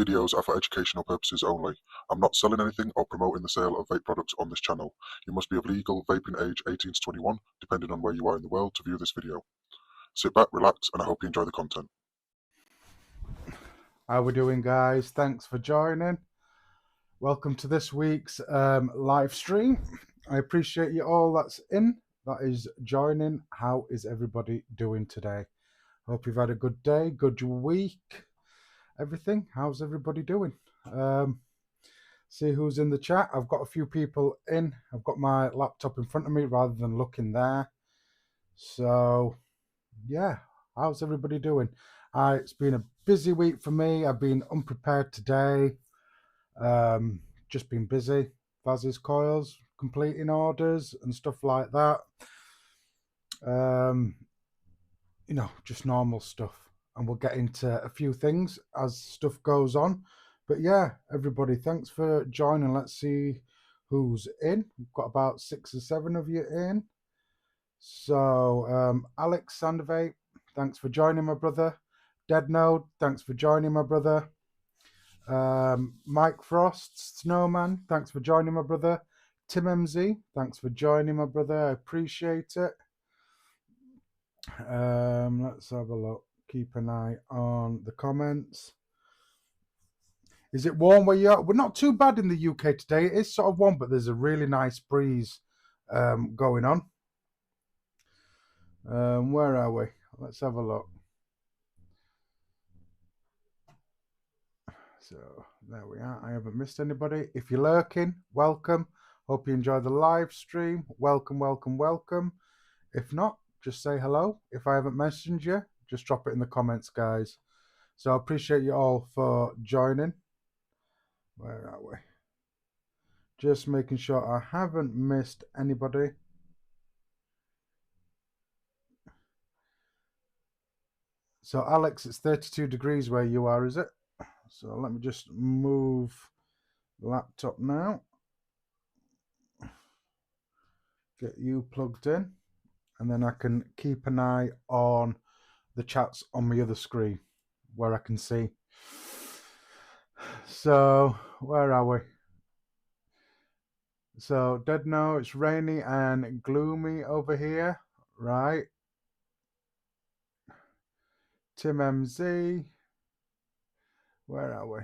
videos are for educational purposes only. I'm not selling anything or promoting the sale of vape products on this channel. You must be of legal vaping age 18 to 21, depending on where you are in the world, to view this video. Sit back, relax, and I hope you enjoy the content. How we doing, guys? Thanks for joining. Welcome to this week's live stream. I appreciate you all that is joining. How is everybody doing today? Hope you've had a good day, good week, everything. How's everybody doing? See who's in the chat. I've got a few people in. I've got my laptop in front of me rather than looking there. So, yeah, how's everybody doing? It's been a busy week for me. I've been unprepared today. Just been busy. Vaz's Coils, completing orders and stuff like that. You know, just normal stuff. And we'll get into a few things as stuff goes on. But yeah, everybody, thanks for joining. Let's see who's in. We've got about 6 or 7 of you in. So, Alex Vape, thanks for joining, my brother. Dead Node, thanks for joining, my brother. Mike Frost, Snowman, thanks for joining, my brother. Tim MZ, thanks for joining, my brother. I appreciate it. Let's have a look. Keep an eye on the comments. Is it warm where you are? We're not too bad in the UK today. It is sort of warm, but there's a really nice breeze going on. Where are we? Let's have a look. So there we are. I haven't missed anybody. If you're lurking, welcome. Hope you enjoy the live stream. Welcome, welcome, welcome. If not, just say hello. If I haven't mentioned you, just drop it in the comments, guys. So I appreciate you all for joining. Where are we? Just making sure I haven't missed anybody. So Alex, it's 32 degrees where you are, is it? So let me just move the laptop now. Get you plugged in. And then I can keep an eye on the chats on my other screen where I can see. So, where are we? So, Dead No, it's rainy and gloomy over here, right? Tim MZ, where are we?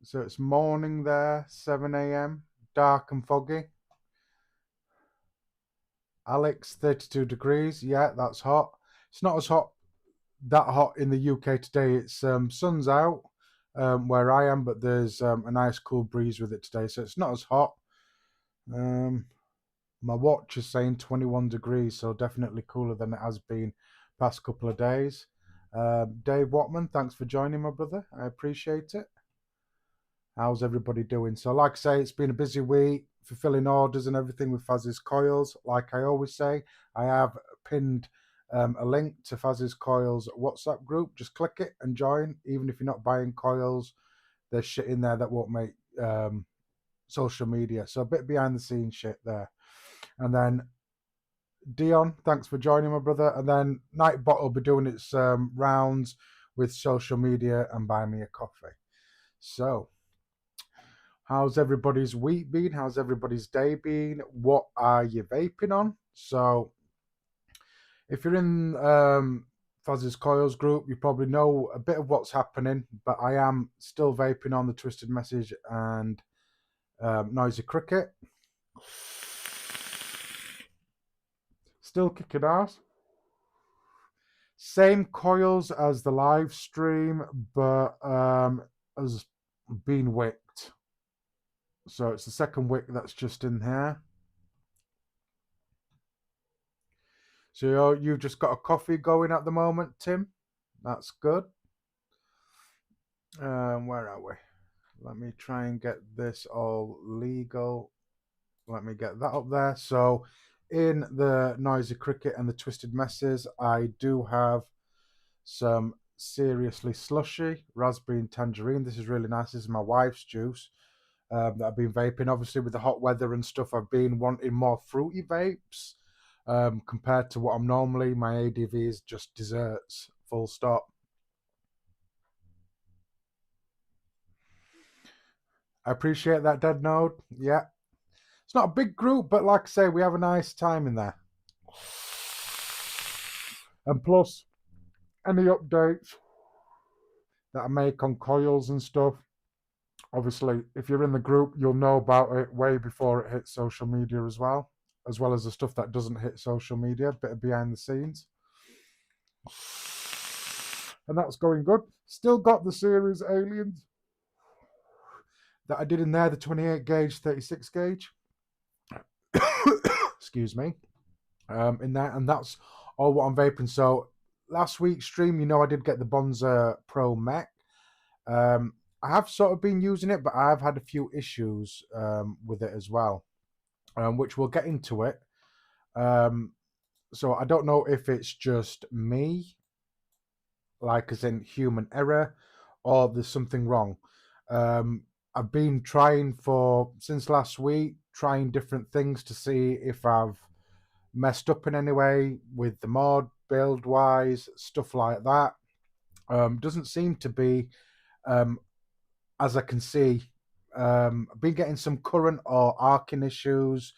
So, it's morning there, 7 a.m., dark and foggy. Alex, 32 degrees. Yeah, that's hot. It's not as hot, that hot in the UK today. It's sun's out where I am, but there's a nice cool breeze with it today, so it's not as hot. My watch is saying 21 degrees, so definitely cooler than it has been past couple of days. Dave Watman, thanks for joining, my brother. I appreciate it. How's everybody doing? So like I say, it's been a busy week, fulfilling orders and everything with Vaz's Coils. Like I always say, I have pinned a link to Vaz's Coils WhatsApp group. Just click it and join. Even if you're not buying coils, there's shit in there that won't make social media. So a bit behind the scenes shit there. And then Dion, thanks for joining, my brother. And then Nightbot will be doing its rounds with social media and buy me a coffee. So, how's everybody's week been? How's everybody's day been? What are you vaping on? So, if you're in Vaz's Coils group, you probably know a bit of what's happening, but I am still vaping on the Twisted Message and Noisy Cricket. Still kicking ass. Same coils as the live stream, but has been wicked. So it's the second wick that's just in here. So you've just got a coffee going at the moment, Tim. That's good. Where are we? Let me try and get this all legal. Let me get that up there. So in the Noisy Cricket and the Twisted Messes, I do have some seriously slushy raspberry and tangerine. This is really nice. This is my wife's juice that I've been vaping. Obviously, with the hot weather and stuff, I've been wanting more fruity vapes compared to what I'm normally. My ADV is just desserts, full stop. I appreciate that, Dead Node. Yeah. It's not a big group, but like I say, we have a nice time in there. And plus, any updates that I make on Coils and stuff, obviously, if you're in the group, you'll know about it way before it hits social media as well as the stuff that doesn't hit social media, a bit of behind the scenes. And that's going good. Still got the series Aliens that I did in there, the 28 gauge, 36 gauge. Excuse me. In there, and that's all what I'm vaping. So last week's stream, I did get the Bonza Pro Mech. I have sort of been using it, but I've had a few issues with it as well, which we'll get into it. So I don't know if it's just me, like as in human error, or there's something wrong. I've been trying since last week, trying different things to see if I've messed up in any way with the mod, build wise, stuff like that. Doesn't seem to be, as I can see. I've been getting some current or arcing issues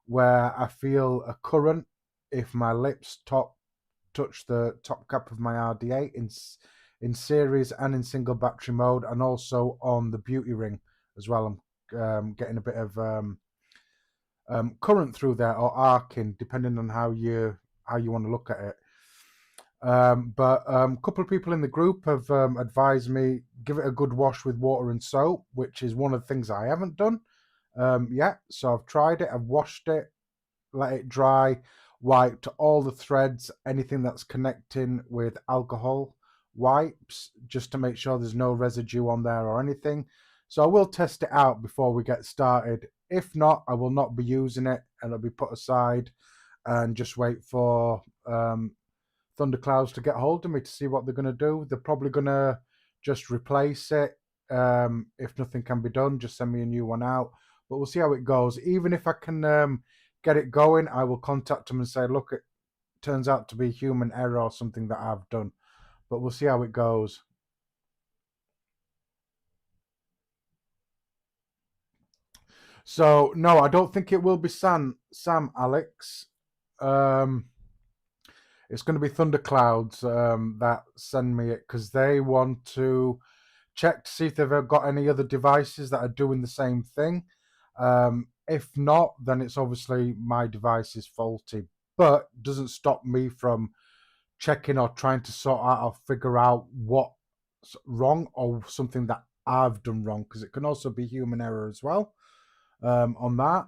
where I feel a current if my lips touch the top cap of my RDA in series and in single battery mode, and also on the beauty ring as well. I'm getting a bit of current through there, or arcing, depending on how you want to look at it. But a couple of people in the group have advised me give it a good wash with water and soap, which is one of the things I haven't done yet. So I've tried it, I've washed it, let it dry, wiped all the threads, anything that's connecting with alcohol wipes, just to make sure there's no residue on there or anything. So I will test it out before we get started. If not, I will not be using it, and it'll be put aside and just wait for Thunderclouds to get hold of me to see what they're going to do. They're probably going to just replace it. If nothing can be done, just send me a new one out. But we'll see how it goes. Even if I can get it going, I will contact them and say, look, it turns out to be human error or something that I've done. But we'll see how it goes. So, no, I don't think it will be Sam Alex. It's going to be Thunderclouds that send me it, because they want to check to see if they've got any other devices that are doing the same thing. If not, then it's obviously my device is faulty, but doesn't stop me from checking or trying to sort out or figure out what's wrong, or something that I've done wrong, because it can also be human error as well on that.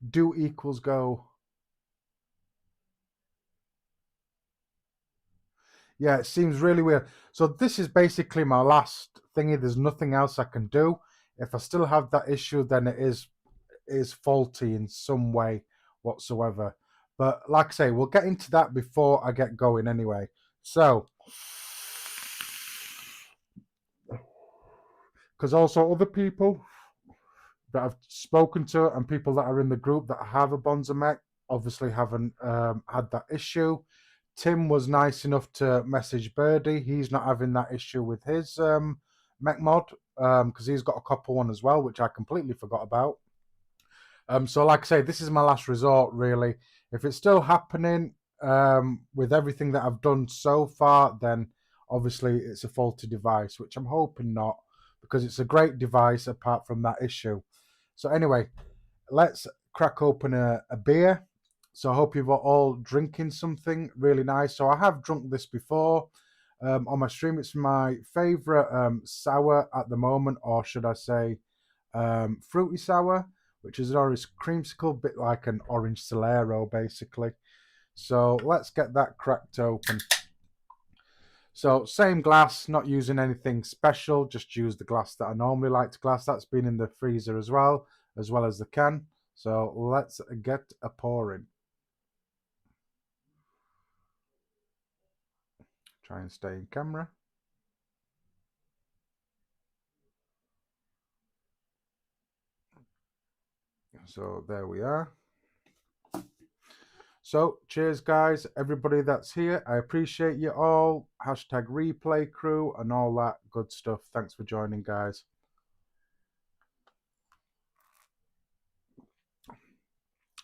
Do equals go. Yeah, it seems really weird. So this is basically my last thingy. There's nothing else I can do. If I still have that issue, then it is faulty in some way whatsoever. But like I say, we'll get into that before I get going anyway. So, because also other people that I've spoken to and people that are in the group that have a Bonza Mech obviously haven't had that issue. Tim was nice enough to message Birdie. He's not having that issue with his mech mod, because he's got a copper one as well, which I completely forgot about. So like I say, this is my last resort, really. If it's still happening with everything that I've done so far, then obviously it's a faulty device, which I'm hoping not, because it's a great device apart from that issue. So anyway, let's crack open a beer. So I hope you've all drinking something really nice. So I have drunk this before on my stream. It's my favourite sour at the moment, or should I say fruity sour, which is an orange creamsicle, bit like an orange Solero, basically. So let's get that cracked open. So same glass, not using anything special, just use the glass that I normally like to glass. That's been in the freezer as well as the can. So let's get a pouring. Try and stay in camera. So there we are. So, cheers, guys, everybody that's here. I appreciate you all. Hashtag replay crew and all that good stuff. Thanks for joining, guys.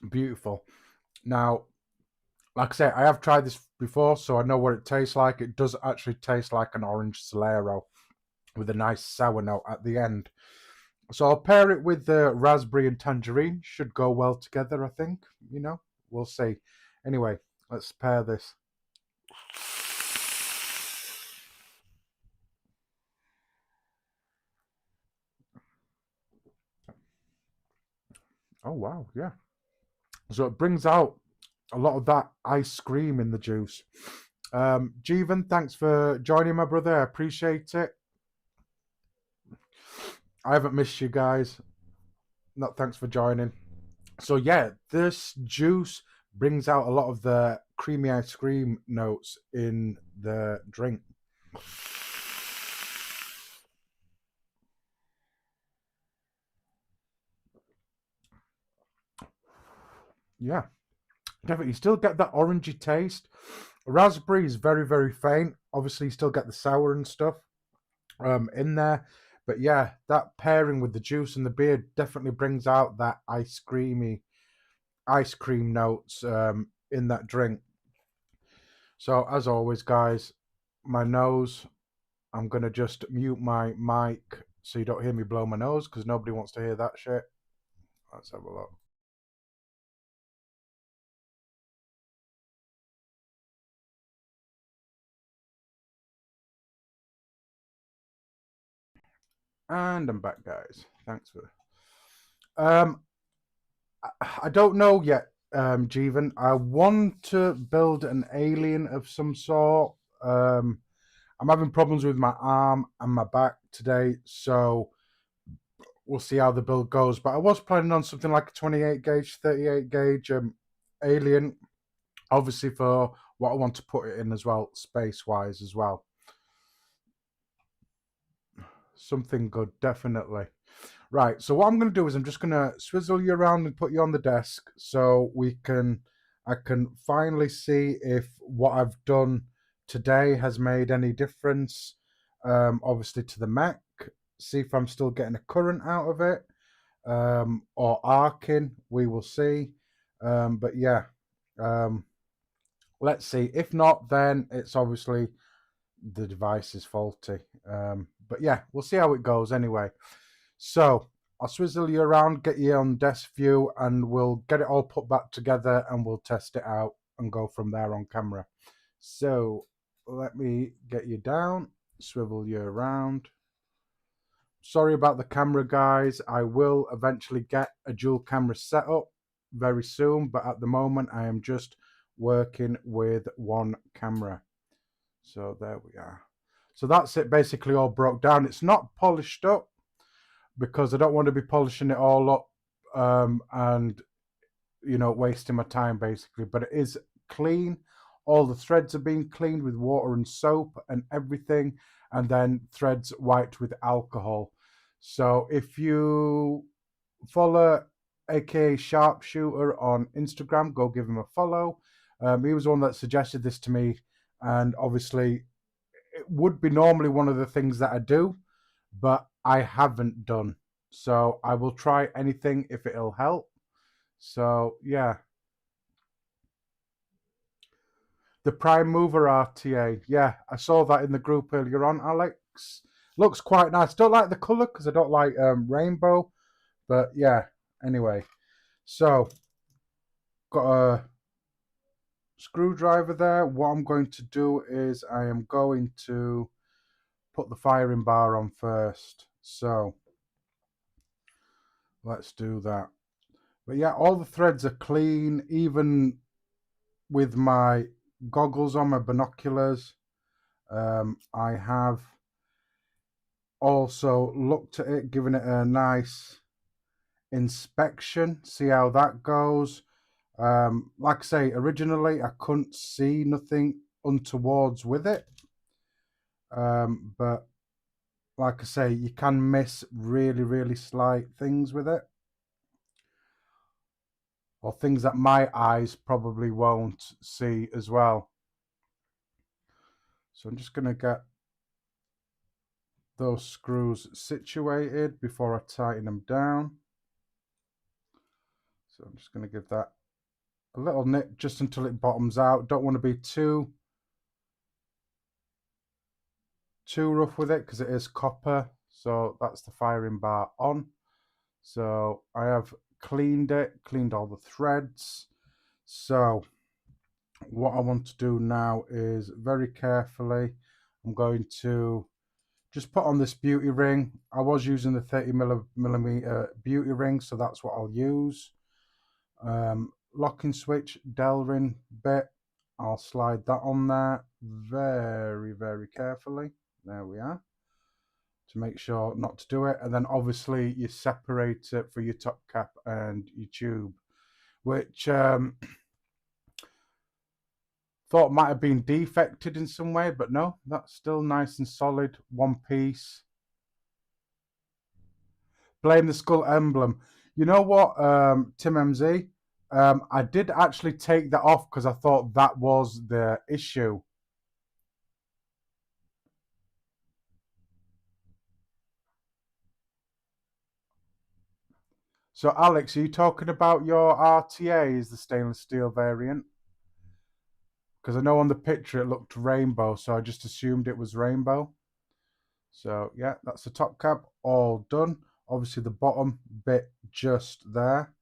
Beautiful. Now, like I say, I have tried this before, so I know what it tastes like. It does actually taste like an orange Solero with a nice sour note at the end. So I'll pair it with the raspberry and tangerine. Should go well together, I think. You know, we'll see. Anyway, let's pair this. Oh, wow, yeah. So it brings out a lot of that ice cream in the juice. Jeevan, thanks for joining, my brother. I appreciate it. I haven't missed you guys. No, thanks for joining. So yeah, this juice brings out a lot of the creamy ice cream notes in the drink. Yeah, definitely. You still get that orangey taste. Raspberry is very, very faint. Obviously, you still get the sour and stuff in there. But yeah, that pairing with the juice and the beer definitely brings out that ice cream notes in that drink. So as always, guys, my nose, I'm going to just mute my mic so you don't hear me blow my nose because nobody wants to hear that shit. Let's have a look. And I'm back, guys. Thanks for... I don't know yet, Jeevan. I want to build an alien of some sort. I'm having problems with my arm and my back today, so we'll see how the build goes. But I was planning on something like a 28 gauge, 38 gauge alien, obviously for what I want to put it in as well, space-wise as well. Something good, definitely. Right, so what I'm going to do is I'm just going to swizzle you around and put you on the desk so I can finally see if what I've done today has made any difference, obviously to the Mac, see if I'm still getting a current out of it, or arcing, we will see. But yeah, let's see. If not, then it's obviously the device is faulty. But yeah, we'll see how it goes anyway. So I'll swizzle you around, get you on desk view, and we'll get it all put back together and we'll test it out and go from there on camera. So let me get you down, swivel you around. Sorry about the camera, guys. I will eventually get a dual camera setup very soon, but at the moment I am just working with one camera. So there we are. So that's it, basically all broke down. It's not polished up because I don't want to be polishing it all up and, you know, wasting my time basically. But it is clean. All the threads are being cleaned with water and soap and everything, and then threads wiped with alcohol. So if you follow aka Sharpshooter on Instagram, go give him a follow. He was the one that suggested this to me, and obviously it would be normally one of the things that I do, but I haven't done. So I will try anything if it'll help. So yeah. The Prime Mover RTA. Yeah, I saw that in the group earlier on, Alex. Looks quite nice. Don't like the colour because I don't like rainbow. But yeah, anyway. So, got a screwdriver there. What I'm going to do is I am going to put the firing bar on first. So, let's do that. But yeah, all the threads are clean, even with my goggles on, my binoculars. I have also looked at it, given it a nice inspection, see how that goes. Like I say, originally I couldn't see nothing untowards with it. But like I say, you can miss really, really slight things with it. or things that my eyes probably won't see as well. So I'm just going to get those screws situated before I tighten them down. So I'm just going to give that a little nip just until it bottoms out. Don't want to be too rough with it because it is copper. So that's the firing bar on. So I have cleaned all the threads. So what I want to do now is very carefully, I'm going to just put on this beauty ring. I was using the 30mm beauty ring, so that's what I'll use. Locking switch, Delrin bit, I'll slide that on there very, very carefully. There we are. To make sure not to do it. And then obviously you separate it for your top cap and your tube, which thought might have been defected in some way, but no, that's still nice and solid, one piece. Blame the skull emblem. You know what, Tim MZ? I did actually take that off because I thought that was the issue. So Alex, are you talking about your RTA is the stainless steel variant? Because I know on the picture it looked rainbow, so I just assumed it was rainbow. So yeah, that's the top cap all done. Obviously the bottom bit just there.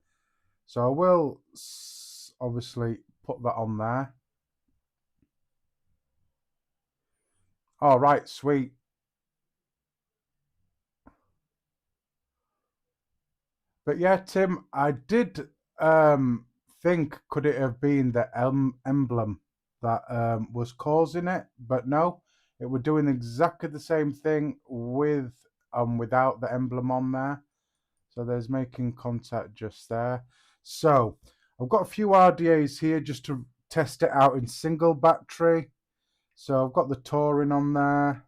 So I will obviously put that on there. All right, sweet. But yeah, Tim, I did think, could it have been the emblem that was causing it? But no, it were doing exactly the same thing with without the emblem on there. So there's making contact just there. So I've got a few RDAs here just to test it out in single battery. So I've got the Touring on there,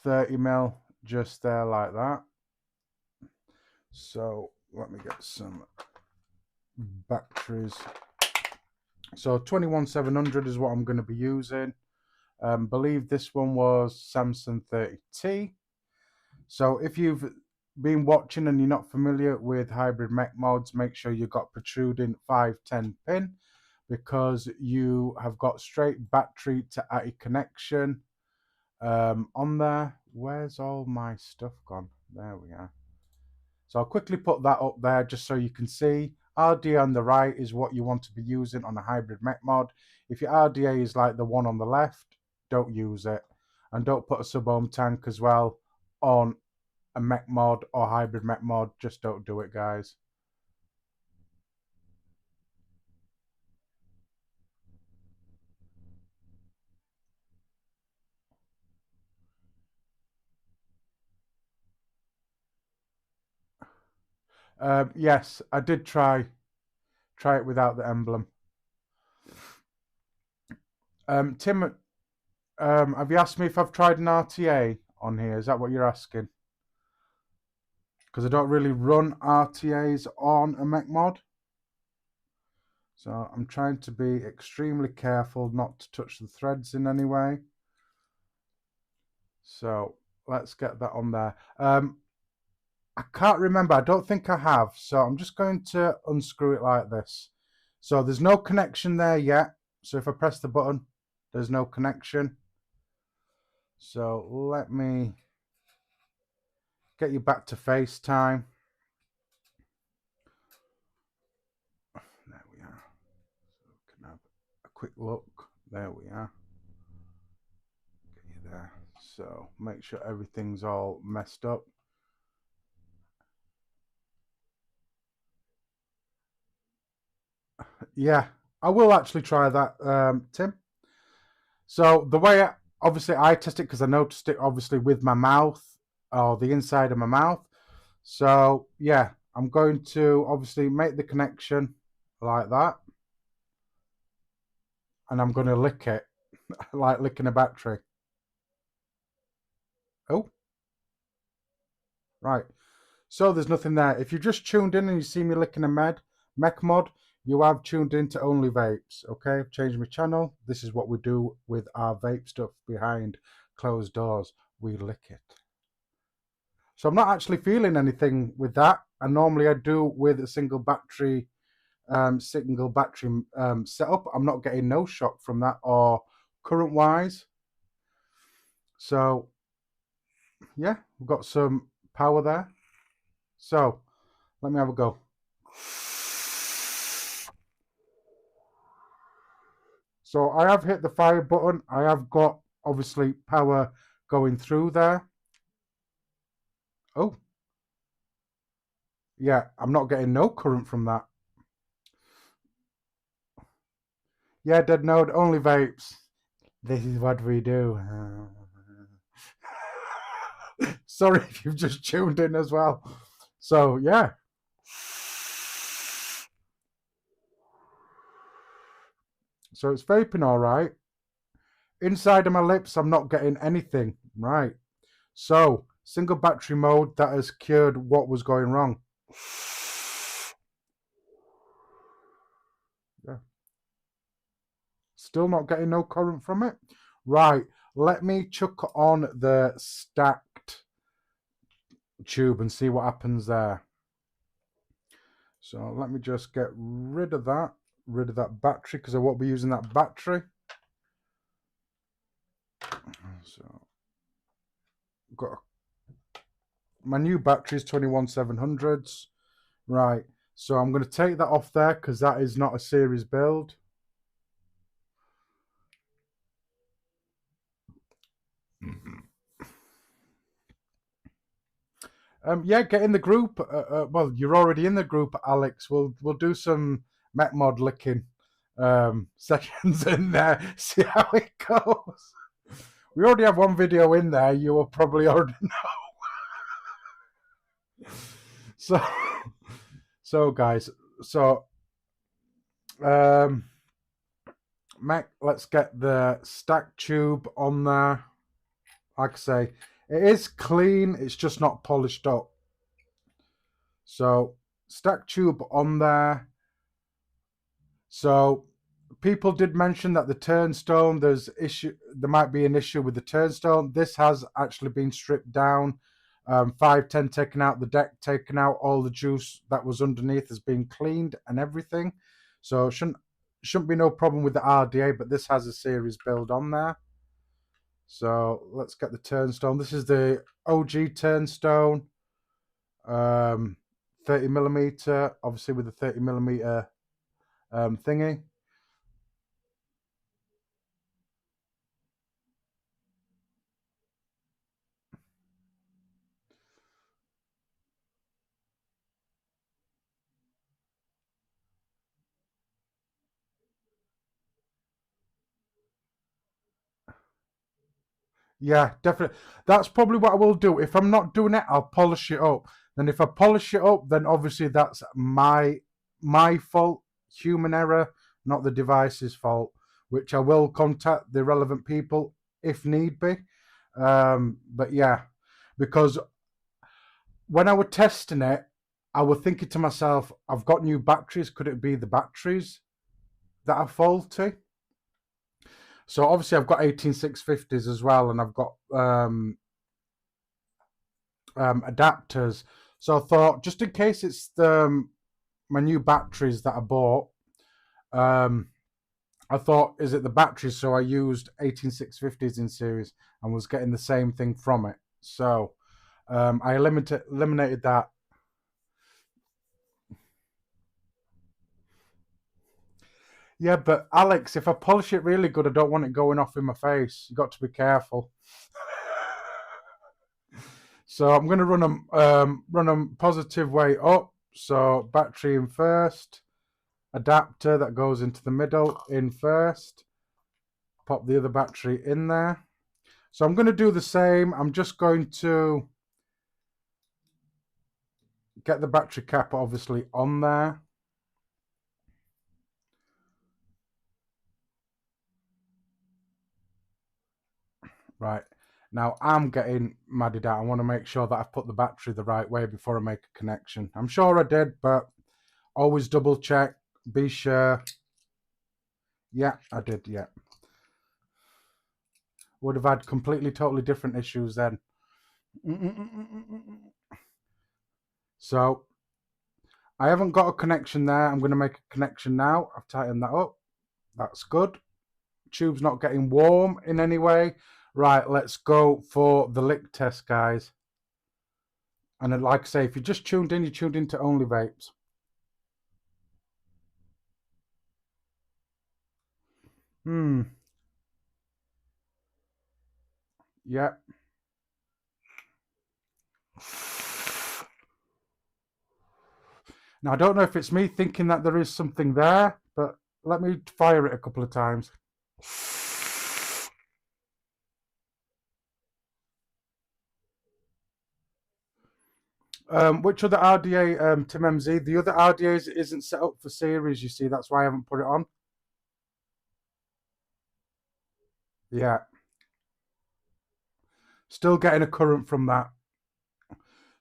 30mm just there like that. So let me get some batteries. So 21700 is what I'm going to be using. Believe this one was Samsung 30T. So if you've been watching and you're not familiar with hybrid mech mods, make sure you've got protruding 510 pin, because you have got straight battery to ATI connection on there. Where's all my stuff gone? There we are. So I'll quickly put that up there just so you can see. RDA on the right is what you want to be using on a hybrid mech mod. If your RDA is like the one on the left, don't use it. And don't put a sub-ohm tank as well on a mech mod or hybrid mech mod. Just don't do it, guys. Yes, I did try it without the emblem. Tim, have you asked me if I've tried an RTA on here? Is that what you're asking? Because I don't really run RTAs on a mech mod. So I'm trying to be extremely careful not to touch the threads in any way. So let's get that on there. I can't remember. I don't think I have. So I'm just going to unscrew it like this. So there's no connection there yet. So if I press the button, there's no connection. So let me get you back to FaceTime. There we are. So we can have a quick look. There we are. Get you there. So make sure everything's all messed up. Yeah, I will actually try that, Tim. So the way obviously I test it, because I noticed it obviously with my mouth, or the inside of my mouth. So yeah, I'm going to obviously make the connection like that, and I'm going to lick it like licking a battery. Oh, right. So there's nothing there. If you just tuned in and you see me licking a mech mod, you have tuned in to Only Vapes. Okay, I've changed my channel. This is what we do with our vape stuff behind closed doors. We lick it. So I'm not actually feeling anything with that. And normally I do with a single battery setup. I'm not getting no shock from that or current wise. So yeah, we've got some power there. So let me have a go. So I have hit the fire button. I have got obviously power going through there. Oh, yeah, I'm not getting no current from that. Yeah, dead node, only vapes. This is what we do. Sorry if you've just tuned in as well. So yeah. So it's vaping all right. Inside of my lips, I'm not getting anything. Right. So single battery mode, that has cured what was going wrong. Yeah. Still not getting no current from it. Right. Let me chuck on the stacked tube and see what happens there. So let me just get rid of that battery because I won't be using that battery. So got my new battery is 21700s. Right. So I'm going to take that off there because that is not a series build. Yeah, get in the group. Well, you're already in the group, Alex. We'll do some mech mod licking sessions in there. See how it goes. We already have one video in there. You will probably already know. So guys, mech, let's get the stack tube on there. Like I say, it is clean. It's just not polished up. So stack tube on there. So people did mention that the turnstone, there might be an issue with the turnstone. This has actually been stripped down. 510 taken out, the deck taken out, all the juice that was underneath has been cleaned and everything. So shouldn't be no problem with the RDA, but this has a series build on there. So let's get the turnstone. This is the OG turnstone. 30mm, obviously with the 30mm thingy. Yeah, definitely. That's probably what I will do. If I'm not doing it, I'll polish it up. Then if I polish it up, then obviously that's my fault, human error, not the device's fault, which I will contact the relevant people if need be. But yeah, because when I was testing it, I was thinking to myself, I've got new batteries. Could it be the batteries that are faulty? So obviously I've got 18650s as well, and I've got adapters. So I thought, just in case it's my new batteries that I bought, I thought, is it the batteries? So I used 18650s in series and was getting the same thing from it. So I eliminated that. Yeah, but Alex, if I polish it really good, I don't want it going off in my face. You got to be careful. So I'm going to run them positive way up. So battery in first, adapter that goes into the middle in first. Pop the other battery in there. So I'm going to do the same. I'm just going to get the battery cap obviously on there. Right. Now I'm getting madded out. I want to make sure that I've put the battery the right way before I make a connection. I'm sure I did, but always double check, be sure. Yeah, I did, yeah. Would have had completely, totally different issues then. So, I haven't got a connection there. I'm going to make a connection now. I've tightened that up. That's good. Tube's not getting warm in any way. Right, let's go for the lick test, guys. And like I say, if you just tuned in, you tuned into Only Vapes. Yeah. Now, I don't know if it's me thinking that there is something there, but let me fire it a couple of times. Which other RDA, Tim MZ? The other RDA isn't set up for series, you see. That's why I haven't put it on. Yeah. Still getting a current from that.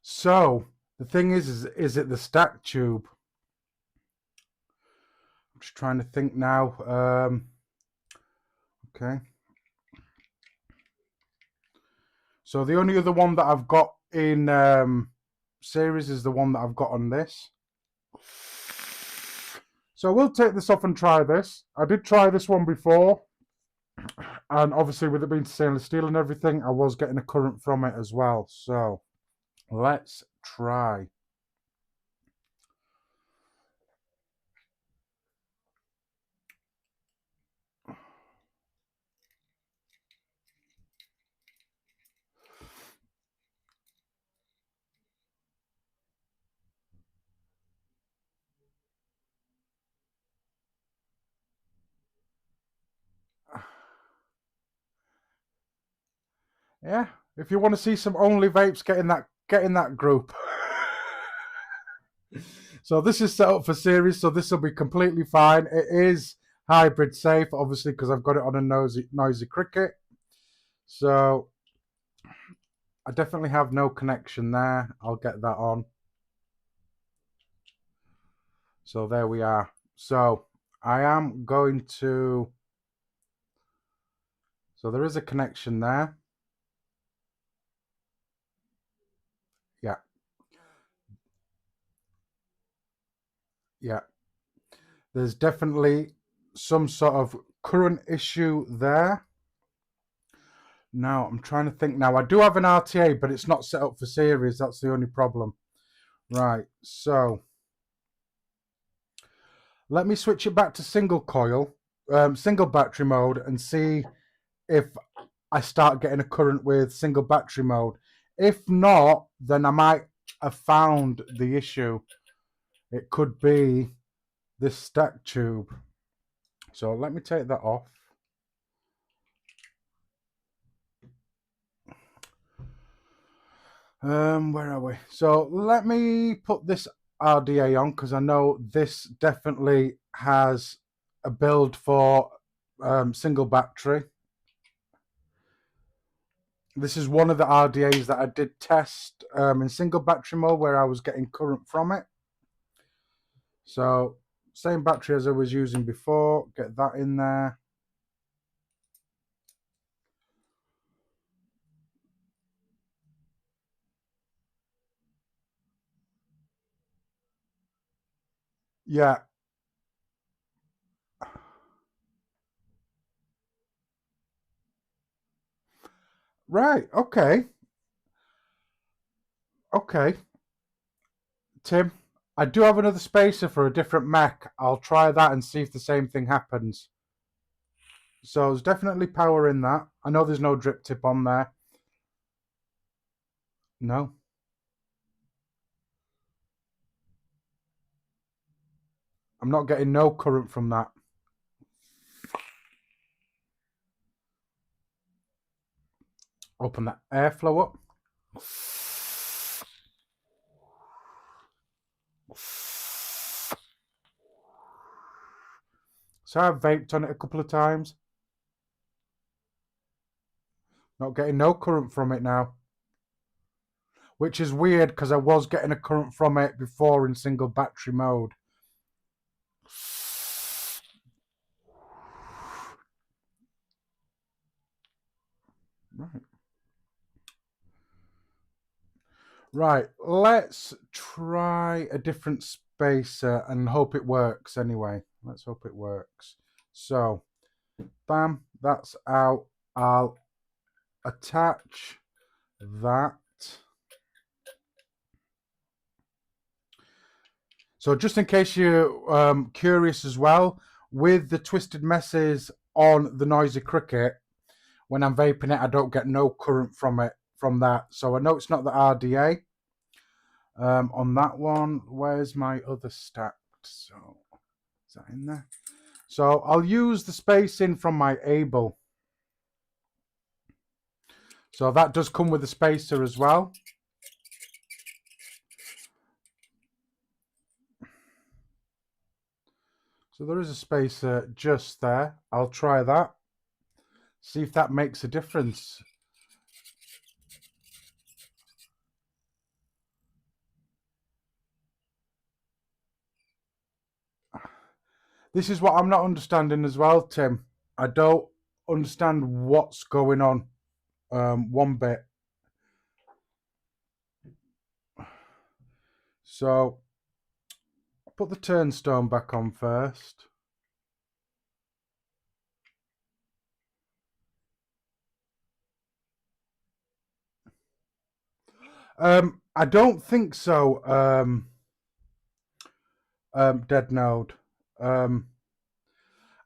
So, the thing is it the stack tube? I'm just trying to think now. Okay. So, the only other one that I've got in series is the one that I've got on this. So, we'll take this off and try this. I did try this one before. And obviously, with it being stainless steel and everything, I was getting a current from it as well. So, let's try. Yeah, if you want to see some Only Vapes, get in that group. So this is set up for series, so this will be completely fine. It is hybrid safe, obviously, because I've got it on a noisy cricket. So I definitely have no connection there. I'll get that on. So there we are. So I am going to... So there is a connection there. Yeah. Yeah. There's definitely some sort of current issue there. Now, I'm trying to think now. I do have an RTA, but it's not set up for series. That's the only problem. Right, so let me switch it back to single coil, single battery mode, and see if I start getting a current with single battery mode. If not, then I might have found the issue. It could be this stack tube. So let me take that off. Where are we? So let me put this RDA on because I know this definitely has a build for single battery. This is one of the RDAs that I did test in single battery mode where I was getting current from it. So same battery as I was using before, get that in there. Yeah. Right, okay. Okay. Tim, I do have another spacer for a different mech. I'll try that and see if the same thing happens. So there's definitely power in that. I know there's no drip tip on there. No. I'm not getting no current from that. Open that airflow up. So I've vaped on it a couple of times. Not getting no current from it now. Which is weird because I was getting a current from it before in single battery mode. Right. Right, let's try a different spacer and hope it works anyway. Let's hope it works. So, bam, that's out. I'll attach that. So just in case you're curious as well, with the Twisted Messes on the Noisy Cricket, when I'm vaping it, I don't get no current from that. So I know it's not the RDA. On that one, where's my other stacked? So is that in there? So I'll use the spacing from my Able. So that does come with a spacer as well. So there is a spacer just there. I'll try that. See if that makes a difference. This is what I'm not understanding as well, Tim. I don't understand what's going on one bit. So I'll put the turnstone back on first. I don't think so, Dead Node. I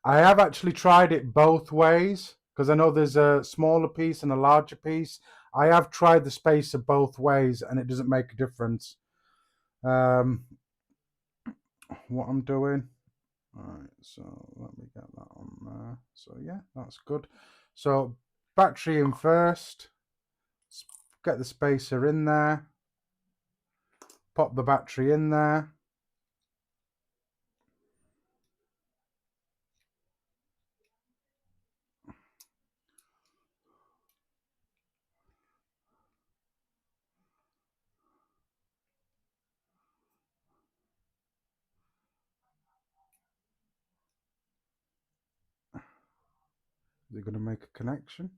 have actually tried it both ways because I know there's a smaller piece and a larger piece. I have tried the spacer both ways and it doesn't make a difference. What I'm doing. Alright, so let me get that on there. So yeah, that's good. So battery in first. Get the spacer in there. Pop the battery in there. Is it going to make a connection?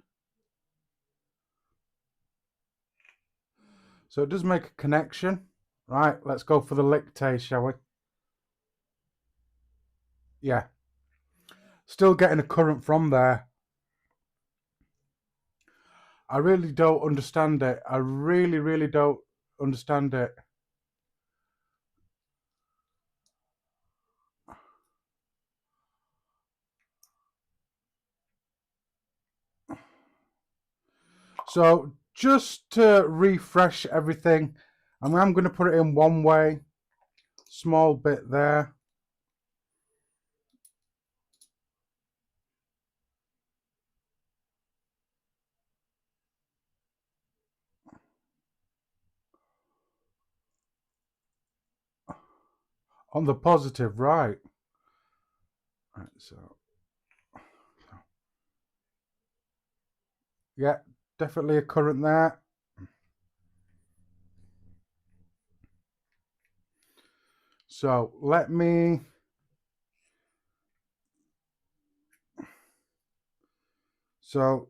So it does make a connection. Right, let's go for the lick taste, shall we? Yeah. Still getting a current from there. I really don't understand it. I really don't understand it. So just to refresh everything, I'm going to put it in one way. Small bit there. On the positive, right. Right, so yeah, definitely a current there. So let me I'm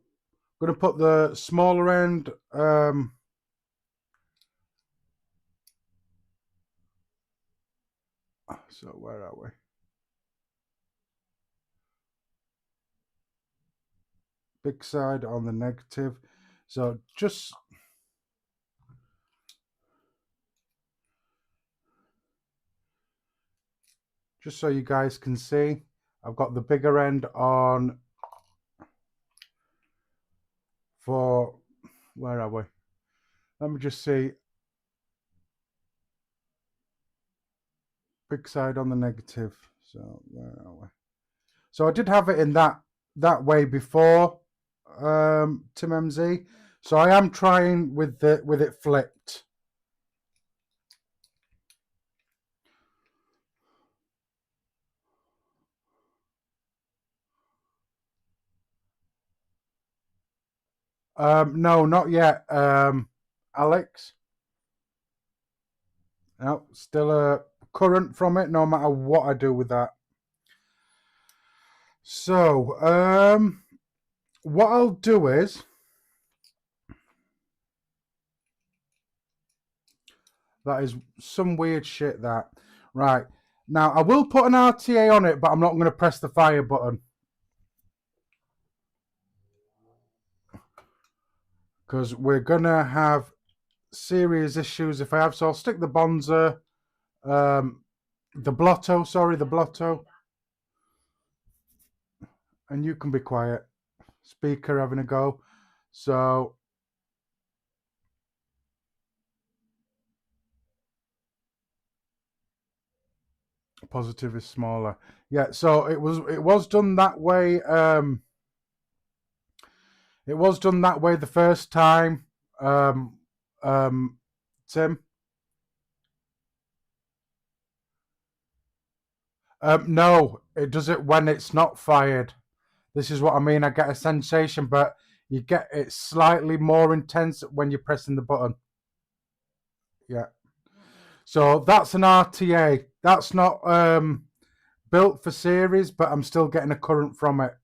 going to put the smaller end so where are we? Big side on the negative. So just so you guys can see, I've got the bigger end on for, where are we? Let me just see. Big side on the negative. So where are we? So I did have it in that way before, Tim MZ. So I am trying with it flipped. No, not yet. Alex? No, still a current from it, no matter what I do with that. So, what I'll do is, that is some weird shit, that. Right. Now, I will put an RTA on it, but I'm not going to press the fire button. Because we're going to have serious issues if I have. So I'll stick the Bonza, the Blotto, the Blotto. And you can be quiet. Speaker having a go. So positive is smaller. Yeah, so it was done that way. It was done that way the first time. Tim. No, it does it when it's not fired. This is what I mean. I get a sensation, but you get it slightly more intense when you're pressing the button. Yeah. So that's an RTA. That's not built for series, but I'm still getting a current from it.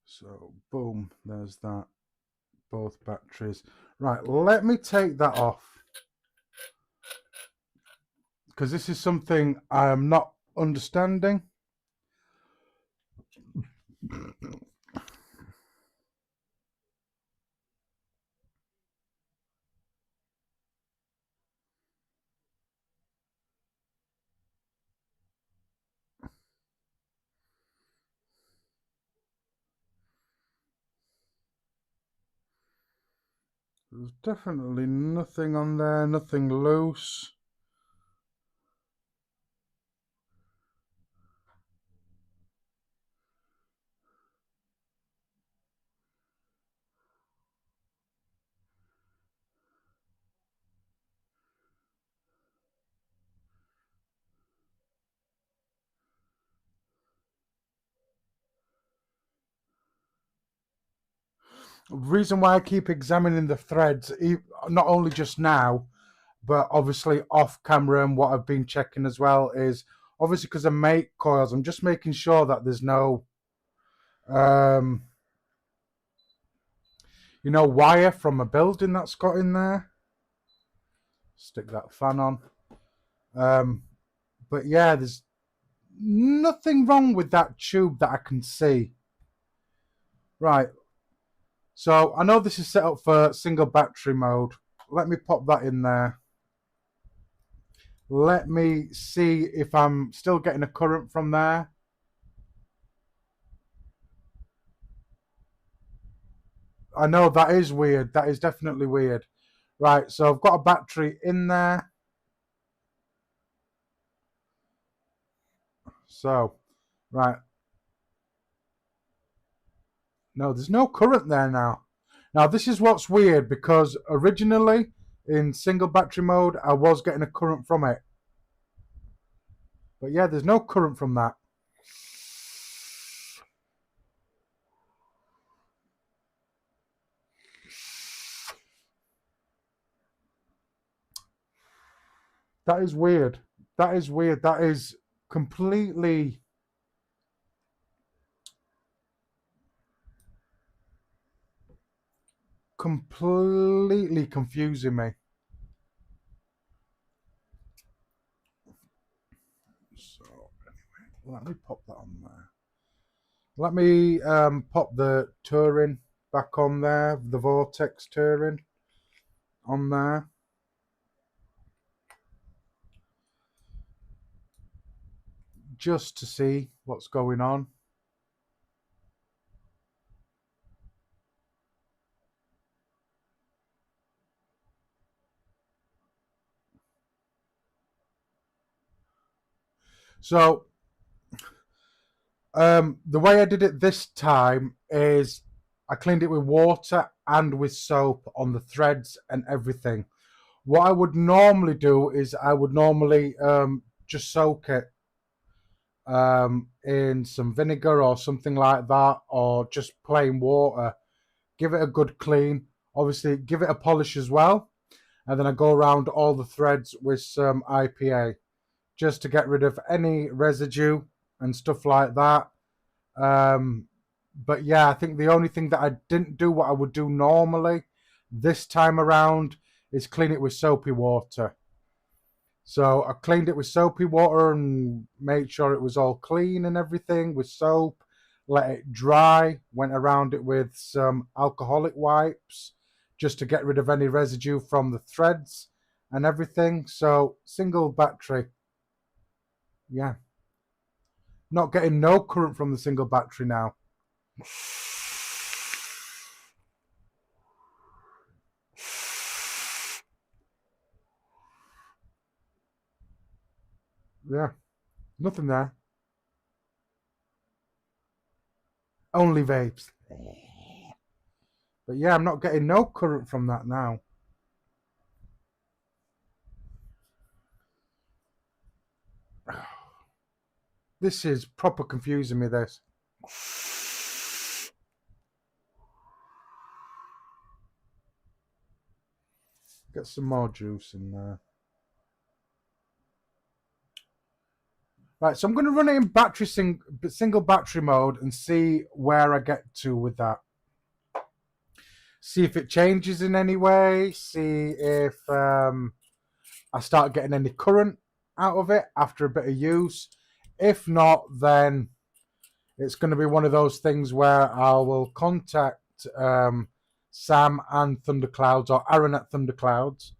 So boom, there's that. Both batteries. Right, let me take that off, because this is something I am not understanding. There's definitely nothing on there, nothing loose. The reason why I keep examining the threads, not only just now, but obviously off camera, and what I've been checking as well, is obviously because I make coils, I'm just making sure that there's no wire from a building that's got in there. Stick that fan on. But yeah, there's nothing wrong with that tube that I can see. Right. So I know this is set up for single battery mode. Let me pop that in there. Let me see if I'm still getting a current from there. I know that is weird. That is definitely weird. Right, so I've got a battery in there. So, right. No, there's no current there now. Now, this is what's weird, because originally in single battery mode, I was getting a current from it. But yeah, there's no current from that. That is weird. That is weird. That is completely confusing me. So anyway, let me pop that on there. Let me pop the Turing back on there, the Vortex Turing on there. Just to see what's going on. So the way I did it this time is I cleaned it with water and with soap on the threads and everything. What I would normally do is I would normally just soak it in some vinegar or something like that, or just plain water. Give it a good clean. Obviously, give it a polish as well. And then I go around all the threads with some IPA just to get rid of any residue and stuff like that. But yeah, I think the only thing that I didn't do what I would do normally this time around is clean it with soapy water. So I cleaned it with soapy water and made sure it was all clean and everything with soap. Let it dry. Went around it with some alcoholic wipes just to get rid of any residue from the threads and everything. So single battery. Yeah. Not getting no current from the single battery now. Yeah. Nothing there. Only vapes. But yeah, I'm not getting no current from that now. This is proper confusing me, this. Get some more juice in there. Right, so I'm going to run it in single battery mode and see where I get to with that. See if it changes in any way. See if I start getting any current out of it after a bit of use. If not, then it's going to be one of those things where I will contact Sam and Thunderclouds, or Aaron at Thunderclouds,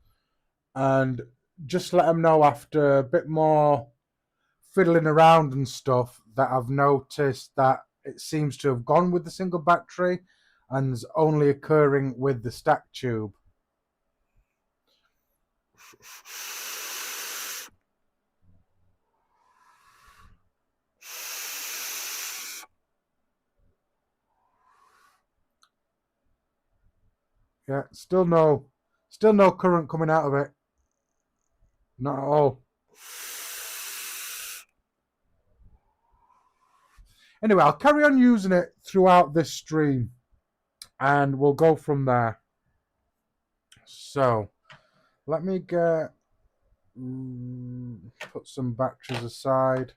and just let them know after a bit more fiddling around and stuff that I've noticed that it seems to have gone with the single battery and is only occurring with the stack tube. Yeah, still no current coming out of it. Not at all. Anyway, I'll carry on using it throughout this stream and we'll go from there. So, let me get put some batteries aside.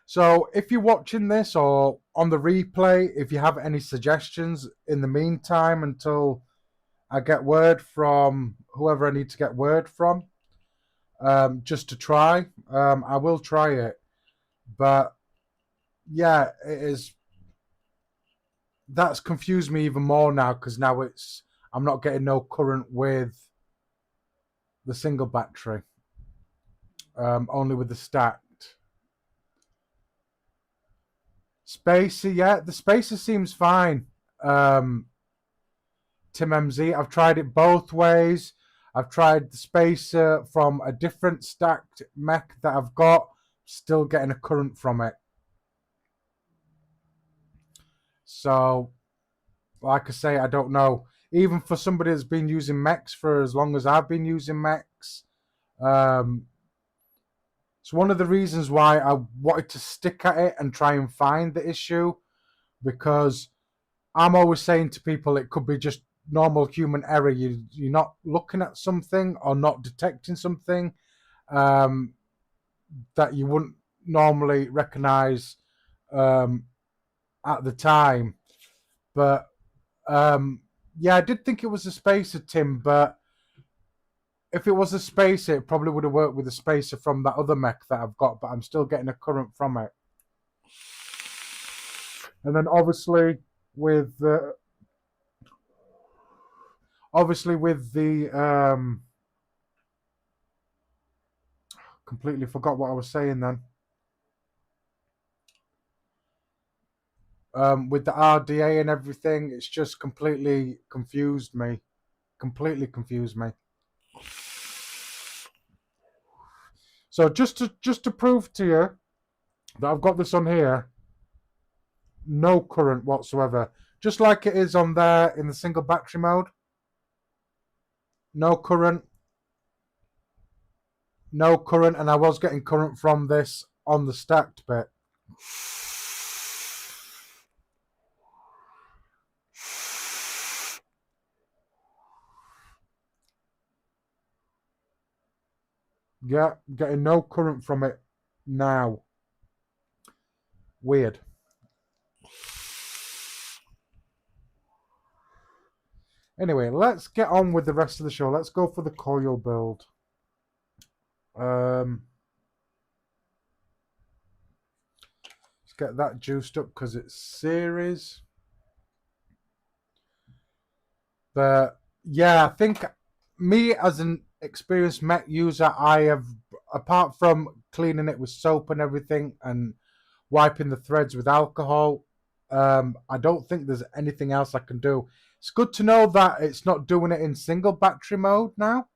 So if you're watching this or on the replay, if you have any suggestions in the meantime until I get word from whoever I need to get word from, just to try, I will try it. But yeah, it is. That's confused me even more now because now I'm not getting no current with the single battery, only with the stacked. Spacer, yeah, the spacer seems fine. Tim MZ, I've tried it both ways. I've tried the spacer from a different stacked mech that I've got, still getting a current from it. So, like I say, I don't know. Even for somebody that's been using mechs for as long as I've been using mechs, it's one of the reasons why I wanted to stick at it and try and find the issue, because I'm always saying to people it could be just normal human error. You're not looking at something or not detecting something that you wouldn't normally recognize at the time. But yeah, I did think it was a spacer, Tim, but if it was a spacer, it probably would have worked with a spacer from that other mech that I've got, but I'm still getting a current from it. And then obviously with the completely forgot what I was saying then. With the RDA and everything, it's just completely confused me. So just to prove to you that I've got this on here, no current whatsoever. Just like it is on there in the single battery mode. No current. no current, and I was getting current from this on the stacked bit. Yeah, getting no current from it now. Weird. Anyway, let's get on with the rest of the show. Let's go for the coil build. Let's get that juiced up because it's series. But yeah, I think me as an experienced mech user, I have, apart from cleaning it with soap and everything and wiping the threads with alcohol, I don't think there's anything else I can do. It's good to know that it's not doing it in single battery mode now.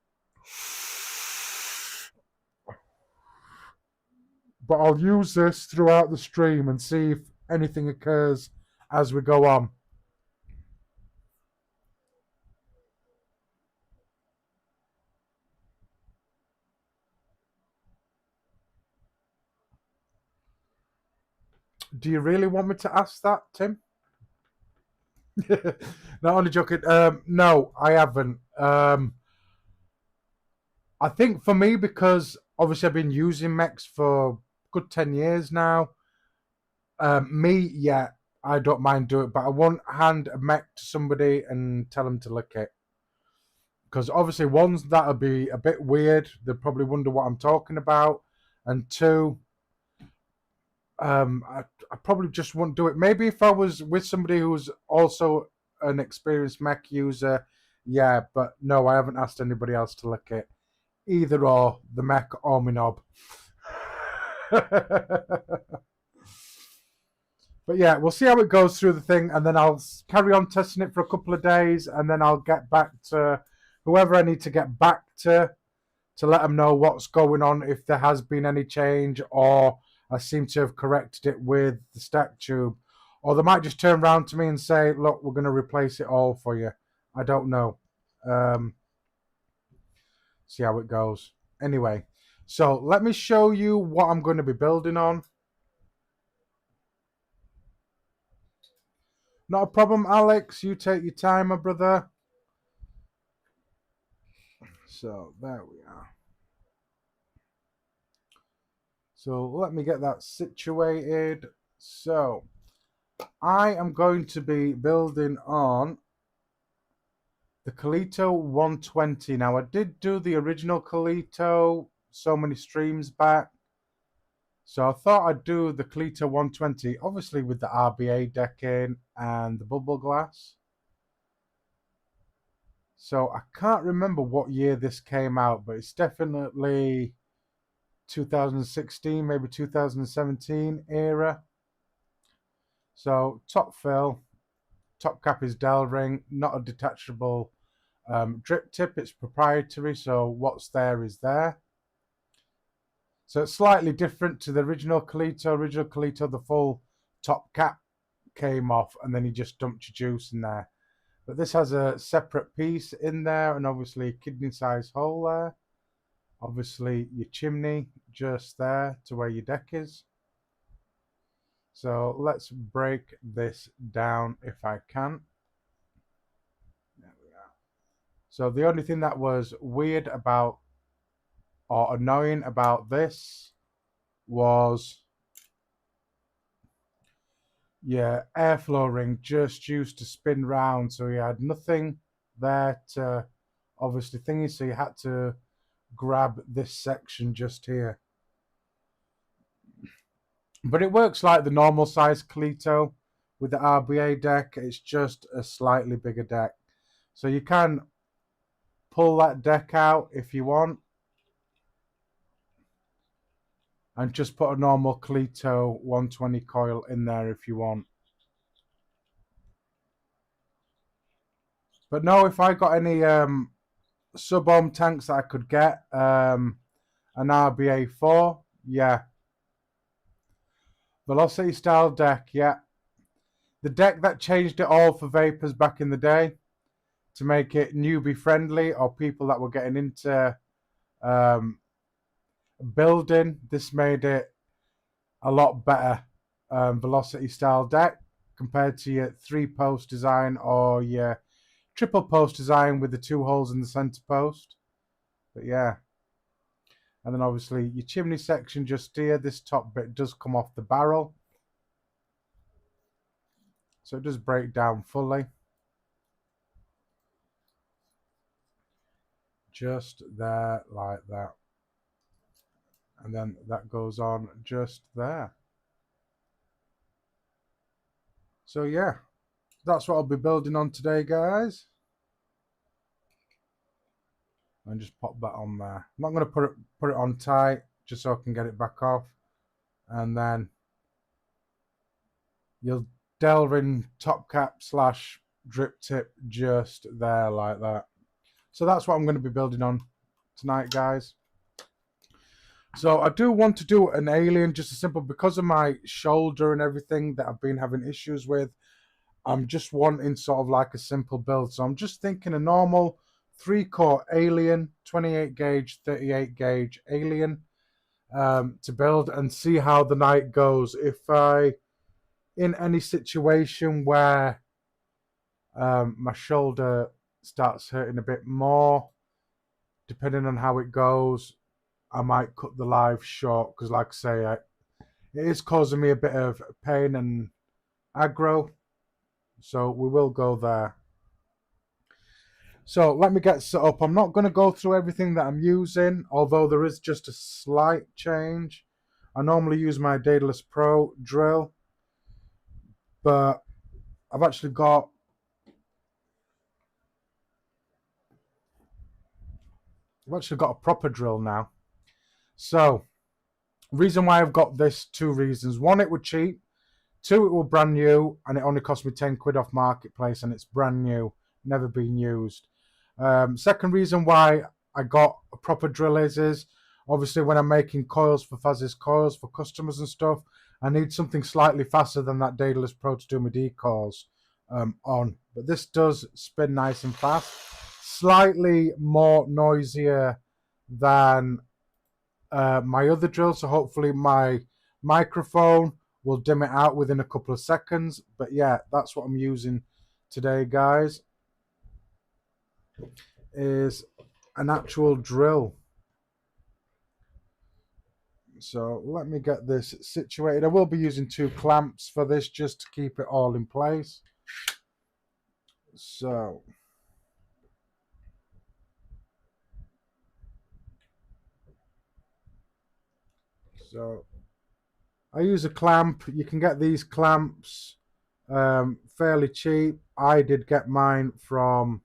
But I'll use this throughout the stream and see if anything occurs as we go on. Do you really want me to ask that, Tim? Not only joking. No, I haven't. I think for me, because obviously I've been using mechs for a good 10 years now. Yeah, I don't mind doing it, but I won't hand a mech to somebody and tell them to lick it. Because obviously, one's that'll be a bit weird. They'll probably wonder what I'm talking about. And two, I probably just wouldn't do it. Maybe if I was with somebody who's also an experienced mech user, yeah, but no, I haven't asked anybody else to lick it. Either or, the mech or my knob. But yeah, we'll see how it goes through the thing, and then I'll carry on testing it for a couple of days, and then I'll get back to whoever I need to get back to let them know what's going on, if there has been any change, or I seem to have corrected it with the stack tube. Or they might just turn around to me and say, look, we're going to replace it all for you. I don't know. See how it goes. Anyway, so let me show you what I'm going to be building on. Not a problem, Alex. You take your time, my brother. So there we are. So let me get that situated. So I am going to be building on the Colito 120. Now I did do the original Colito so many streams back. So I thought I'd do the Colito 120, obviously with the RDA deck in and the bubble glass. So I can't remember what year this came out, but it's definitely 2016, maybe 2017 era. So top fill, top cap is Del ring, not a detachable drip tip. It's proprietary, so what's there is there. So it's slightly different to the original Colito. Original Colito, the full top cap came off, and then you just dumped your juice in there. But this has a separate piece in there, and obviously a kidney-sized hole there. Obviously your chimney just there to where your deck is. So let's break this down if I can. There we are. So the only thing that was weird about, or annoying about this, was airflow ring just used to spin round, so you had nothing there to obviously thingy, so you had to grab this section just here. But it works like the normal size Colito with the RDA deck. It's just a slightly bigger deck, so you can pull that deck out if you want and just put a normal Colito 120 coil in there if you want. But no, if I got any sub-ohm tanks that I could get, an RDA 4, yeah. Velocity style deck, yeah. The deck that changed it all for vapors back in the day to make it newbie friendly, or people that were getting into building, this made it a lot better velocity style deck compared to your 3-post design or your triple post design with the 2 holes in the center post. But yeah, and then obviously your chimney section just here, this top bit does come off the barrel, so it does break down fully. Just there, like that. And then that goes on just there. So yeah, that's what I'll be building on today, guys. And just pop that on there. I'm not going to put it on tight, just so I can get it back off. And then you'll delve in top cap / drip tip just there, like that. So that's what I'm going to be building on tonight, guys. So I do want to do an alien, just a simple, because of my shoulder and everything that I've been having issues with. I'm just wanting sort of like a simple build. So I'm just thinking a normal 3-core alien, 28 gauge, 38 gauge alien to build and see how the night goes. If I, in any situation where my shoulder starts hurting a bit more, depending on how it goes, I might cut the live short, because like I say, it is causing me a bit of pain and aggro, so we will go there. So let me get set up. I'm not going to go through everything that I'm using, although there is just a slight change. I normally use my Daedalus Pro drill, but I've actually got a proper drill now. So reason why I've got this, 2 reasons. 1, it was cheap. 2, it was brand new, and it only cost me 10 quid off Marketplace, and it's brand new, never been used. Second reason why I got a proper drill is obviously when I'm making coils for Faz's Coils for customers and stuff, I need something slightly faster than that Daedalus Pro to do my decals on. But this does spin nice and fast. Slightly more noisier than my other drill, so hopefully my microphone will dim it out within a couple of seconds. But yeah, that's what I'm using today, guys, is an actual drill. So let me get this situated. I will be using 2 clamps for this just to keep it all in place. So I use a clamp. You can get these clamps fairly cheap. I did get mine from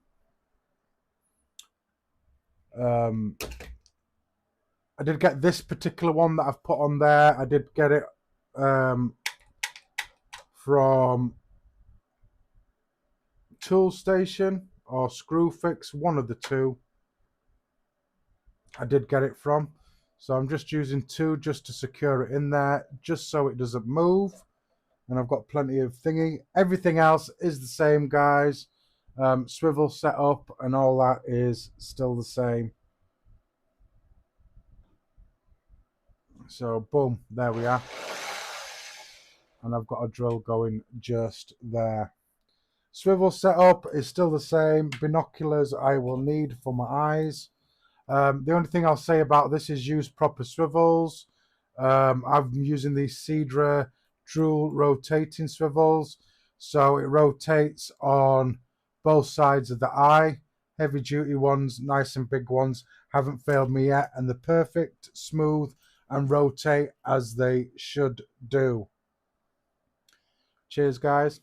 I did get this particular one that I've put on there. I did get it from Tool Station or Screwfix, one of the 2. I did get it from. So I'm just using 2 just to secure it in there, just so it doesn't move. And I've got plenty of thingy. Everything else is the same, guys. Swivel setup and all that is still the same. So boom, there we are. And I've got a drill going just there. Swivel setup is still the same. Binoculars I will need for my eyes. The only thing I'll say about this is use proper swivels. I'm using these Cedra dual rotating swivels, so it rotates on both sides of the eye. Heavy duty ones, nice and big ones, haven't failed me yet, and they're perfect, smooth, and rotate as they should do. Cheers, guys.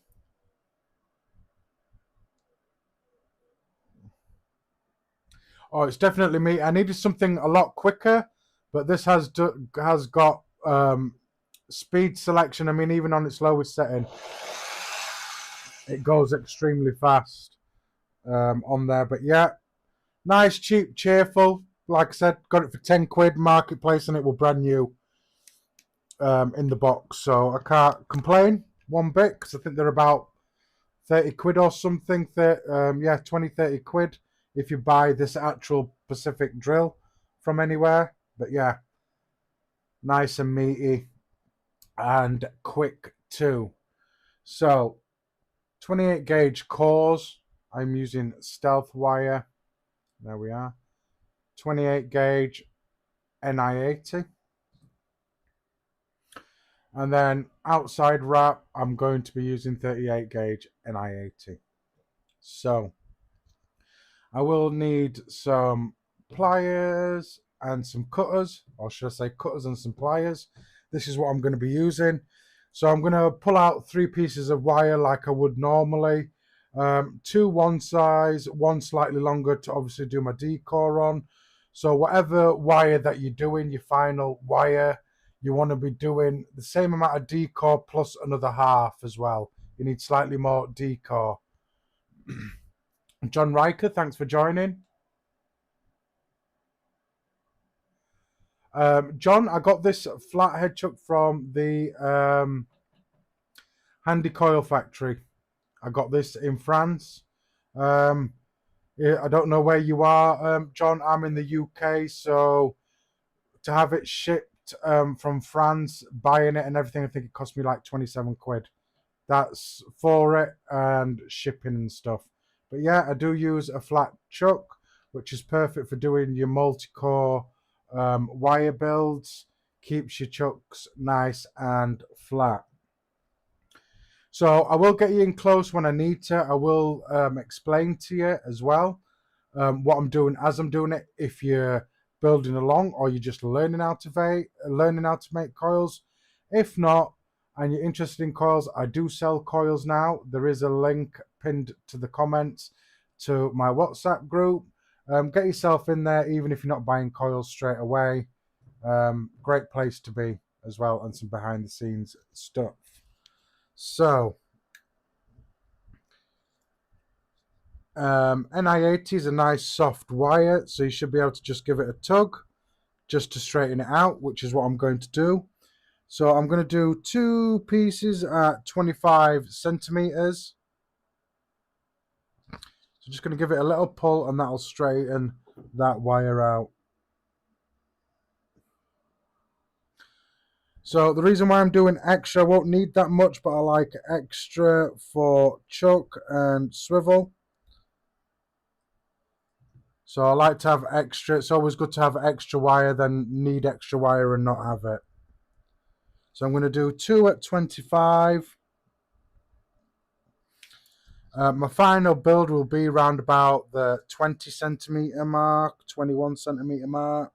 Oh, it's definitely me. I needed something a lot quicker, but this has got speed selection. I mean, even on its lowest setting, it goes extremely fast on there. But yeah, nice, cheap, cheerful. Like I said, got it for 10 quid Marketplace, and it was brand new in the box. So I can't complain one bit, because I think they're about 30 quid or something. Yeah, 20, 30 quid if you buy this actual Pacific drill from anywhere. But yeah, nice and meaty and quick too. So 28 gauge cores. I'm using stealth wire. There we are. 28 gauge NI80. And then outside wrap, I'm going to be using 38 gauge NI80. So I will need some pliers and some cutters, or should I say cutters and some pliers. This is what I'm going to be using. So I'm going to pull out 3 pieces of wire like I would normally. 2 one size, 1 slightly longer to obviously do my decor on. So whatever wire that you're doing, your final wire, you want to be doing the same amount of decor plus another half as well. You need slightly more decor. John Riker, thanks for joining. John, I got this flathead chuck from the Handy Coil Factory. I got this in France. I don't know where you are, John. I'm in the UK, so to have it shipped from France, buying it and everything, I think it cost me like 27 quid. That's for it and shipping and stuff. But yeah, I do use a flat chuck, which is perfect for doing your multi-core wire builds. Keeps your chucks nice and flat. So I will get you in close when I need to. I will explain to you as well what I'm doing as I'm doing it. If you're building along or you're just learning how to vape, learning how to make coils. If not, and you're interested in coils, I do sell coils now. There is a link pinned to the comments to my WhatsApp group. Get yourself in there, even if you're not buying coils straight away. Great place to be as well, and some behind the scenes stuff. So NI80 is a nice soft wire, so you should be able to just give it a tug just to straighten it out, which is what I'm going to do. So I'm going to do 2 pieces at 25 centimeters. So just going to give it a little pull, and that'll straighten that wire out. So the reason why I'm doing extra, I won't need that much, but I like extra for chuck and swivel. So I like to have extra. It's always good to have extra wire than need extra wire and not have it. So I'm going to do 2 at 25. My final build will be around about the 20 centimeter mark, 21 centimeter mark.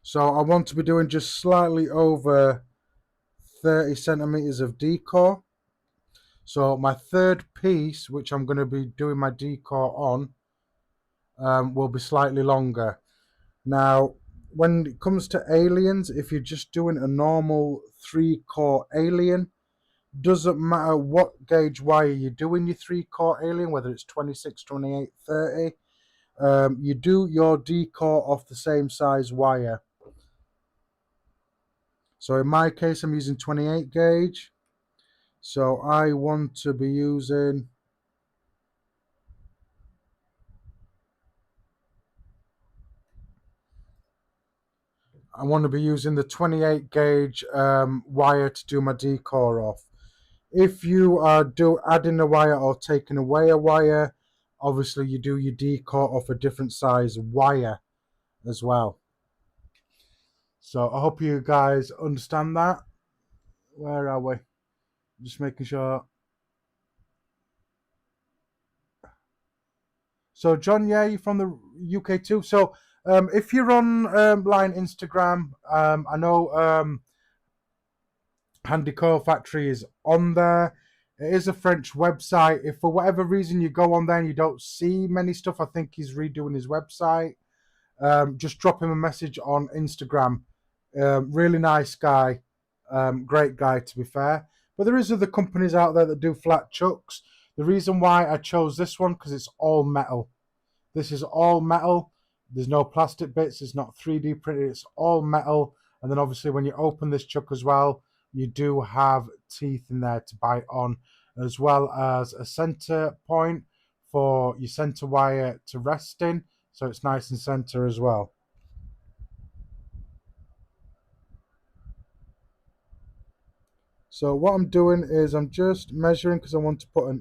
So I want to be doing just slightly over 30 centimeters of decor. So my third piece, which I'm going to be doing my decor on, will be slightly longer. Now, when it comes to aliens, if you're just doing a normal 3-core alien, doesn't matter what gauge wire you're doing your 3-core alien, whether it's 26, 28, 30, you do your decor off the same size wire. So in my case, I'm using 28 gauge. So I want to be using the 28 gauge wire to do my decor off. If you are adding a wire or taking away a wire, obviously you do your decor off a different size wire as well. So I hope you guys understand that. Where are we? Just making sure. So John, yeah, you're from the UK too. So if you're on line Instagram, I know Handy Coil Factory is on there. It is a French website. If for whatever reason you go on there and you don't see many stuff, I think he's redoing his website. Just drop him a message on Instagram. Really nice guy. Great guy, to be fair. But there is other companies out there that do flat chucks. The reason why I chose this one, because it's all metal. This is all metal. There's no plastic bits. It's not 3D printed. It's all metal. And then obviously when you open this chuck as well, you do have teeth in there to bite on, as well as a center point for your center wire to rest in. So it's nice and center as well. So what I'm doing is I'm just measuring because I want to put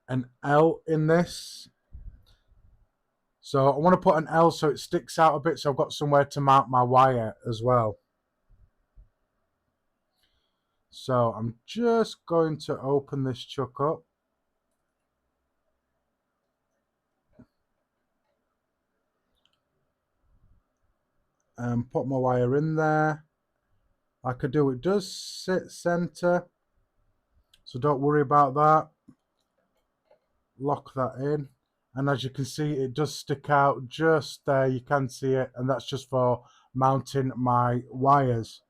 an L in this. So I want to put an L so it sticks out a bit, so I've got somewhere to mount my wire as well. So I'm just going to open this chuck up. And put my wire in there. Like I do, it does sit center, so don't worry about that. Lock that in, and as you can see, it does stick out just there. You can see it, and that's just for mounting my wires.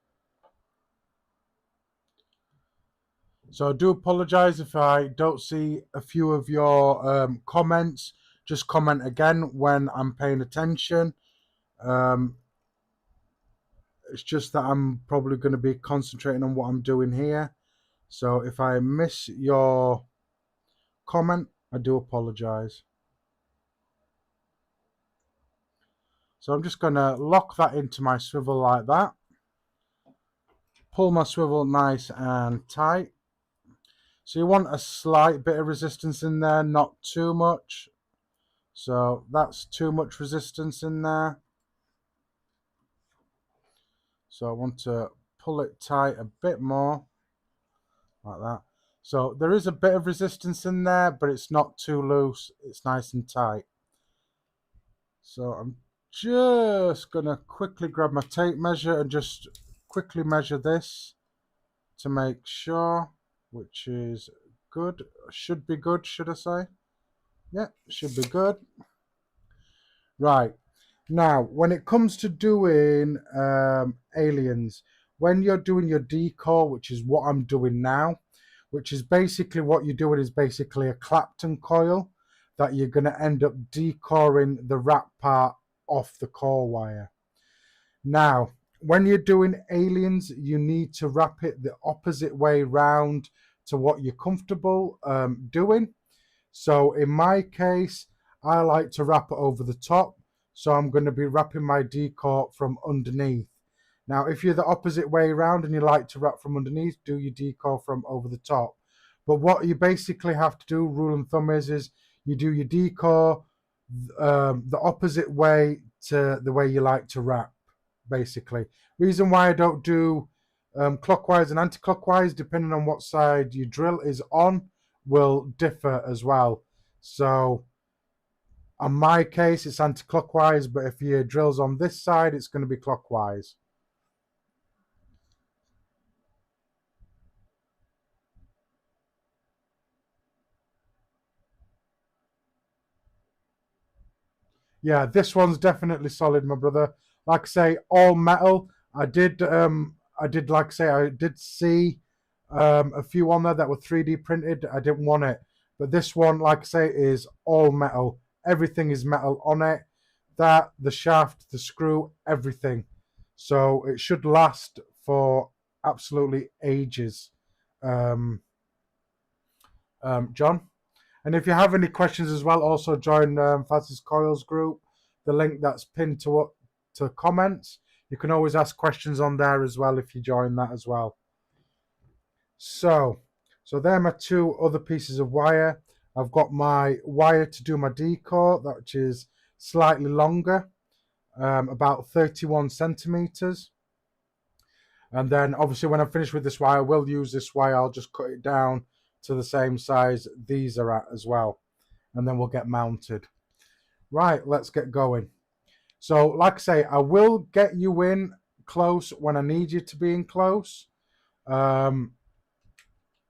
So I do apologize if I don't see a few of your comments. Just comment again when I'm paying attention. It's just that I'm probably going to be concentrating on what I'm doing here. So if I miss your comment, I do apologize. So I'm just going to lock that into my swivel like that. Pull my swivel nice and tight. So you want a slight bit of resistance in there, not too much. So that's too much resistance in there. So I want to pull it tight a bit more, like that. So there is a bit of resistance in there, but it's not too loose. It's nice and tight. So I'm just going to quickly grab my tape measure and just quickly measure this to make sure, which is good. Should be good, should I say? Yeah, should be good. Right. Now, when it comes to doing aliens, when you're doing your decore, which is what I'm doing now, which is basically what you're doing is basically a Clapton coil that you're going to end up decoring the wrap part off the core wire. Now, when you're doing aliens, you need to wrap it the opposite way round to what you're comfortable doing. So in my case, I like to wrap it over the top. So I'm going to be wrapping my decor from underneath. Now, if you're the opposite way around and you like to wrap from underneath, do your decor from over the top. But what you basically have to do, rule of thumb is you do your decor the opposite way to the way you like to wrap, basically. Reason why I don't do clockwise and anti-clockwise, depending on what side your drill is on, will differ as well. So on my case, it's anti-clockwise, but if your drill's on this side, it's going to be clockwise. Yeah, this one's definitely solid, my brother. Like I say, all metal. I did like I say, I did see a few on there that were 3D printed. I didn't want it, but this one, like I say, is all metal. Everything is metal on it. That, the shaft, the screw, everything. So it should last for absolutely ages. John. And if you have any questions as well, also join Faz's Coils group. The link that's pinned to comments. You can always ask questions on there as well if you join that as well. So there are my two other pieces of wire. I've got my wire to do my decor, which is slightly longer, about 31 centimeters. And then obviously when I'm finished with this wire, I will use this wire. I'll just cut it down to the same size these are at as well. And then we'll get mounted. Right, let's get going. So like I say, I will get you in close when I need you to be in close.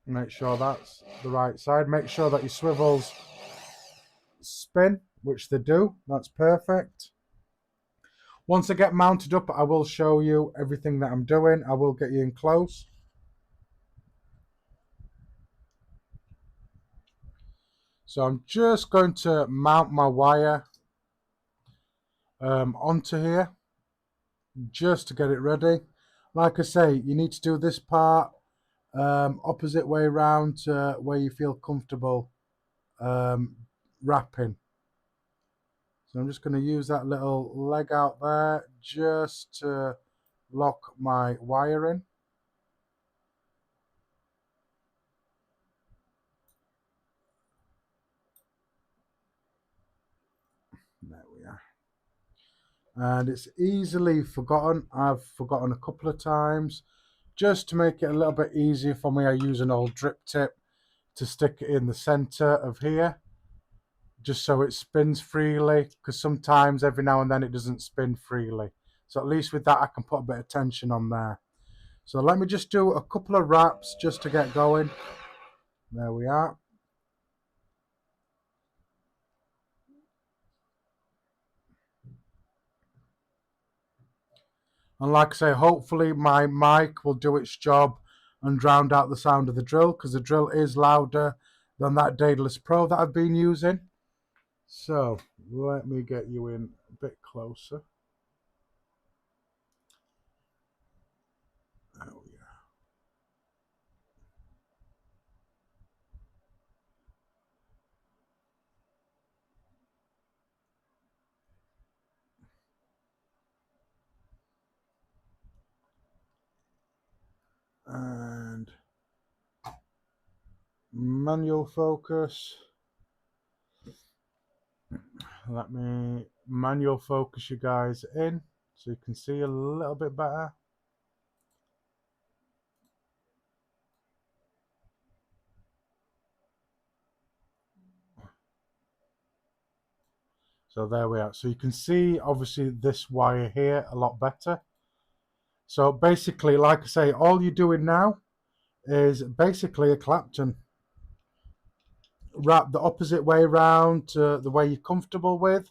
Make sure that's the right side. Make sure that your swivels spin, which they do. That's perfect. Once I get mounted up, I will show you everything that I'm doing. I will get you in close. So I'm just going to mount my wire onto here just to get it ready. Like I say, you need to do this part opposite way around to where you feel comfortable wrapping. So I'm just going to use that little leg out there just to lock my wire in. There we are. And it's easily forgotten. I've forgotten a couple of times. Just to make it a little bit easier for me, I use an old drip tip to stick it in the center of here, just so it spins freely, because sometimes every now and then it doesn't spin freely. So at least with that I can put a bit of tension on there. So let me just do a couple of wraps just to get going. There we are. And like I say, hopefully my mic will do its job and drown out the sound of the drill, because the drill is louder than that Daedalus Pro that I've been using. So let me get you in a bit closer. There we are. And manual focus. Let me manual focus you guys in so you can see a little bit better. So there we are. So you can see obviously this wire here a lot better. So basically, like I say, all you're doing now is basically a Clapton. Wrap the opposite way around to the way you're comfortable with.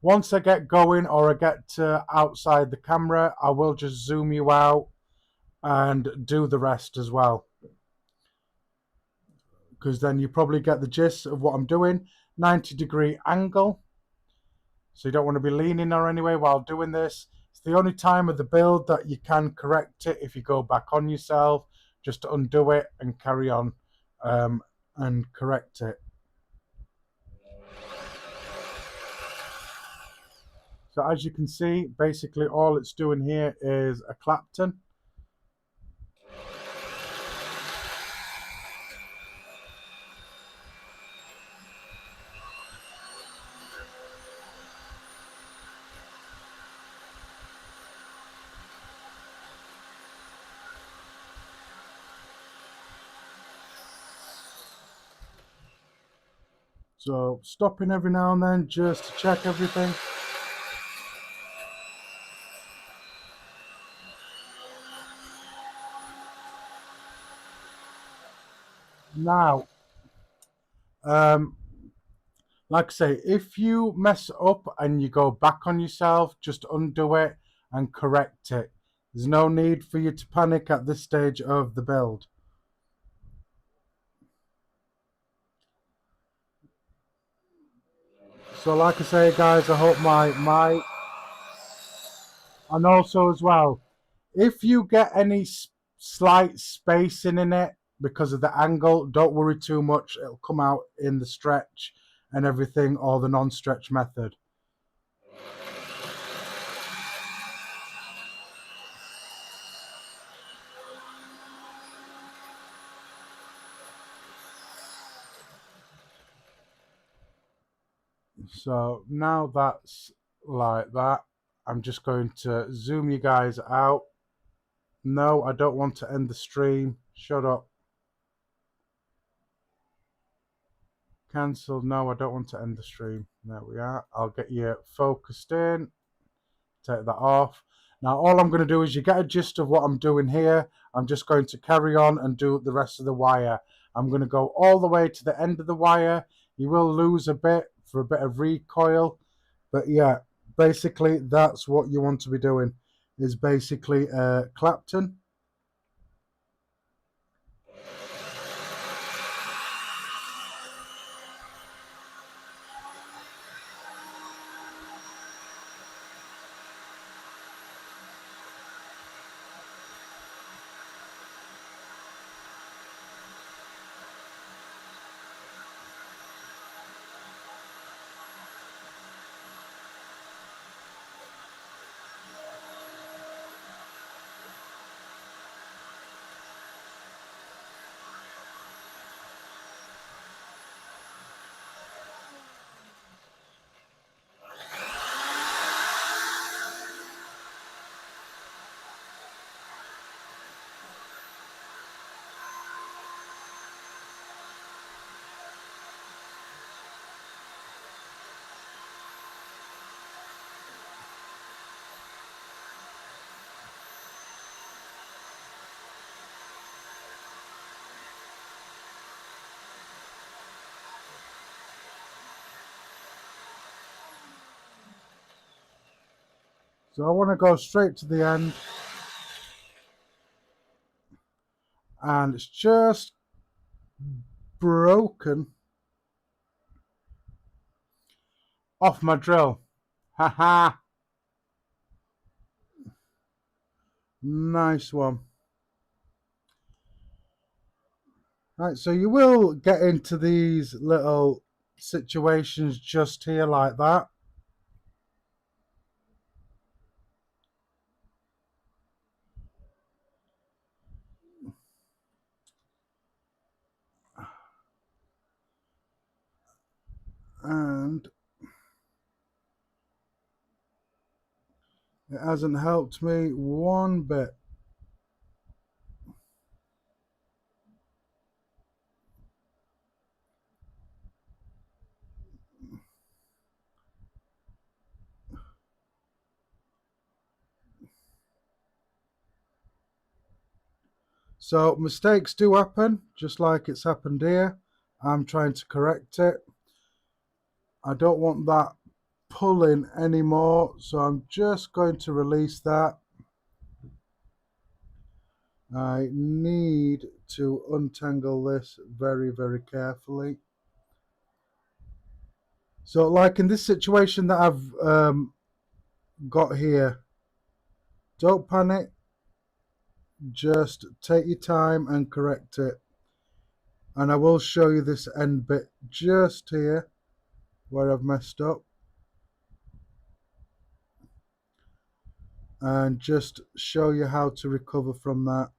Once I get going or I get outside the camera, I will just zoom you out and do the rest as well, because then you probably get the gist of what I'm doing. 90-degree angle, so you don't want to be leaning or anyway while doing this. It's the only time of the build that you can correct it. If you go back on yourself, just to undo it and carry on and correct it. So as you can see, basically all it's doing here is a Clapton. So stopping every now and then just to check everything. Now, like I say, if you mess up and you go back on yourself, just undo it and correct it. There's no need for you to panic at this stage of the build. So like I say, guys, I hope my and also as well, if you get any slight spacing in it because of the angle, don't worry too much. It'll come out in the stretch and everything, or the non-stretch method. So now that's like that, I'm just going to zoom you guys out. No, I don't want to end the stream. Shut up. Cancel. No, I don't want to end the stream. There we are. I'll get you focused in. Take that off. Now all I'm going to do is, you get a gist of what I'm doing here. I'm just going to carry on and do the rest of the wire. I'm going to go all the way to the end of the wire. You will lose a bit for a bit of recoil, but yeah, basically that's what you want to be doing, is basically Clapton. So I want to go straight to the end, and it's just broken off my drill. Haha. Nice one. Right, so you will get into these little situations just here like that. And it hasn't helped me one bit. So mistakes do happen, just like it's happened here. I'm trying to correct it. I don't want that pulling anymore, so I'm just going to release that. I need to untangle this very, very carefully. So like in this situation that I've got here, don't panic, just take your time and correct it. And I will show you this end bit just here where I've messed up, and just show you how to recover from that.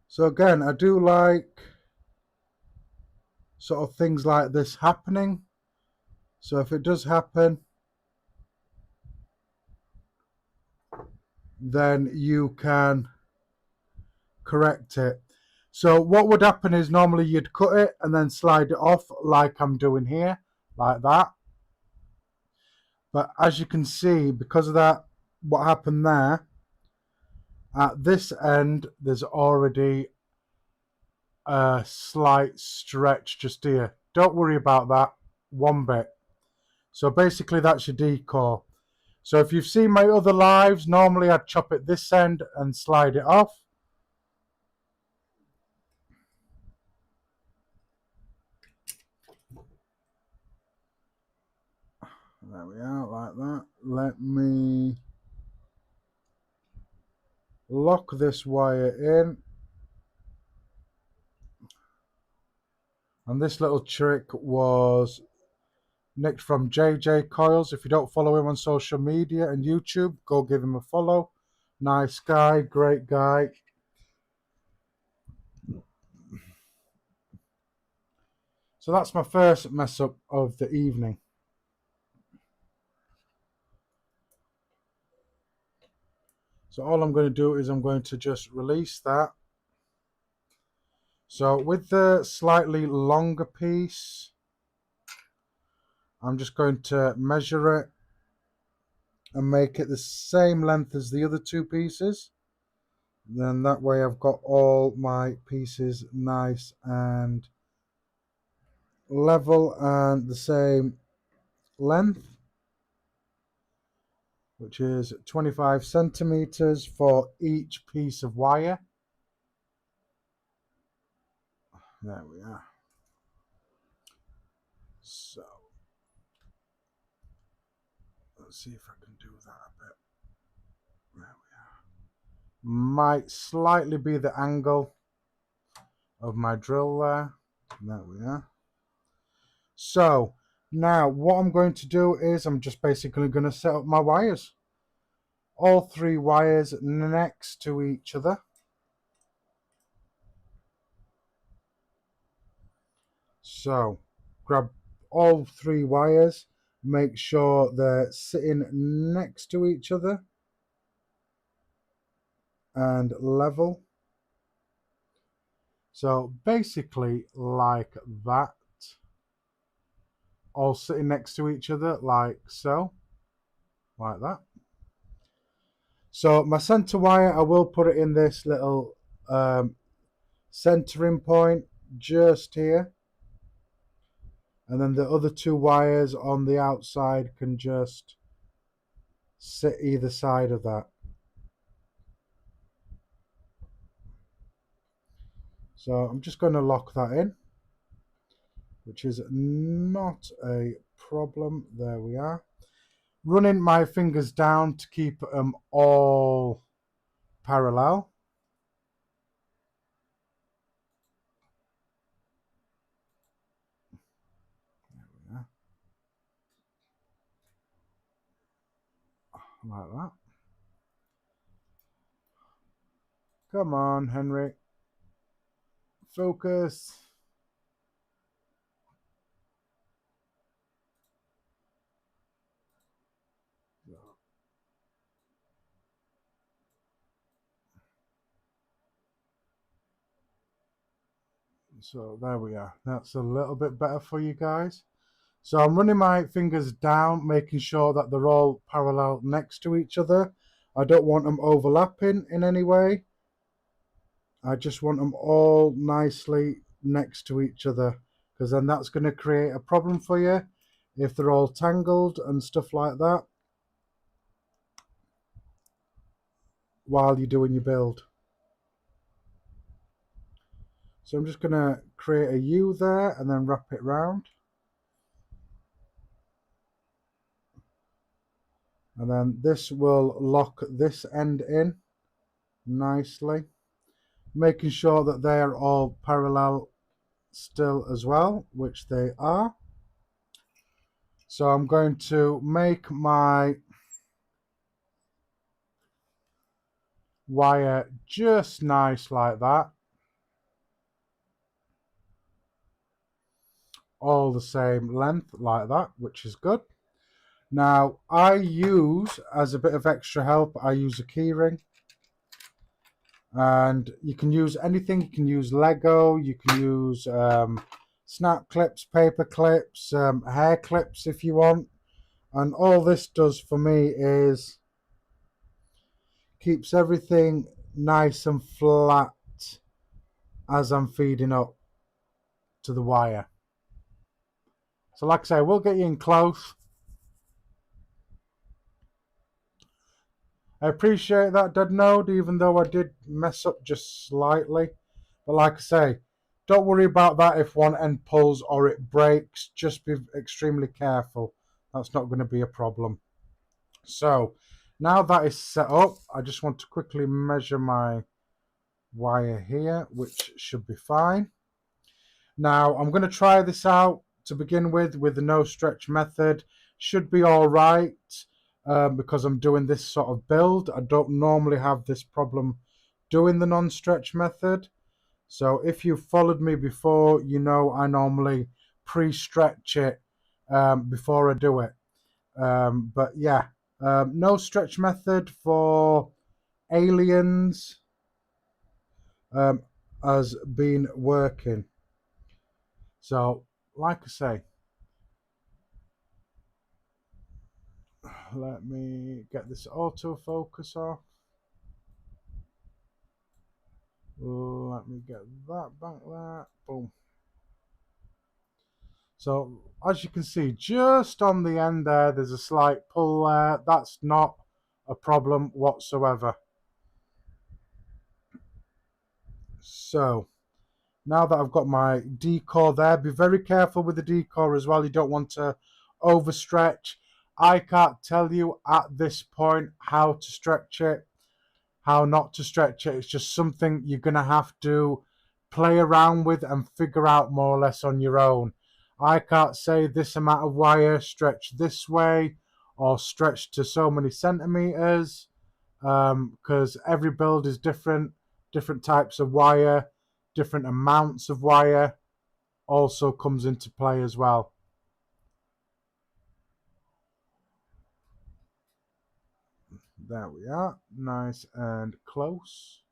So again, I do like sort of things like this happening. So if it does happen, then you can correct it. So what would happen is normally you'd cut it and then slide it off like I'm doing here, like that. But as you can see, because of that, what happened there, at this end, there's already a slight stretch just here. Don't worry about that one bit. So basically that's your decore. So if you've seen my other lives, normally I'd chop it this end and slide it off. There we are, like that. Let me lock this wire in. And this little trick was nicked from JJ Coils. If you don't follow him on social media and YouTube, go give him a follow. Nice guy, great guy. So that's my first mess up of the evening. So all I'm going to do is I'm going to just release that. So with the slightly longer piece, I'm just going to measure it and make it the same length as the other two pieces. Then that way I've got all my pieces nice and level and the same length, which is 25 centimeters for each piece of wire. There we are. So let's see if I can do that a bit. There we are. Might slightly be the angle of my drill there. There we are. So now what I'm going to do is I'm just basically going to set up my wires. All three wires next to each other. So grab all three wires, make sure they're sitting next to each other and level. So basically like that, all sitting next to each other like so, like that. So my center wire, I will put it in this little centering point just here, and then the other two wires on the outside can just sit either side of that. So I'm just going to lock that in, which is not a problem. There we are. Running my fingers down to keep them all parallel. Like that. Come on, Henry. Focus. So there we are. That's a little bit better for you guys. So I'm running my fingers down, making sure that they're all parallel next to each other. I don't want them overlapping in any way. I just want them all nicely next to each other, because then that's going to create a problem for you if they're all tangled and stuff like that while you're doing your build. So I'm just going to create a U there and then wrap it round. And then this will lock this end in nicely, making sure that they're all parallel still as well, which they are. So I'm going to make my wire just nice like that, all the same length like that, which is good. Now I use, as a bit of extra help, I use a keyring, and you can use anything. You can use Lego, you can use snap clips, paper clips, hair clips if you want. And all this does for me is keeps everything nice and flat as I'm feeding up to the wire. So like I say, we'll get you in close. I appreciate that, Dead Node, even though I did mess up just slightly. But like I say, don't worry about that if one end pulls or it breaks. Just be extremely careful. That's not going to be a problem. So now that is set up, I just want to quickly measure my wire here, which should be fine. Now I'm going to try this out to begin with the no stretch method. Should be all right, because I'm doing this sort of build. I don't normally have this problem doing the non-stretch method. So if you've followed me before, you know I normally pre-stretch it before I do it. But yeah, no stretch method for aliens has been working. So like I say, let me get this autofocus off. Let me get that back there. Boom. So as you can see, just on the end there, there's a slight pull there. That's not a problem whatsoever. So now that I've got my decore there, be very careful with the decore as well. You don't want to overstretch. I can't tell you at this point how to stretch it, how not to stretch it. It's just something you're going to have to play around with and figure out more or less on your own. I can't say this amount of wire stretch this way or stretch to so many centimeters, because every build is different types of wire, different amounts of wire also comes into play as well. There we are, nice and close.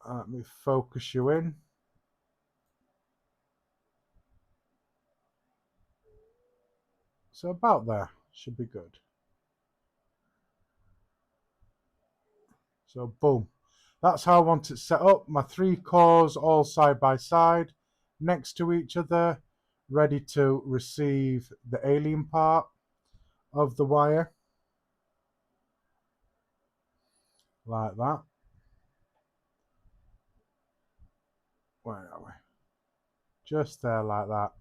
Let me focus you in. So about there should be good. So boom. That's how I want it set up. My 3 cores all side by side, next to each other, ready to receive the alien part of the wire. Like that. Where are we? Just there, like that.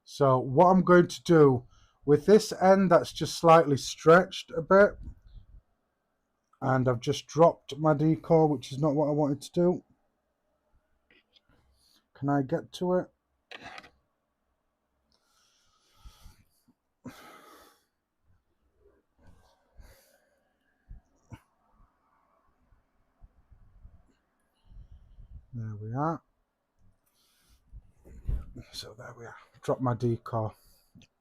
So what I'm going to do with this end that's just slightly stretched a bit, and I've just dropped my decore, which is not what I wanted to do. Can I get to it? There we are. So there we are. Drop my decore.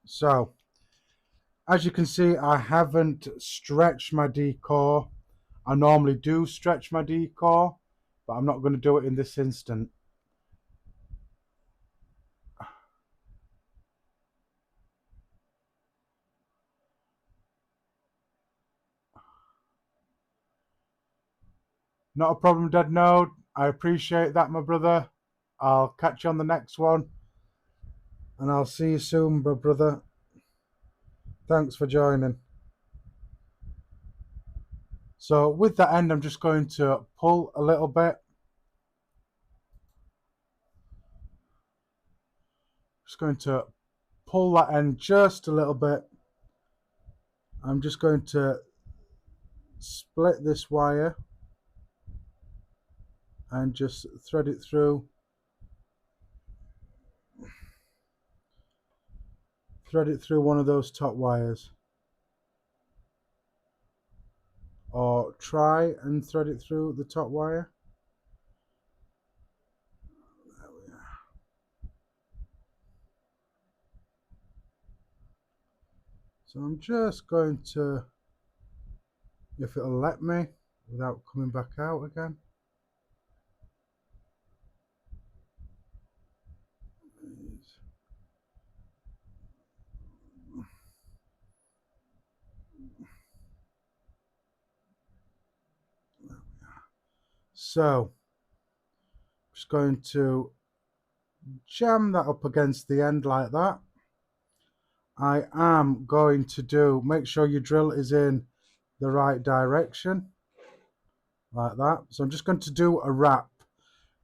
So as you can see, I haven't stretched my decore. I normally do stretch my decore, but I'm not going to do it in this instant. Not a problem, Dead Node. I appreciate that, my brother. I'll catch you on the next one. And I'll see you soon, my brother. Thanks for joining. So with that end, I'm just going to pull a little bit. Just going to pull that end just a little bit. I'm just going to split this wire and just thread it through. Thread it through one of those top wires. Or try and thread it through the top wire. There we are. So I'm just going to, if it'll let me, without coming back out again. So, just going to jam that up against the end like that. I am going to make sure your drill is in the right direction, like that. So I'm just going to do a wrap,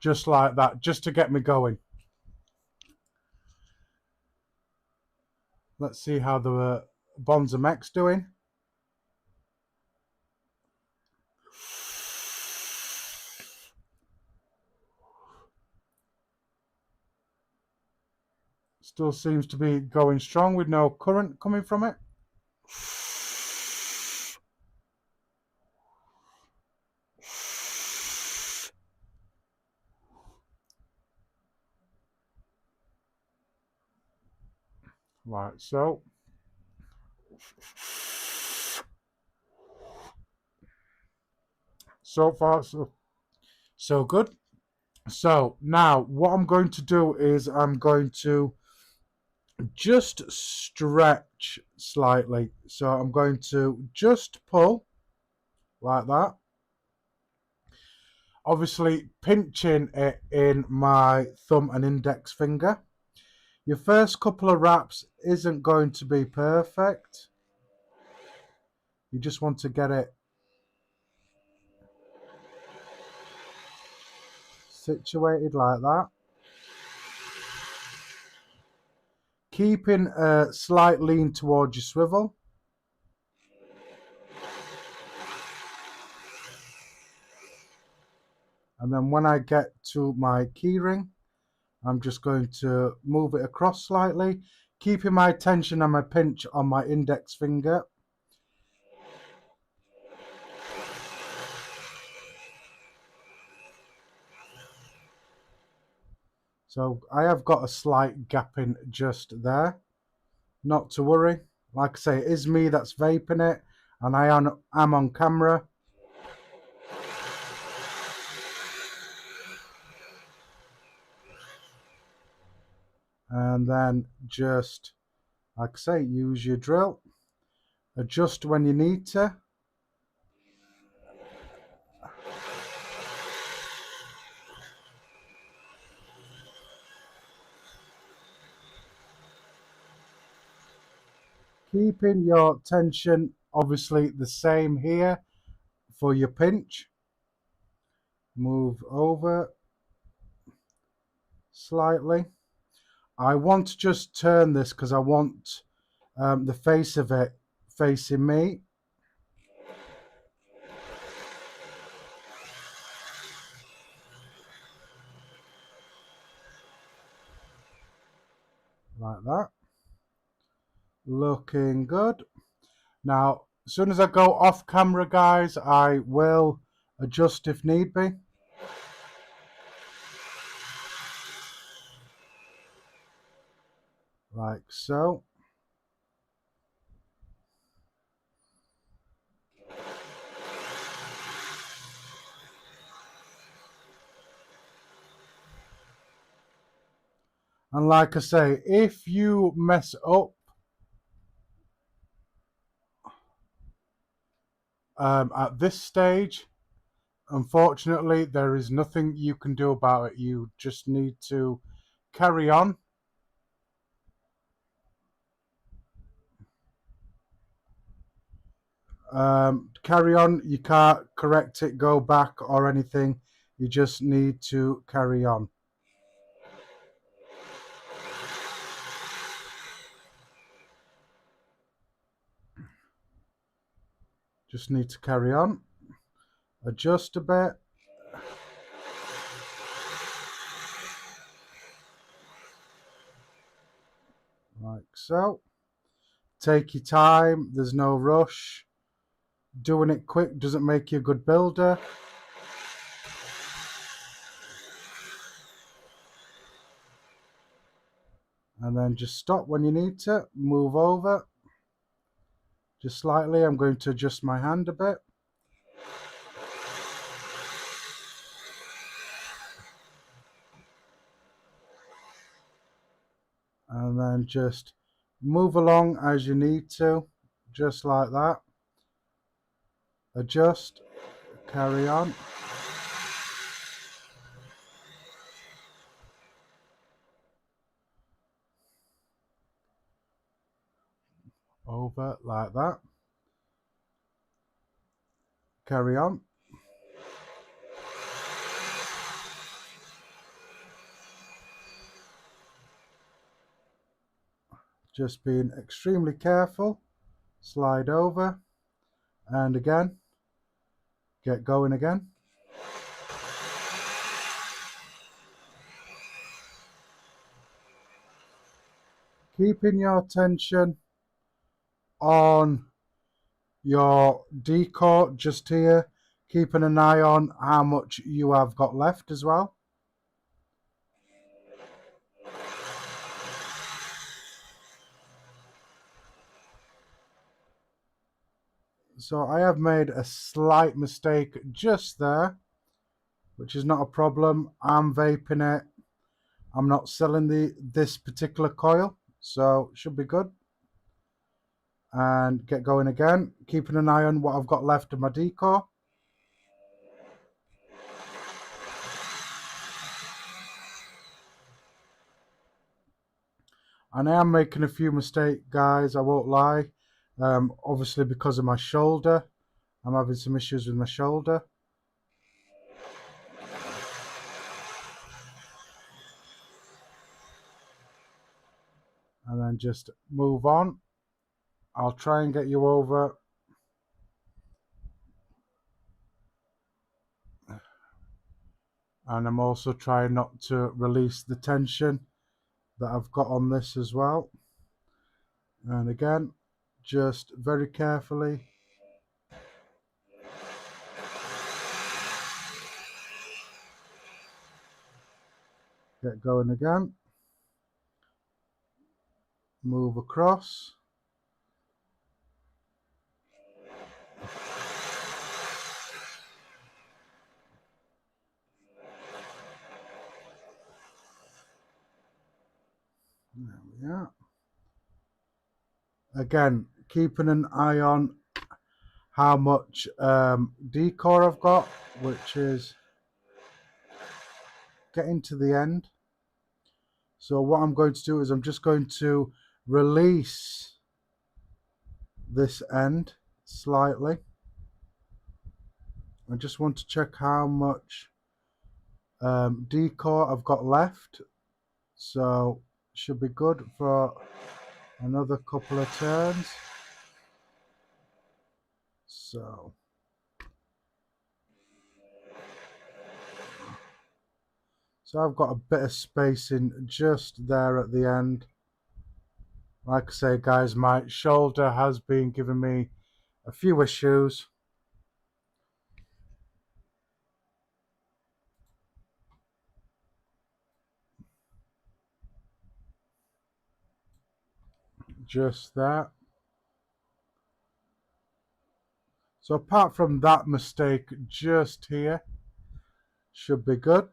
just like that, just to get me going. Let's see how the Bonza Mech's doing. Still seems to be going strong with no current coming from it. Right, so far so good. So now what I'm going to do is I'm going to just stretch slightly. So I'm going to just pull like that. Obviously pinching it in my thumb and index finger. Your first couple of wraps isn't going to be perfect. You just want to get it situated like that. Keeping a slight lean towards your swivel. And then when I get to my keyring, I'm just going to move it across slightly, keeping my tension and my pinch on my index finger. So I have got a slight gap in just there. Not to worry. Like I say, it is me that's vaping it, and I am on camera. And then just, like I say, use your drill. Adjust when you need to. Keeping your tension obviously the same here for your pinch. Move over slightly. I want to just turn this because I want the face of it facing me. Like that. Looking good. Now, as soon as I go off camera, guys, I will adjust if need be. Like so. And like I say, if you mess up at this stage, unfortunately, there is nothing you can do about it. You just need to carry on. Carry on. You can't correct it, go back or anything. You just need to carry on. Just need to carry on. Adjust a bit. Like so. Take your time. There's no rush. Doing it quick doesn't make you a good builder. And then just stop when you need to. Move over. Just slightly. I'm going to adjust my hand a bit. And then just move along as you need to. Just like that. Adjust. Carry on. Over like that. Carry on. Just being extremely careful. Slide over. And again. Get going again. Keeping your attention on your decor just here. Keeping an eye on how much you have got left as well. So I have made a slight mistake just there, which is not a problem. I'm vaping it. I'm not selling this particular coil, so should be good. And get going again. Keeping an eye on what I've got left of my decor. And I am making a few mistakes, guys, I won't lie. Obviously because of my shoulder. I'm having some issues with my shoulder. And then just move on. I'll try and get you over. And I'm also trying not to release the tension that I've got on this as well. And again, just very carefully. Get going again. Move across. There we are. Again, keeping an eye on how much decor I've got, which is getting to the end. So what I'm going to do is I'm just going to release this end slightly. I just want to check how much decor I've got left, so should be good for another couple of turns. So I've got a bit of spacing just there at the end. Like I say, guys, my shoulder has been giving me a few issues. Just that. So apart from that mistake just here, should be good.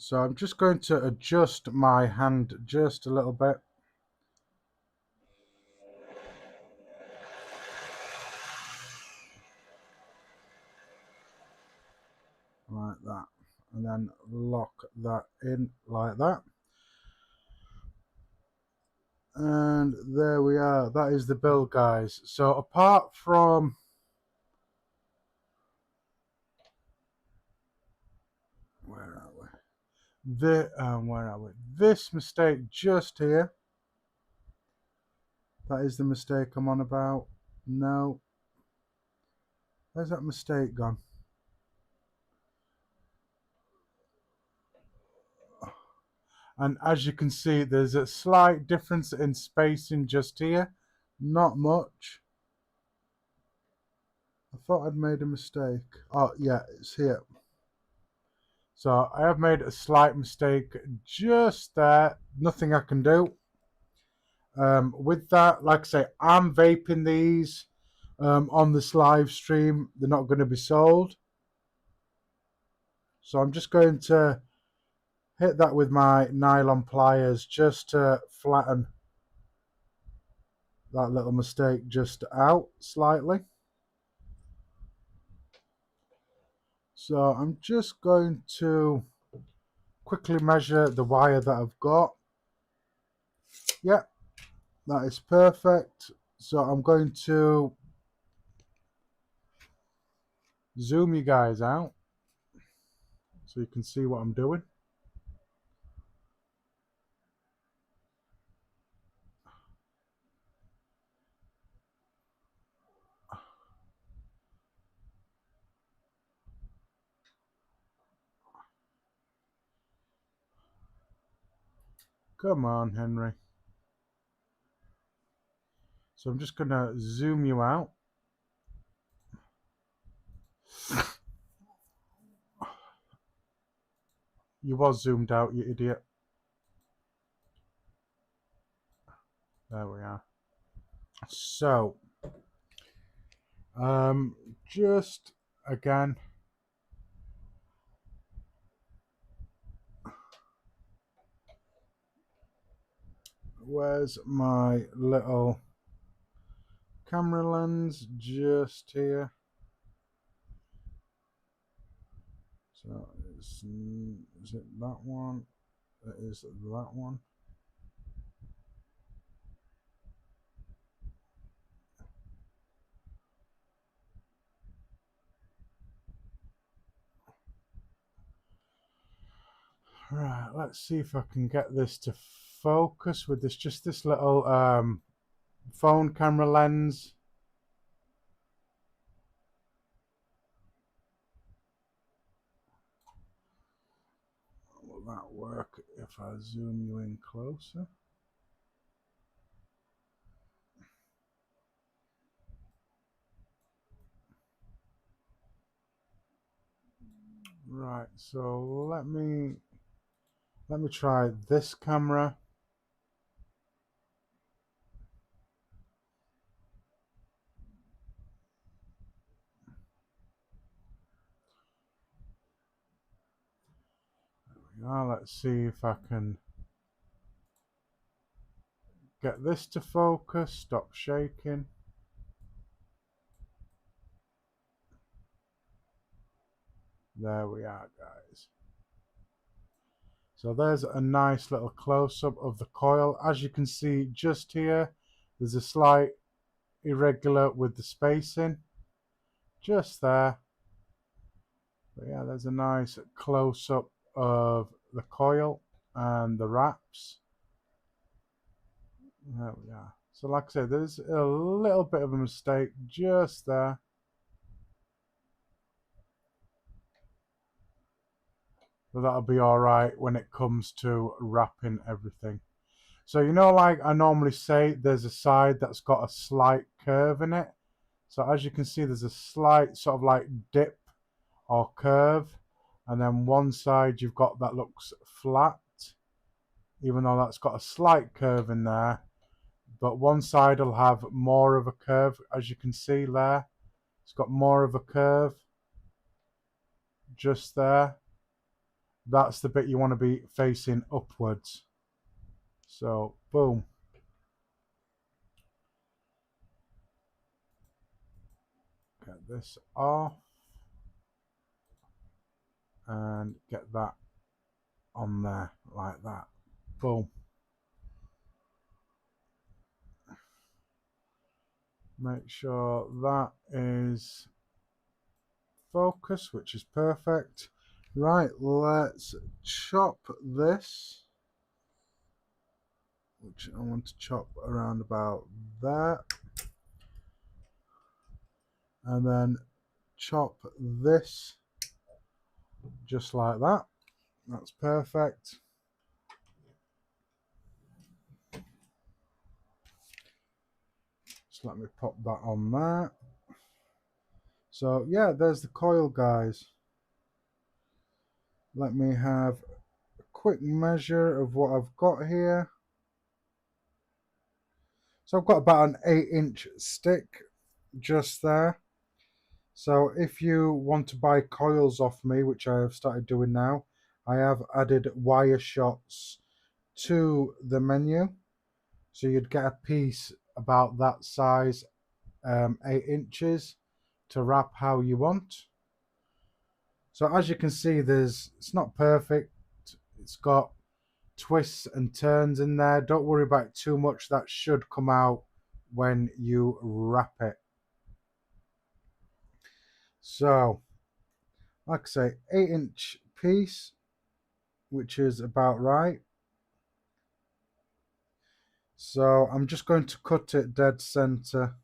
So I'm just going to adjust my hand just a little bit. Like that. And then lock that in like that. And there we are. That is the build, guys. So apart from where are we? This mistake just here. That is the mistake I'm on about. No. Where's that mistake gone? And as you can see, there's a slight difference in spacing just here. Not much. I thought I'd made a mistake. Oh, yeah, it's here. So I have made a slight mistake just there. Nothing I can do. With that, like I say, I'm vaping these on this live stream. They're not going to be sold. So I'm just going to hit that with my nylon pliers just to flatten that little mistake just out slightly. So I'm just going to quickly measure the wire that I've got. Yeah, that is perfect. So I'm going to zoom you guys out so you can see what I'm doing. Come on, Henry. So I'm just going to zoom you out. You was zoomed out, you idiot. There we are. So, just again, where's my little camera lens? Just here. So, is it that one? It is that one. Right, let's see if I can get this to focus with this little phone camera lens. Will that work if I zoom you in closer? Right, so let me try this camera. Now let's see if I can get this to focus. Stop shaking. There we are, guys. So there's a nice little close-up of the coil. As you can see just here, there's a slight irregular with the spacing just there. But yeah, there's a nice close-up of the coil and the wraps. There we are. So like I said, there's a little bit of a mistake just there. But that'll be alright when it comes to wrapping everything. So you know, like I normally say, there's a side that's got a slight curve in it. So as you can see, there's a slight sort of like dip or curve. And then one side you've got that looks flat, even though that's got a slight curve in there. But one side will have more of a curve, as you can see there. It's got more of a curve just there. That's the bit you want to be facing upwards. So boom. Get this off and get that on there like that. Boom. Make sure that is focus, which is perfect. Right, let's chop this, which I want to chop around about there, and then chop this just like that. That's perfect. Just let me pop that on there. So yeah, there's the coil, guys. Let me have a quick measure of what I've got here. So I've got about an 8-inch stick just there. So if you want to buy coils off me, which I have started doing now, I have added wire shots to the menu. So you'd get a piece about that size, 8 inches, to wrap how you want. So as you can see, it's not perfect. It's got twists and turns in there. Don't worry about it too much. That should come out when you wrap it. So, like I say, 8-inch piece, which is about right. So I'm just going to cut it dead center.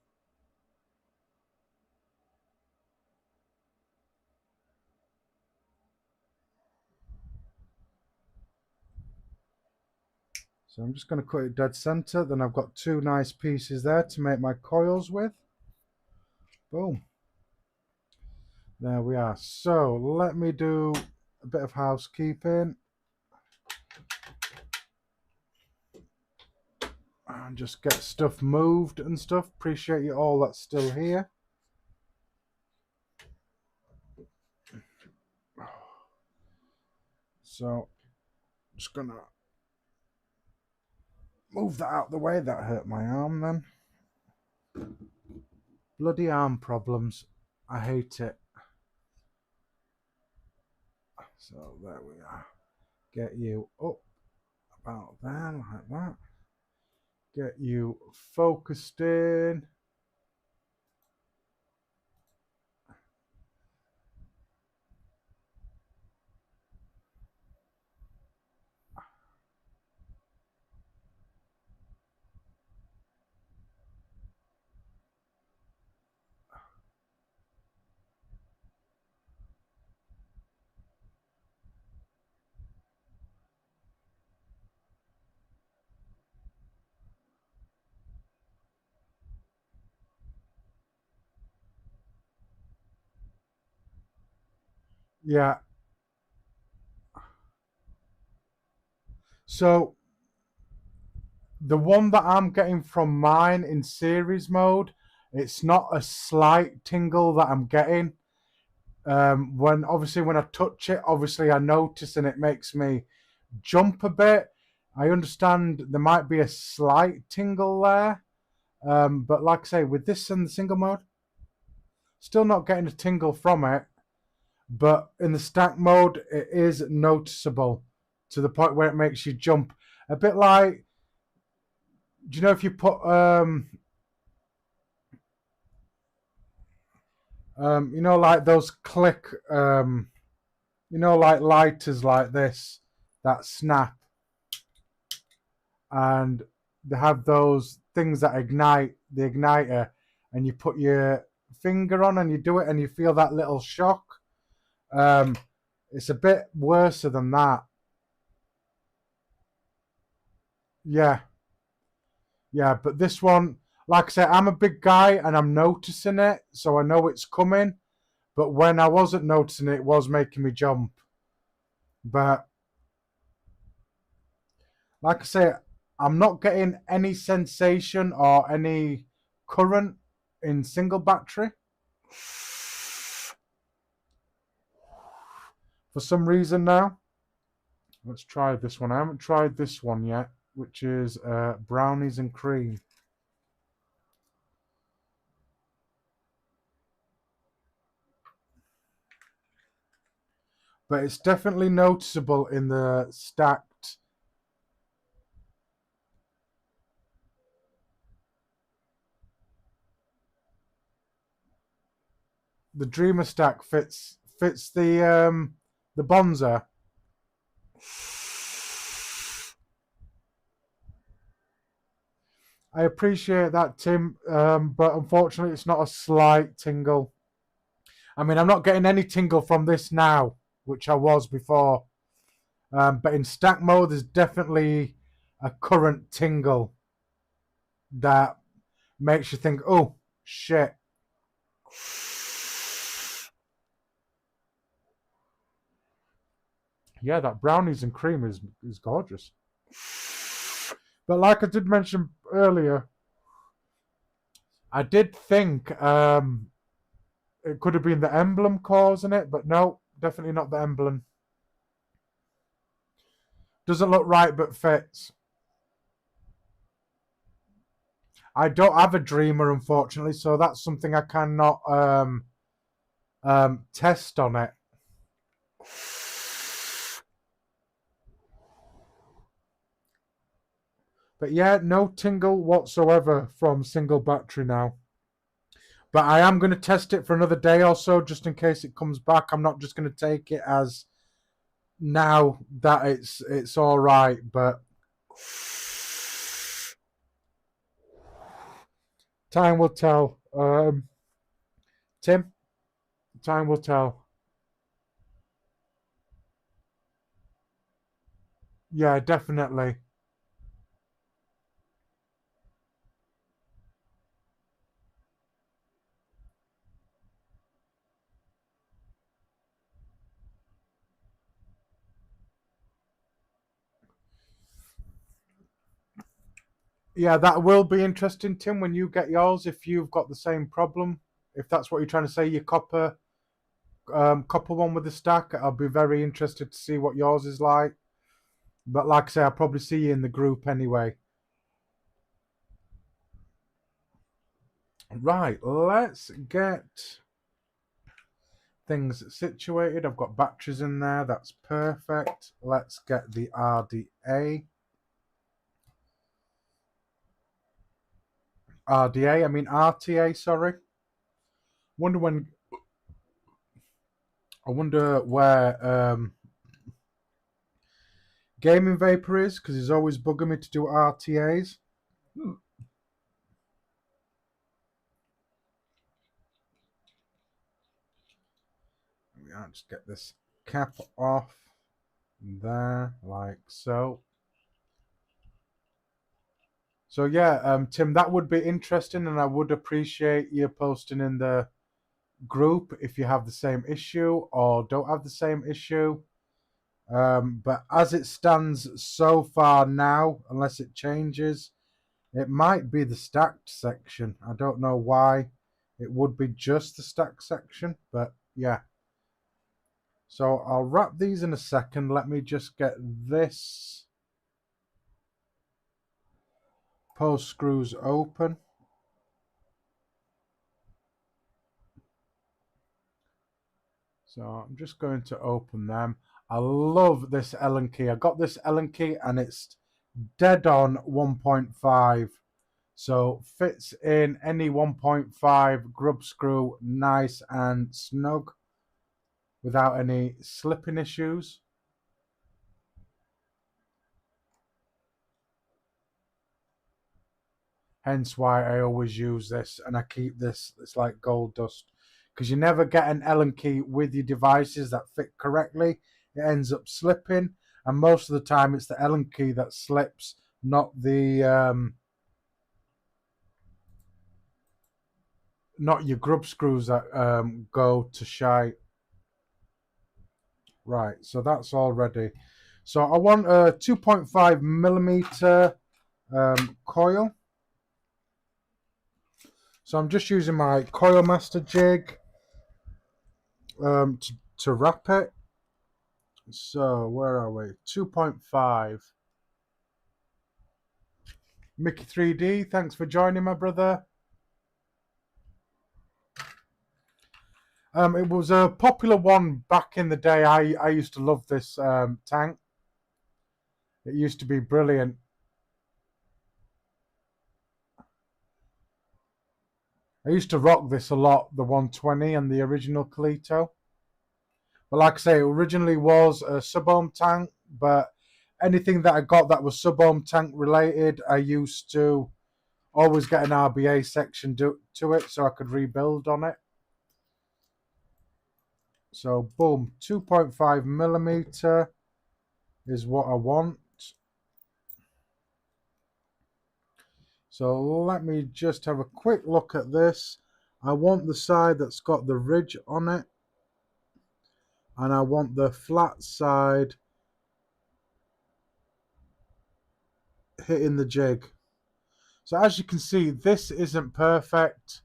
So I'm just going to cut it dead center. Then I've got 2 nice pieces there to make my coils with. Boom. There we are. So let me do a bit of housekeeping. And just get stuff moved and stuff. Appreciate you all that's still here. So just gonna move that out the way. That hurt my arm then. Bloody arm problems. I hate it. So there we are. Get you up about there like that. Get you focused in. Yeah. So the one that I'm getting from mine in series mode, it's not a slight tingle that I'm getting. When I touch it, obviously I notice and it makes me jump a bit. I understand there might be a slight tingle there. But like I say, with this and the single mode, still not getting a tingle from it. But in the stack mode, it is noticeable. to the point where it makes you jump. A bit like, do you know if you put you know, like those click you know, like lighters like this that snap, and they have those things that ignite, the igniter, and you put your finger on and you do it and you feel that little shock. It's a bit worse than that. Yeah, but this one, like I said, I'm a big guy and I'm noticing it, so I know it's coming. But when I wasn't noticing it, it was making me jump. But like I say, I'm not getting any sensation or any current in single battery. For some reason now. Let's try this one. I haven't tried this one yet, which is brownies and cream. But it's definitely noticeable in the stacked. The Dreamer stack fits the Bonza. I appreciate that, Tim, but unfortunately it's not a slight tingle. I mean, I'm not getting any tingle from this now, which I was before. But in stack mode, there's definitely a current tingle that makes you think, oh, shit. Yeah, that brownies and cream is gorgeous. But like I did mention earlier, I did think it could have been the emblem causing it, but no, definitely not the emblem. Doesn't look right, but fits. I don't have a Dreamer, unfortunately, so that's something I cannot test on it. But yeah, no tingle whatsoever from single battery now. But I am going to test it for another day or so, just in case it comes back. I'm not just going to take it as now that it's all right. But time will tell. Tim, time will tell. Yeah, definitely. Yeah, that will be interesting, Tim, when you get yours, if you've got the same problem. If that's what you're trying to say, your copper one with the stack, I'll be very interested to see what yours is like. But like I say, I'll probably see you in the group anyway. Right, let's get things situated. I've got batteries in there, that's perfect. Let's get the RDA. I mean RTA, sorry. I wonder where Gaming Vapor is, because he's always bugging me to do RTAs. I'll just get this cap off there, like so. So yeah, Tim, that would be interesting, and I would appreciate you posting in the group if you have the same issue or don't have the same issue. But as it stands so far now, unless it changes, it might be the stacked section. I don't know why it would be just the stacked section, but yeah. So I'll wrap these in a second. Let me just get this post screws open. So I'm just going to open them. I love this Allen key. I got this Allen key and it's dead on 1.5. So fits in any 1.5 grub screw nice and snug without any slipping issues. Hence why I always use this, and I keep this. It's like gold dust, because you never get an Allen key with your devices that fit correctly. It ends up slipping, and most of the time it's the Allen key that slips, not not your grub screws that go to shite. Right, so that's all ready. So I want a 2.5 millimeter coil. So I'm just using my Coil Master jig to wrap it. So where are we? 2.5. Mickey 3D, thanks for joining, my brother. It was a popular one back in the day. I used to love this tank. It used to be brilliant. I used to rock this a lot, the 120 and the original Calito. But like I say, it originally was a sub-ohm tank, but anything that I got that was sub-ohm tank related, I used to always get an RDA section to it so I could rebuild on it. So boom, 2.5 millimeter is what I want. So let me just have a quick look at this. I want the side that's got the ridge on it, and I want the flat side hitting the jig. So as you can see, this isn't perfect.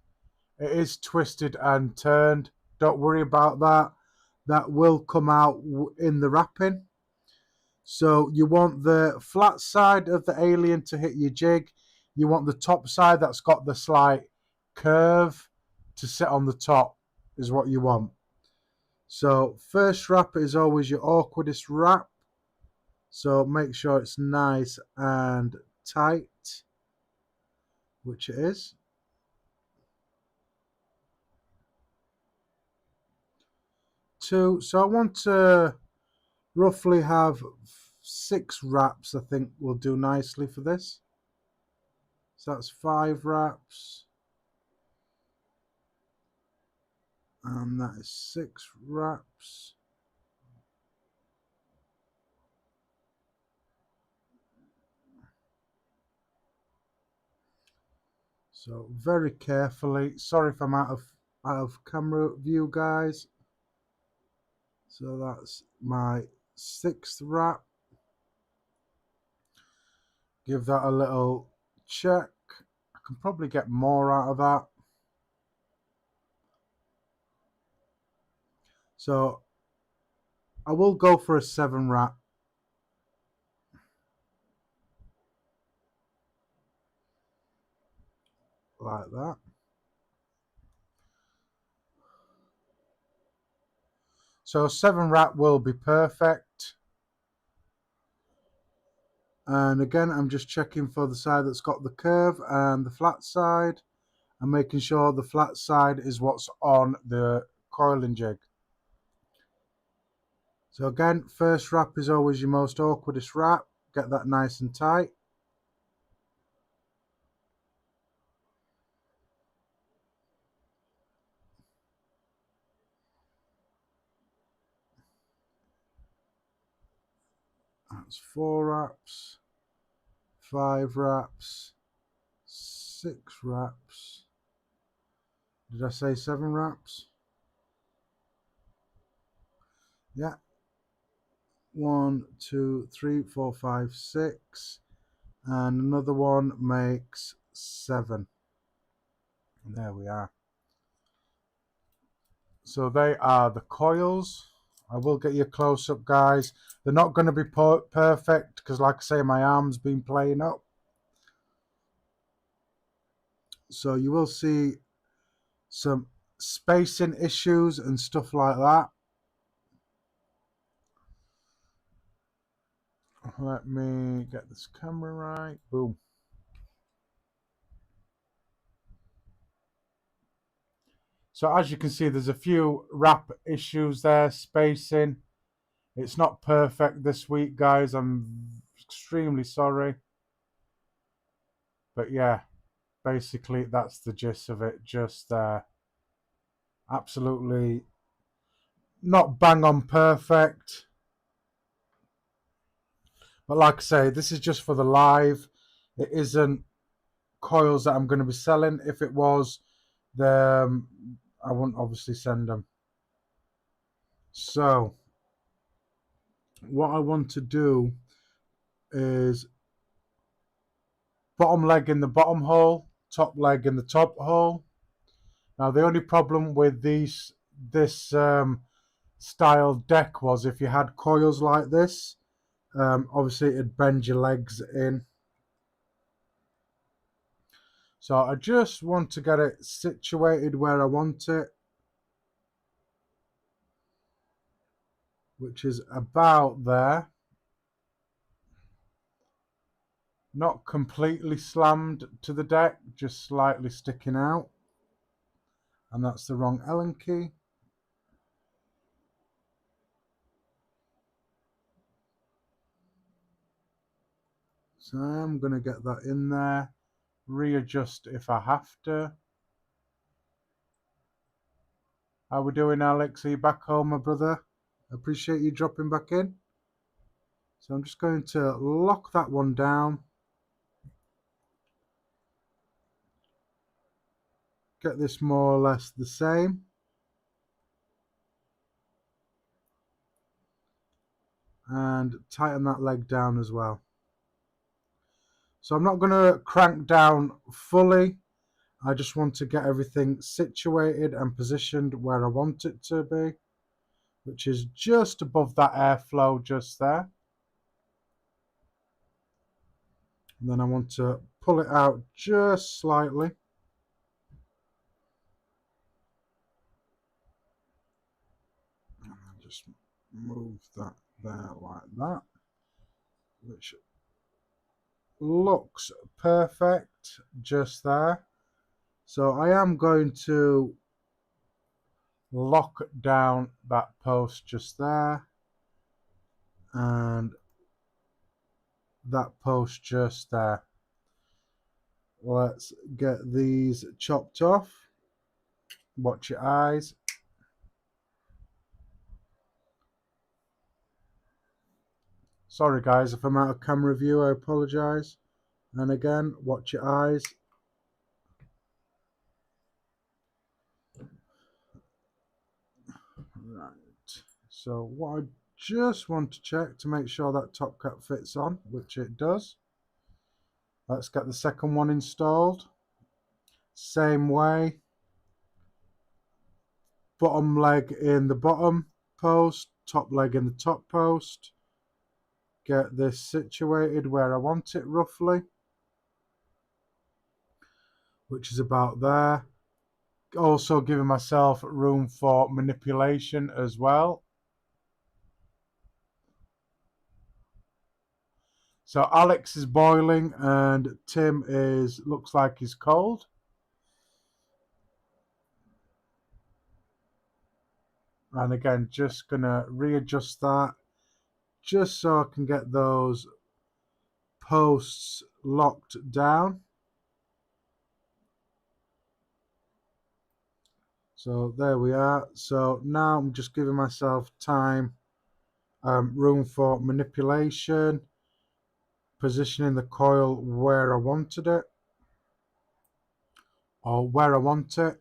It is twisted and turned. Don't worry about that. That will come out in the wrapping. So you want the flat side of the Alien to hit your jig. You want the top side that's got the slight curve to sit on the top is what you want. So first wrap is always your awkwardest wrap. So make sure it's nice and tight, which it is. Two, so I want to roughly have 6 wraps, I think will do nicely for this. So that's 5 wraps. And that is 6 wraps. So very carefully. Sorry if I'm out of camera view, guys. So that's my 6th wrap. Give that a little check. I can probably get more out of that. So I will go for a 7 wrap. Like that. So 7 wrap will be perfect. And again, I'm just checking for the side that's got the curve and the flat side, and making sure the flat side is what's on the coiling jig. So again, first wrap is always your most awkwardest wrap. Get that nice and tight. That's 4 wraps, 5 wraps, 6 wraps. Did I say 7 wraps? Yeah. 1, 2, 3, 4, 5, 6. And another one makes 7. And there we are. So they are the coils. I will get you a close-up, guys. They're not going to be perfect because, like I say, my arm's been playing up. So you will see some spacing issues and stuff like that. Let me get this camera right. Boom. So as you can see, there's a few wrap issues there, spacing. It's not perfect this week, guys. I'm extremely sorry. But yeah, basically that's the gist of it. Just absolutely not bang on perfect. But like I say, this is just for the live. It isn't coils that I'm going to be selling. If it was, I wouldn't obviously send them. So what I want to do is bottom leg in the bottom hole, top leg in the top hole. Now the only problem with this style deck was if you had coils like this, obviously it'd bend your legs in. So I just want to get it situated where I want it, which is about there. Not completely slammed to the deck, just slightly sticking out. And that's the wrong Allen key. So I'm going to get that in there, readjust if I have to. How we doing, Alex? Are you back home, my brother? Appreciate you dropping back in. So I'm just going to lock that one down. Get this more or less the same. And tighten that leg down as well. So I'm not going to crank down fully. I just want to get everything situated and positioned where I want it to be, which is just above that airflow just there. And then I want to pull it out just slightly. And just move that there like that, which looks perfect just there. So I am going to lock down that post just there and that post just there. Let's get these chopped off. Watch your eyes. Sorry guys, if I'm out of camera view, I apologize. And again, watch your eyes. Right. So what I just want to check to make sure that top cap fits on, which it does. Let's get the second one installed. Same way. Bottom leg in the bottom post, top leg in the top post. Get this situated where I want it roughly, which is about there. Also giving myself room for manipulation as well. So Alex is boiling and Tim looks like he's cold. And again, just gonna readjust that just so I can get those posts locked down. So there we are. So now I'm just giving myself time, room for manipulation, positioning the coil where I wanted it, or where I want it,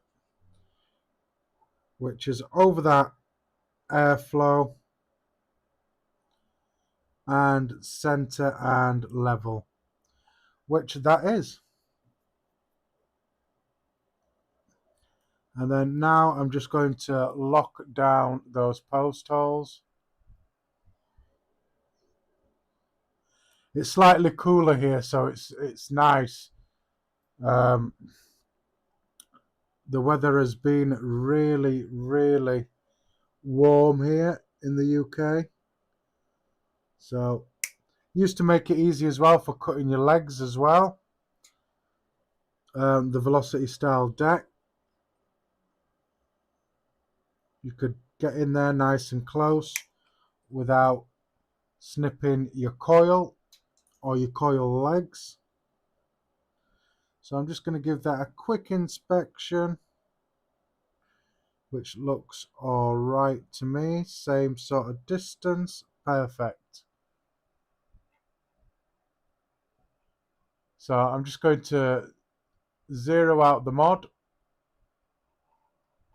which is over that airflow and center and level, which that is. And then now I'm just going to lock down those post holes. It's slightly cooler here, so it's nice. The weather has been really, really warm here in the UK. So Used to make it easy as well for cutting your legs as well. The Velocity style deck. You could get in there nice and close without snipping your coil or your coil legs. So I'm just going to give that a quick inspection, which looks all right to me. Same sort of distance, perfect. So I'm just going to zero out the mod.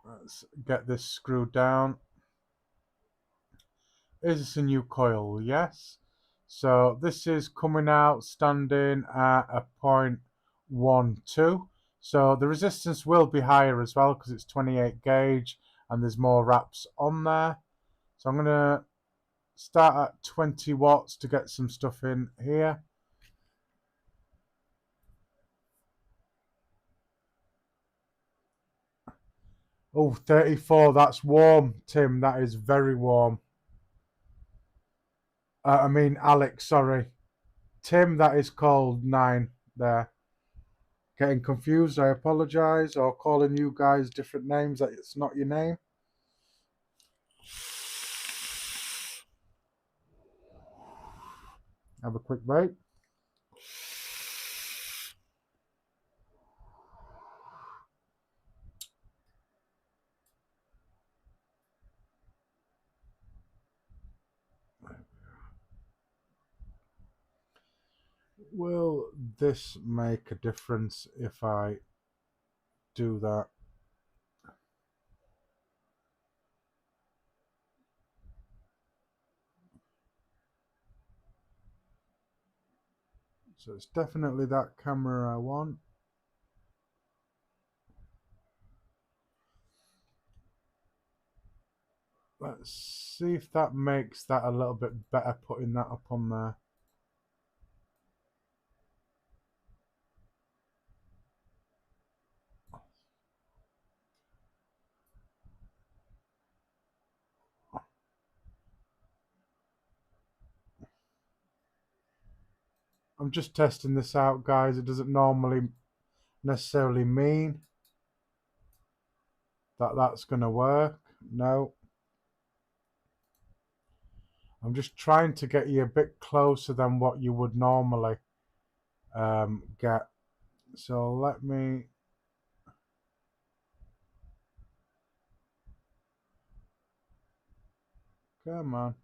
Let's get this screwed down. Is this a new coil? Yes. So this is coming out standing at a 0.12. So the resistance will be higher as well because it's 28 gauge and there's more wraps on there. So I'm going to start at 20 watts to get some stuff in here. Oh, 34, that's warm, Tim. That is very warm. I mean, Alex, sorry. Tim, that is called 9 there. Getting confused, I apologise, or calling you guys different names that it's not your name. Have a quick break. Will this make a difference if I do that? So it's definitely that camera I want. Let's see if that makes that a little bit better, putting that up on there. I'm just testing this out, guys. It doesn't normally necessarily mean that that's going to work. No. I'm just trying to get you a bit closer than what you would normally get. So let me... Come on.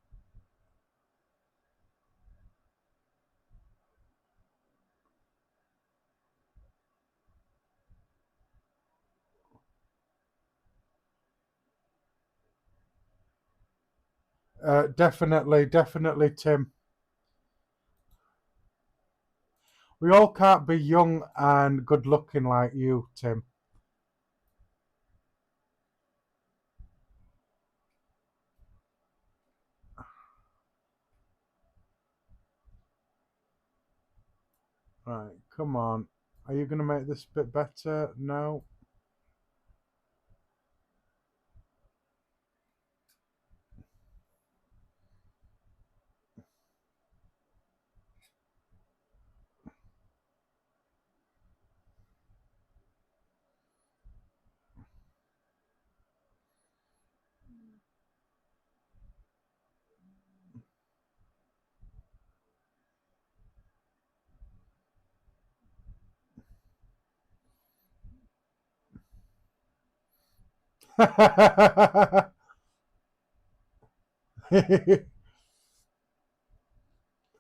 Definitely, Tim. We all can't be young and good looking like you, Tim. Right, come on. Are you going to make this a bit better? No.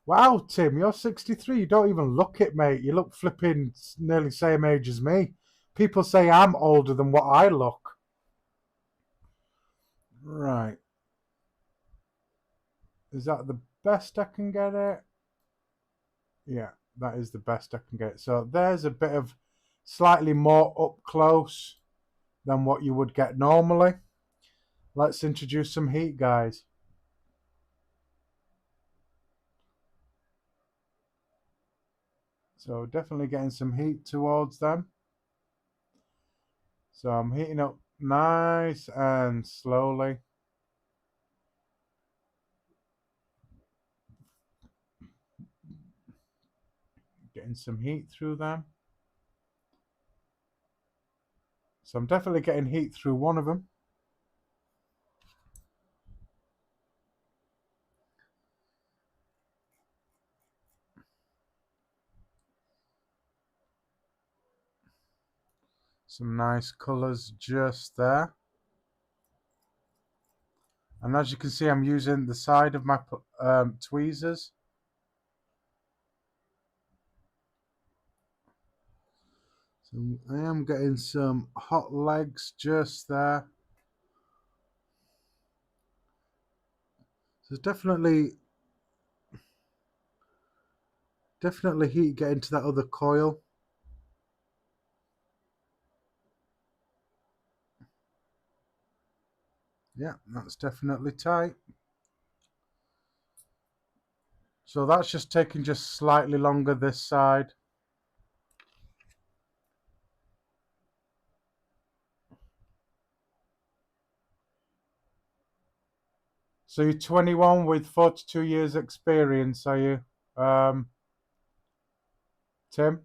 Wow, Tim, you're 63. You don't even look it, mate. You look flipping nearly same age as me. People say I'm older than what I look. Right. Is that the best I can get it? Yeah, that is the best I can get. So there's a bit of slightly more up close than what you would get normally. Let's introduce some heat, guys. So definitely getting some heat towards them. So I'm heating up nice and slowly. getting some heat through them. So I'm definitely getting heat through one of them. Some nice colours just there. And as you can see, I'm using the side of my tweezers. So I am getting some hot legs just there. So definitely heat getting to that other coil. Yeah, that's definitely tight. So that's just taking just slightly longer this side. So you're 21 with 42 years experience, are you, Tim?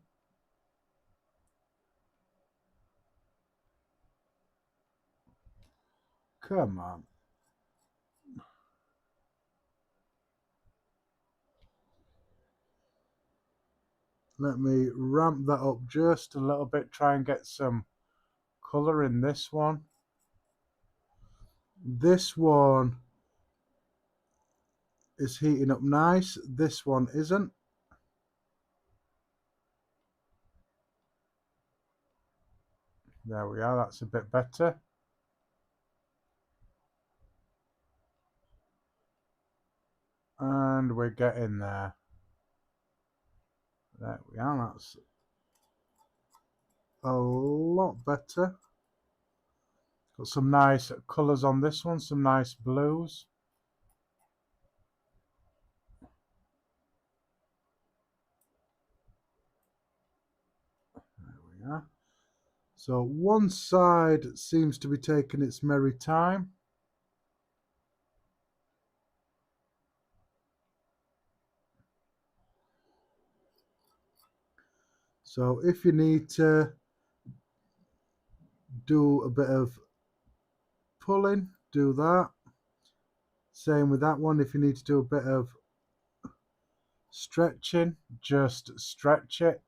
Come on. Let me ramp that up just a little bit, try and get some colour in this one. This one is heating up nice. This one isn't. There we are, that's a bit better. And we're getting there. There we are, that's a lot better. Got some nice colours on this one, some nice blues. There we are. So one side seems to be taking its merry time. So if you need to do a bit of pulling, do that. Same with that one. If you need to do a bit of stretching, just stretch it.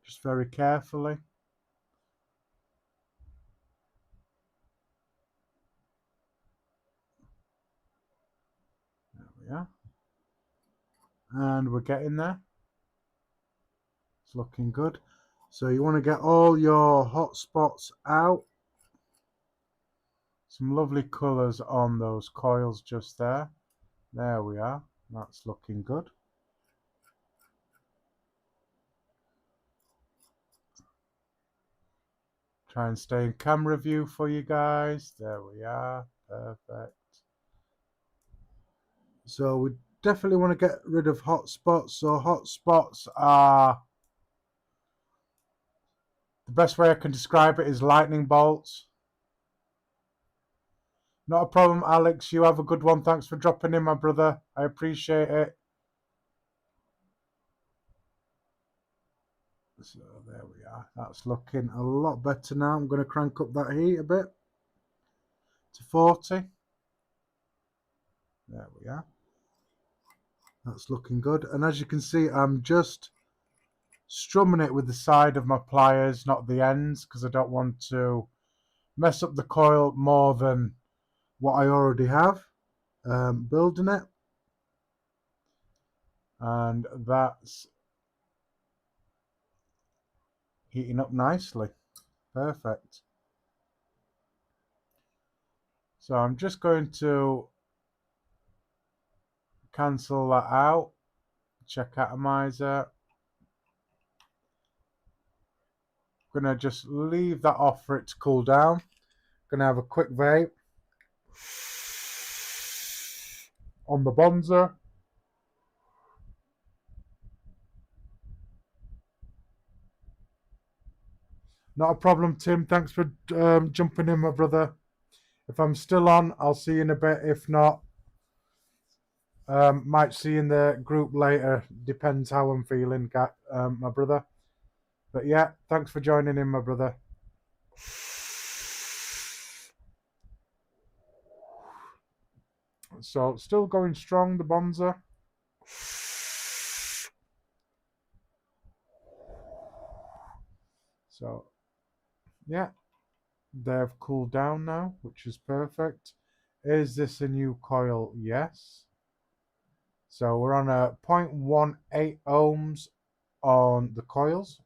Just very carefully. There we are. And we're getting there. It's looking good. So you want to get all your hot spots out. Some lovely colours on those coils just there. There we are. That's looking good. Try and stay in camera view for you guys. There we are. Perfect. So we definitely want to get rid of hot spots. So hot spots are, the best way I can describe it is lightning bolts. Not a problem, Alex. You have a good one. Thanks for dropping in, my brother. I appreciate it. So there we are. That's looking a lot better now. I'm going to crank up that heat a bit to 40. There we are. That's looking good. And as you can see, I'm just strumming it with the side of my pliers, not the ends, because I don't want to mess up the coil more than what I already have. Building it. And that's heating up nicely. Perfect. So I'm just going to cancel that out. Check atomizer. I'm going to just leave that off for it to cool down. Going to have a quick vape on the Bonza. Not a problem, Tim. Thanks for jumping in, my brother. If I'm still on, I'll see you in a bit. If not, Might see in the group later. Depends how I'm feeling, my brother. But yeah, thanks for joining in, my brother. So still going strong, the Bonza. So yeah, they've cooled down now, which is perfect. Is this a new coil? Yes. So we're on a 0.18 ohms on the coils.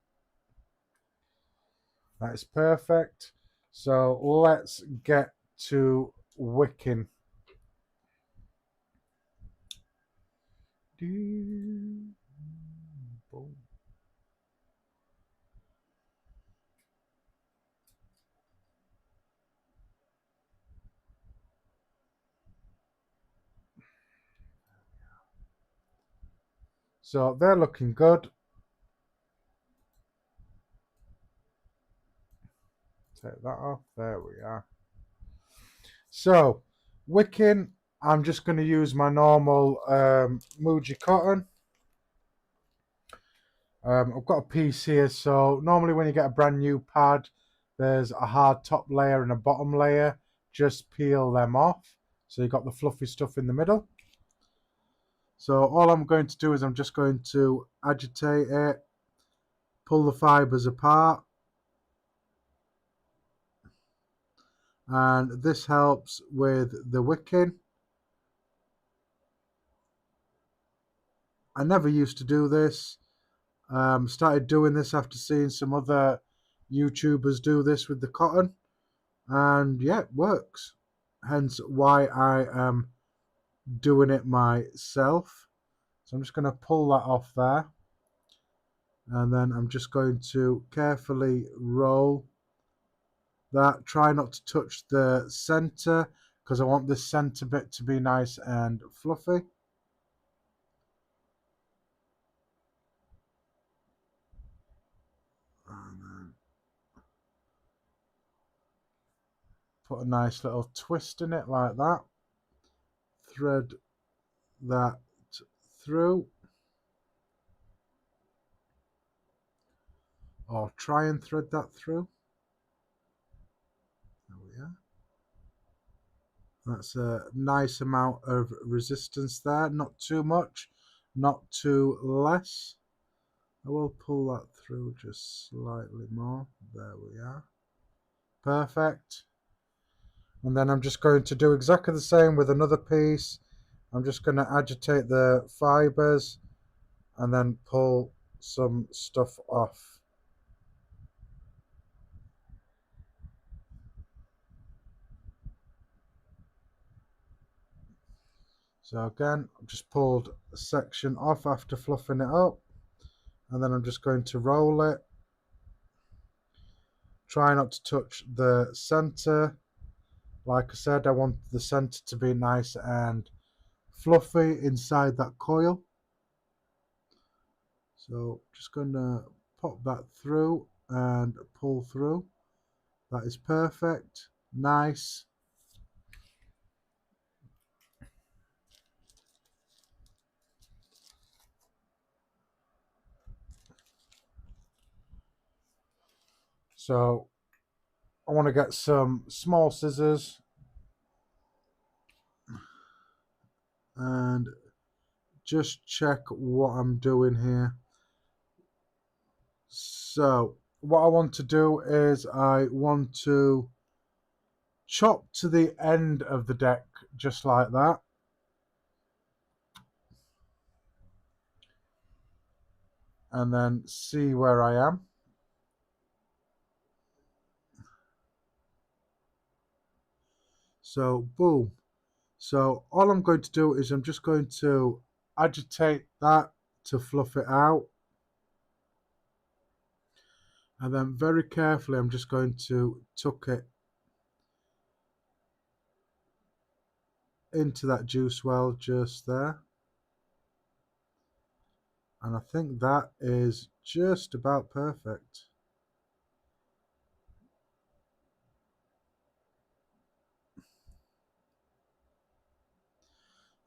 That is perfect. So let's get to wicking. Boom. So they're looking good. Take that off. There we are. So, wicking, I'm just going to use my normal Muji cotton. I've got a piece here, so normally when you get a brand new pad, there's a hard top layer and a bottom layer. Just peel them off. So you've got the fluffy stuff in the middle. So all I'm going to do is I'm just going to agitate it, pull the fibers apart, and this helps with the wicking. I never used to do this. Started doing this after seeing some other YouTubers do this with the cotton, and yeah, it works. Hence why I am doing it myself. So I'm just going to pull that off there, and then I'm just going to carefully roll that. Try not to touch the center because I want this center bit to be nice and fluffy. And then put a nice little twist in it like that. Thread that through, or try and thread that through. There we are. That's a nice amount of resistance there, not too much, not too less. I will pull that through just slightly more. There we are. Perfect. And then I'm just going to do exactly the same with another piece. I'm just going to agitate the fibers and then pull some stuff off. So again, I've just pulled a section off after fluffing it up, and then I'm just going to roll it. Try not to touch the center. Like I said, I want the center to be nice and fluffy inside that coil. So just going to pop that through and pull through. That is perfect. Nice. So I want to get some small scissors and just check what I'm doing here. So what I want to do is I want to chop to the end of the deck just like that. And then see where I am. So boom. So all I'm going to do is I'm just going to agitate that to fluff it out. And then very carefully I'm just going to tuck it into that juice well just there. And I think that is just about perfect.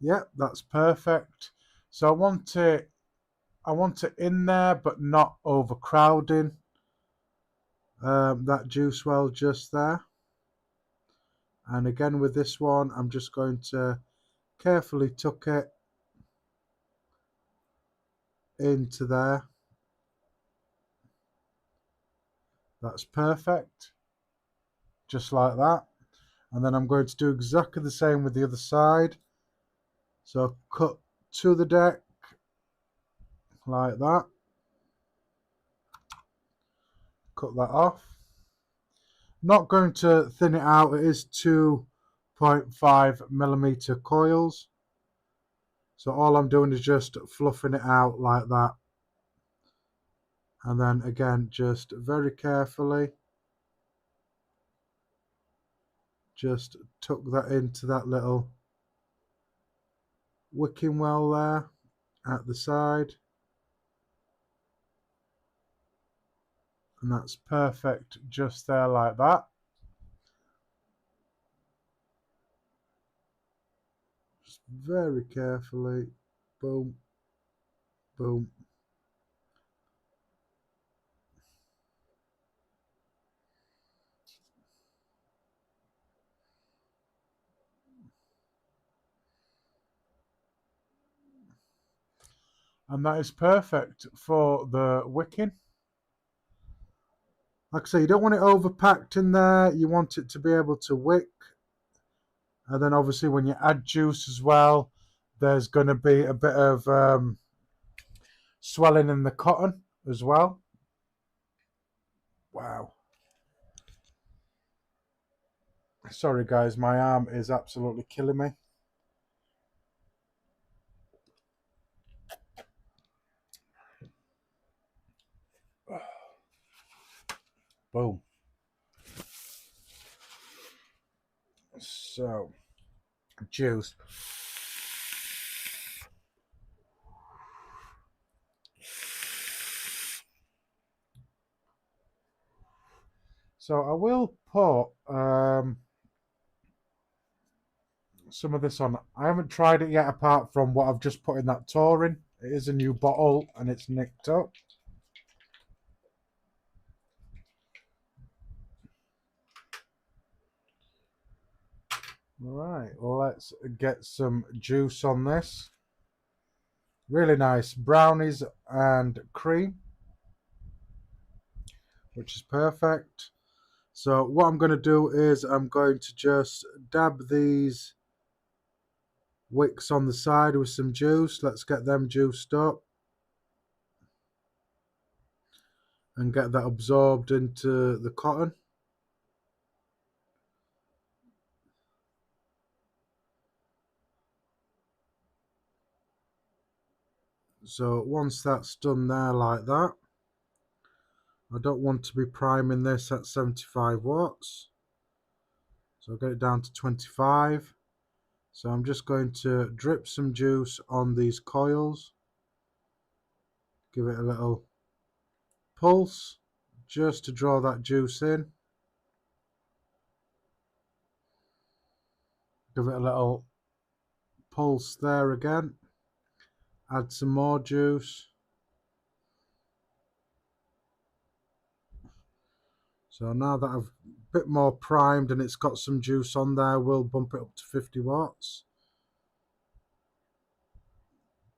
Yep, that's perfect. So I want it in there, but not overcrowding that juice well just there. And again with this one, I'm just going to carefully tuck it into there. That's perfect, just like that. And then I'm going to do exactly the same with the other side. So cut to the deck like that. Cut that off. Not going to thin it out. It is 2.5mm coils. So all I'm doing is just fluffing it out like that. And then again, just very carefully, just tuck that into that little wicking well there at the side. And that's perfect just there like that. Just very carefully, boom, boom. And that is perfect for the wicking. Like I say, you don't want it overpacked in there. You want it to be able to wick. And then obviously when you add juice as well, there's going to be a bit of swelling in the cotton as well. Wow. Sorry guys, my arm is absolutely killing me. Boom. So, juice. So I will put some of this on. I haven't tried it yet apart from what I've just put in that touring. It is a new bottle and it's nicked up. Right, let's get some juice on this. Really nice brownies and cream, which is perfect. So what I'm going to do is I'm going to just dab these wicks on the side with some juice. Let's get them juiced up and get that absorbed into the cotton. So once that's done there like that, I don't want to be priming this at 75 watts. So I'll get it down to 25. So I'm just going to drip some juice on these coils. Give it a little pulse just to draw that juice in. Give it a little pulse there again. Add some more juice. So now that I've a bit more primed and it's got some juice on there, we'll bump it up to 50 watts.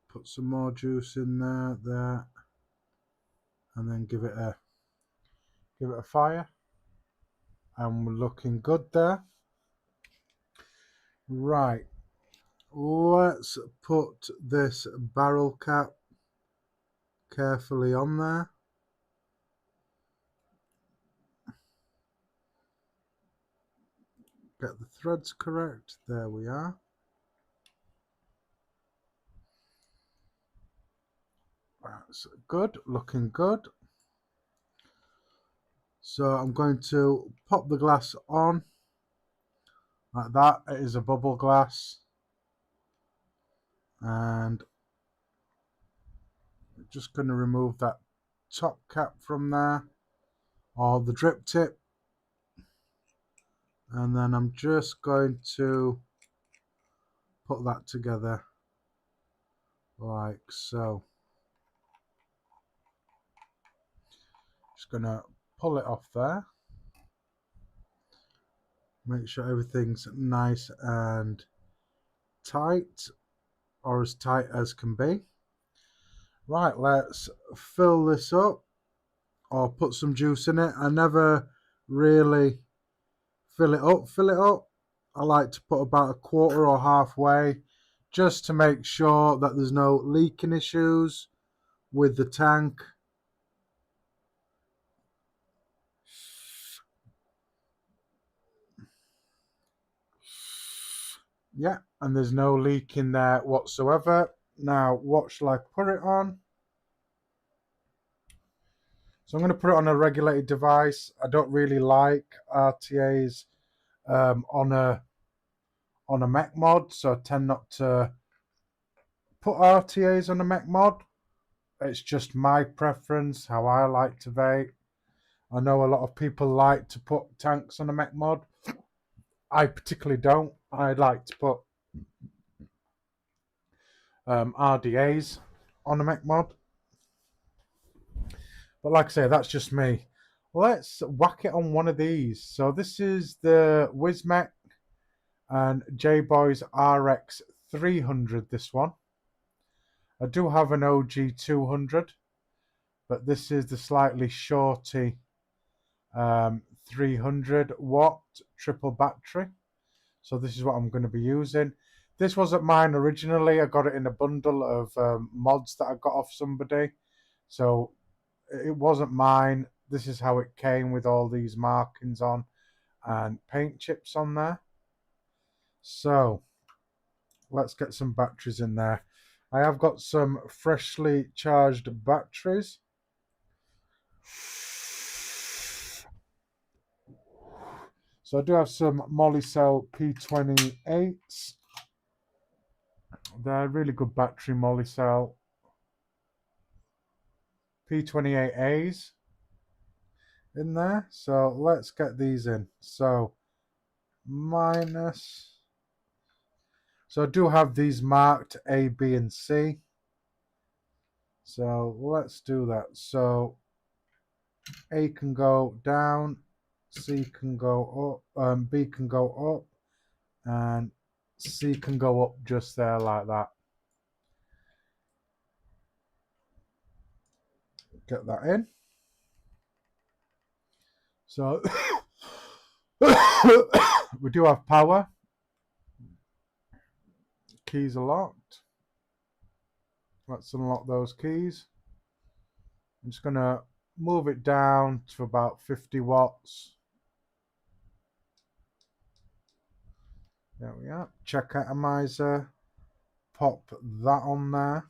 Put some more juice in there, and then give it a fire. And we're looking good there. Right, let's put this barrel cap carefully on there. Get the threads correct. There we are. That's good, looking good. So I'm going to pop the glass on like that. It is a bubble glass. And I'm just going to remove that top cap from there, or the drip tip. And then I'm just going to put that together like so. Just gonna pull it off there. Make sure everything's nice and tight, or as tight as can be. Right, let's fill this up or put some juice in it. I never really fill it up. I like to put about a quarter or halfway just to make sure that there's no leaking issues with the tank. Yeah, and there's no leak in there whatsoever. Now, what shall I put it on? So I'm going to put it on a regulated device. I don't really like RTAs on a mech mod, so I tend not to put RTAs on a mech mod. It's just my preference, how I like to vape. I know a lot of people like to put tanks on a mech mod. I particularly don't. I like to put RDAs on a mech mod. But like I say, that's just me. Let's whack it on one of these. So this is the Wismec and J-Boy's RX 300, this one. I do have an OG 200, but this is the slightly shorty 300 watt triple battery. So this is what I'm going to be using. This wasn't mine originally. I got it in a bundle of mods that I got off somebody. So it wasn't mine. This is how it came, with all these markings on and paint chips on there. So let's get some batteries in there. I have got some freshly charged batteries. So I do have some Molicel P28s. They're really good battery Molicel P28As in there. So let's get these in. So minus. So I do have these marked A, B, and C. So let's do that. So A can go down, C can go up, B can go up, and C can go up just there like that. Get that in. So we do have power. Keys are locked. Let's unlock those keys. I'm just going to move it down to about 50 watts. There we are. Check atomizer. Pop that on there.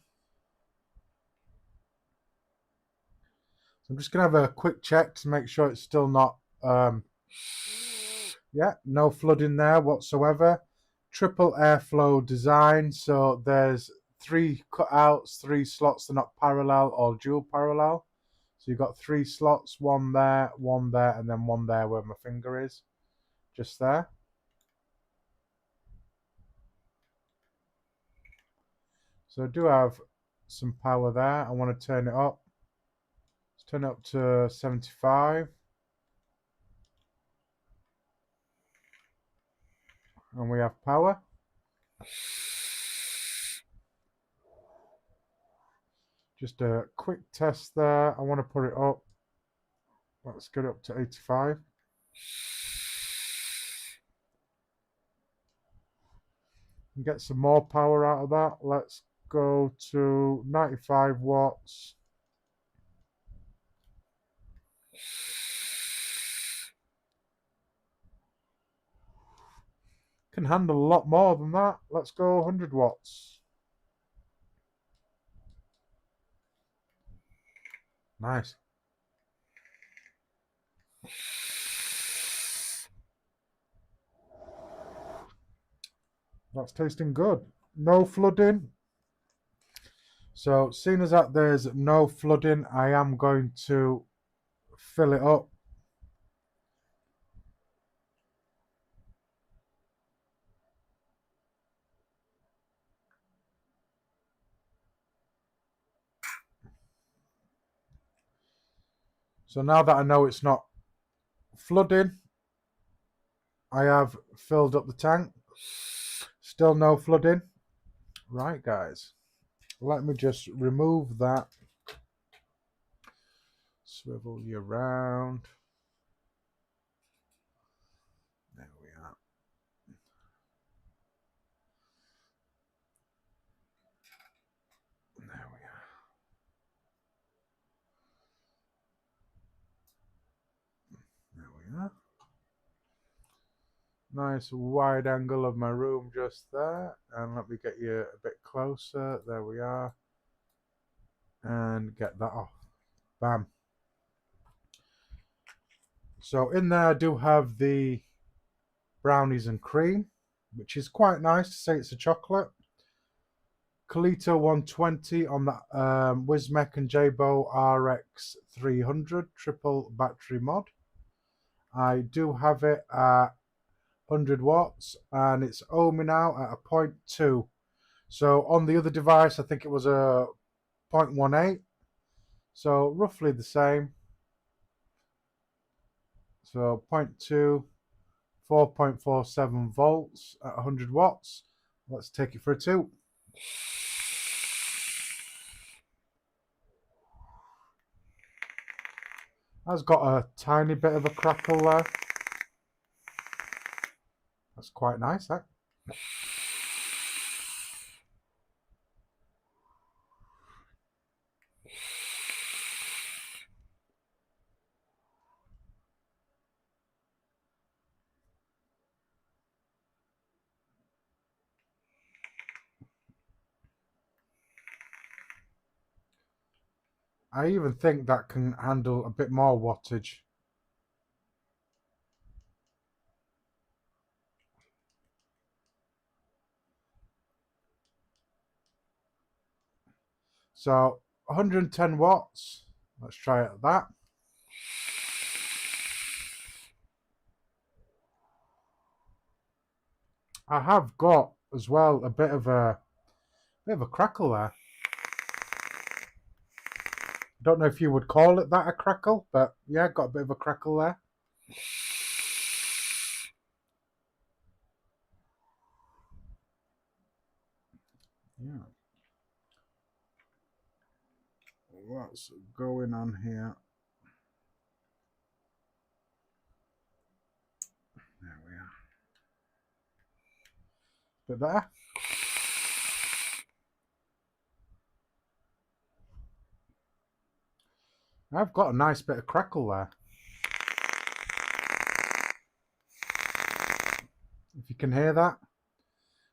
So I'm just going to have a quick check to make sure it's still not... yeah, no flooding there whatsoever. Triple airflow design. So there's 3 cutouts, 3 slots. They're not parallel or dual parallel. So you've got 3 slots, one there, and then one there where my finger is. Just there. So I do have some power there. I want to turn it up. Let's turn it up to 75. And we have power. Just a quick test there. I want to put it up. Let's get it up to 85. And get some more power out of that. Let's go to 95 watts. Can handle a lot more than that. Let's go 100 watts. Nice. That's tasting good. No flooding. So, seeing as that there's no flooding, I am going to fill it up. So now that I know it's not flooding, I have filled up the tank. Still no flooding. Right, guys. Let me just remove that. Swivel you around. There we are. There we are. There we are. Nice wide angle of my room just there. And let me get you a bit closer. There we are. And get that off. Bam. So in there I do have the brownies and cream, which is quite nice to say it's a chocolate. Colito 120 on the Wismec and Jabo RX 300 triple battery mod. I do have it at 100 watts and it's ohming out at a 0.2. So on the other device I think it was a 0.18, so roughly the same. So 0.2, 4.47 volts at 100 watts. Let's take it for a toot. That's got a tiny bit of a crackle there. That's quite nice, that. I even think that can handle a bit more wattage. So 110 watts. Let's try it at that. I have got as well a bit of a crackle there. Don't know if you would call it that a crackle, but yeah, got a bit of a crackle there. Yeah. What's going on here? There we are. Bit better. I've got a nice bit of crackle there. If you can hear that.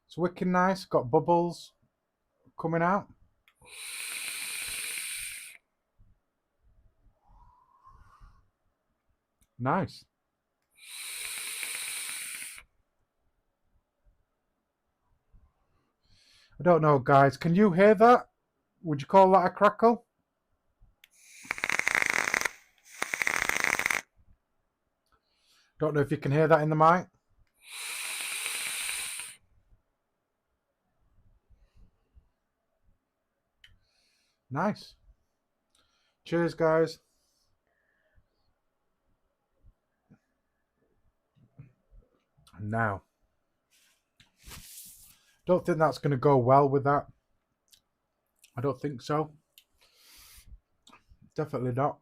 It's wicked nice. Got bubbles coming out. Nice. I don't know, guys. Can you hear that? Would you call that a crackle? Don't know if you can hear that in the mic. Nice. Cheers, guys. Now, don't think that's going to go well with that. I don't think so. Definitely not.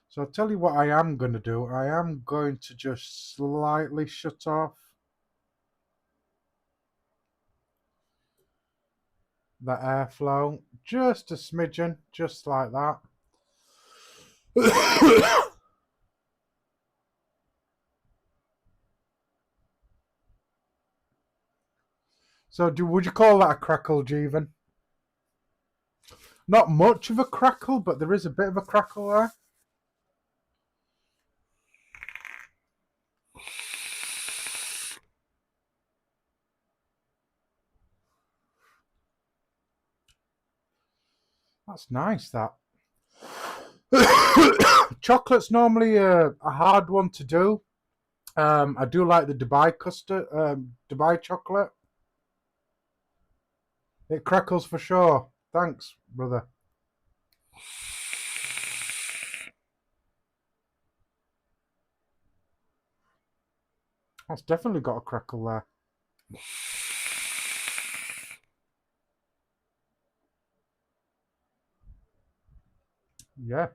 So I'll tell you what I am going to do. I am going to just slightly shut off the airflow. Just a smidgen, just like that. So would you call that a crackle, Jeevan? Not much of a crackle, but there is a bit of a crackle there. That's nice, that. Chocolate's normally a hard one to do. I do like the Dubai custard, Dubai chocolate. It crackles for sure. Thanks, brother. That's definitely got a crackle there. Yeah,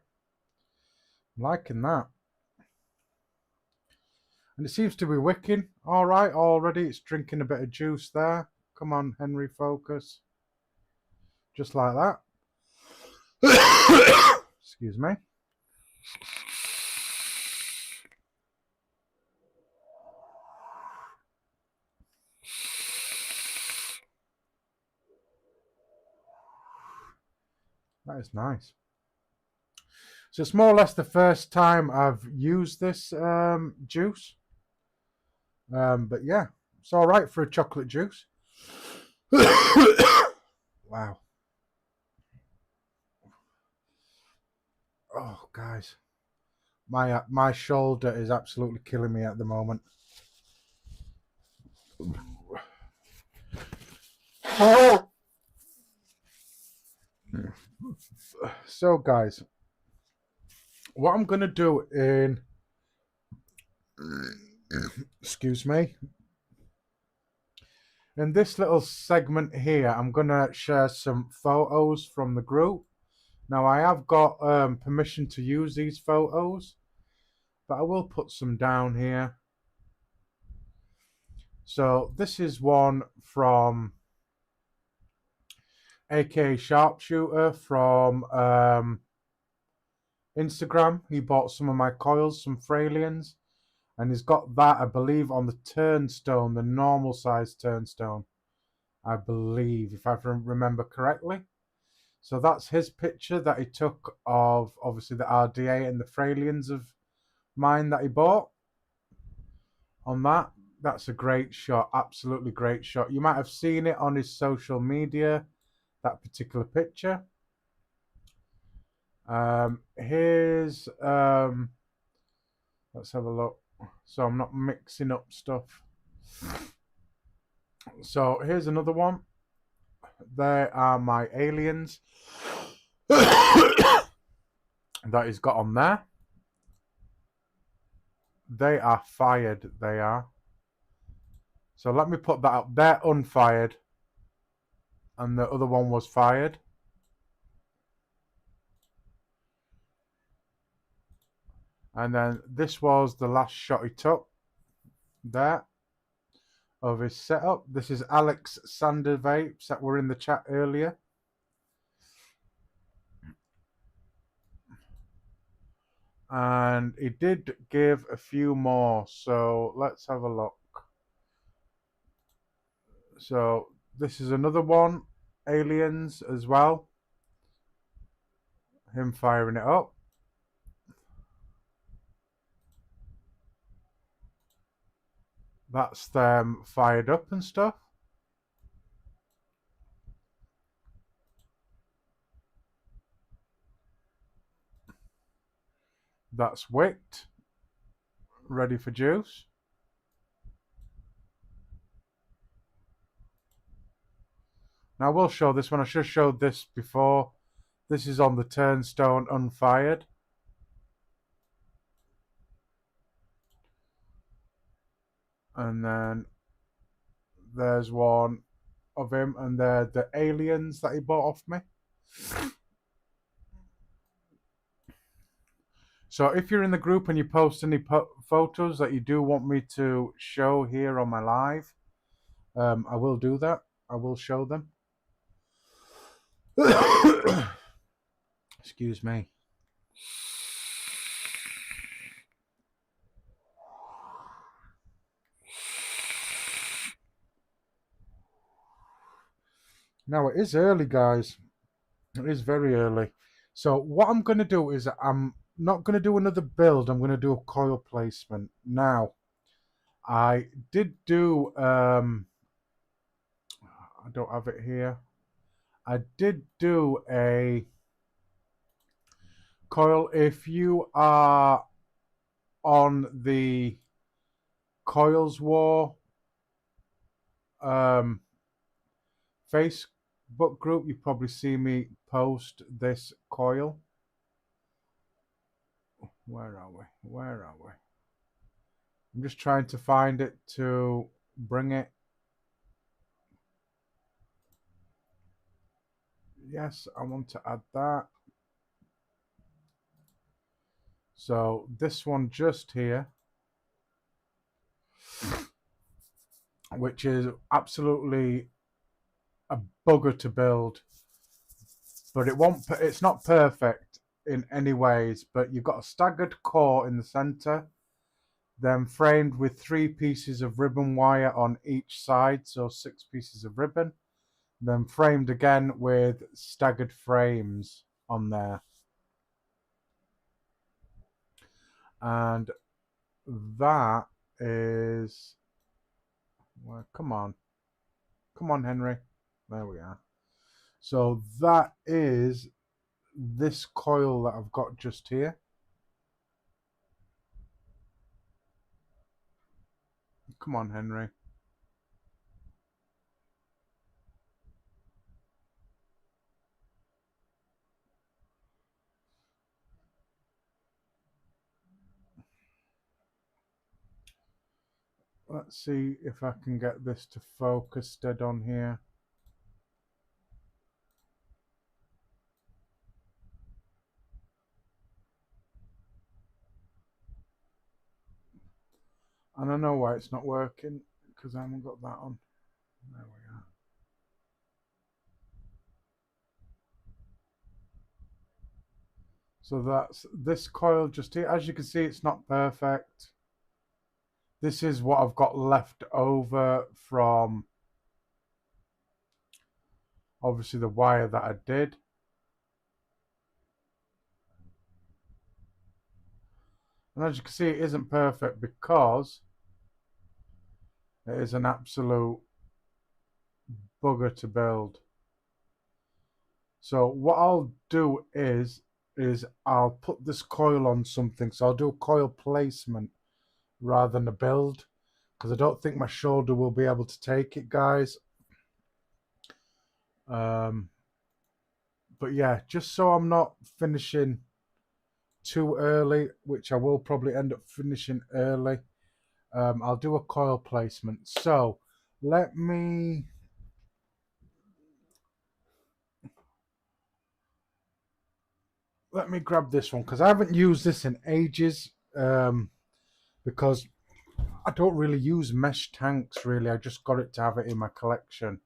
I'm liking that. And it seems to be wicking. All right, already it's drinking a bit of juice there. Come on, Henry, focus. Just like that. Excuse me. That is nice. So it's more or less the first time I've used this juice. But yeah, it's all right for a chocolate juice. Wow. Oh, guys. My shoulder is absolutely killing me at the moment. So, guys, what I'm going to do in... Excuse me. In this little segment here, I'm going to share some photos from the group. Now, I have got permission to use these photos, but I will put some down here. So, this is one from aka Sharpshooter from Instagram. He bought some of my coils, some Fralians, and he's got that, I believe, on the turnstone, the normal size turnstone, I believe, if I remember correctly. So that's his picture that he took of, obviously, the RDA and the Fralians of mine that he bought on that. That's a great shot, absolutely great shot. You might have seen it on his social media, that particular picture. Here's let's have a look. So I'm not mixing up stuff. So here's another one. There are my aliens that he's got on there. They are fired, they are. So let me put that up. They're unfired. And the other one was fired. And then this was the last shot he took. There. Of his setup. This is Alex Sander Vapes that were in the chat earlier. And he did give a few more, so let's have a look. So this is another one, aliens as well. Him firing it up. That's them fired up and stuff. That's wicked. Ready for juice. Now I will show this one. I should have showed this before. This is on the turnstone unfired. And then there's one of him, and they're the aliens that he bought off me. So if you're in the group and you post any photos that you do want me to show here on my live, I will do that. I will show them. Excuse me. Now it is early, guys. It is very early. So what I'm going to do is I'm not going to do another build. I'm going to do a coil placement. Now, I did do... I don't have it here. I did do a coil. If you are on the Coils War Facebook book group, you probably see me post this coil. Where are we? Where are we? I'm just trying to find it to bring it. Yes, I want to add that. So this one just here, which is absolutely a bugger to build, but it's not perfect in any ways, but you've got a staggered core in the center, then framed with 3 pieces of ribbon wire on each side, so 6 pieces of ribbon, then framed again with staggered frames on there. And that is, well, come on Henry, there we are. So that is this coil that I've got just here. Come on, Henry. Let's see if I can get this to focus dead on here. And I know why it's not working, because I haven't got that on. There we are. So that's this coil just here. As you can see, it's not perfect. This is what I've got left over from obviously the wire that I did. And as you can see, it isn't perfect because it is an absolute bugger to build. So what I'll do is I'll put this coil on something. So I'll do a coil placement rather than a build, because I don't think my shoulder will be able to take it, guys. But yeah, just so I'm not finishing too early, which I will probably end up finishing early, I'll do a coil placement. So let me grab this one, because I haven't used this in ages, because I don't really use mesh tanks, really. I just got it to have it in my collection.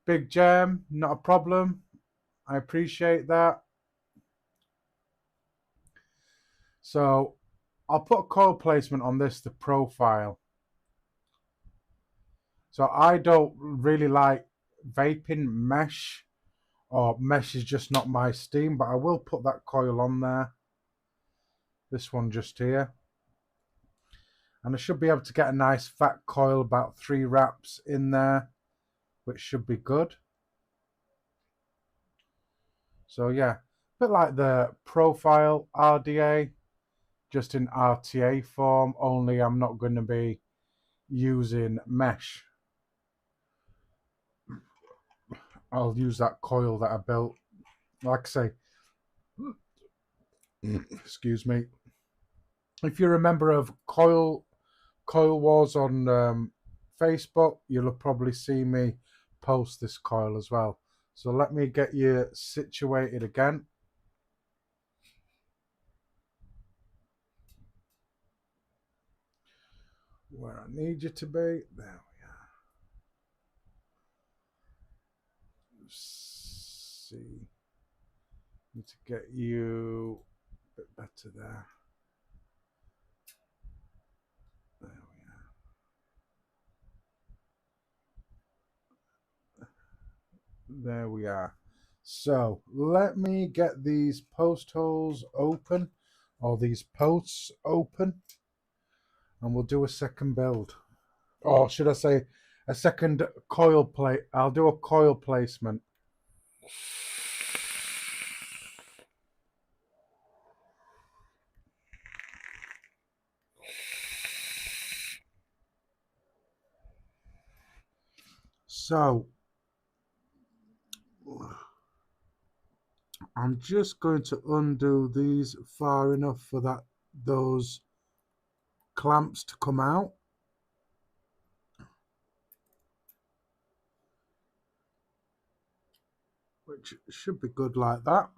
Big Jam, not a problem. I appreciate that. So I'll put a coil placement on this, the profile. So I don't really like vaping mesh, or mesh is just not my steam, but I will put that coil on there. This one just here. And I should be able to get a nice fat coil, about 3 wraps in there, which should be good. So yeah, a bit like the profile RDA, just in RTA form, only I'm not going to be using mesh. I'll use that coil that I built. Like I say, excuse me. If you're a member of Coil Wars on Facebook, you'll have probably see me post this coil as well. So let me get you situated again. Where I need you to be. There we are. Let's see. Need to get you a bit better there. There we are. There we are. So let me get these post holes open, or these posts open, and we'll do a second build. Or should I say a second coil plate? I'll do a coil placement. So I'm just going to undo these far enough for those clamps to come out. Which should be good like that.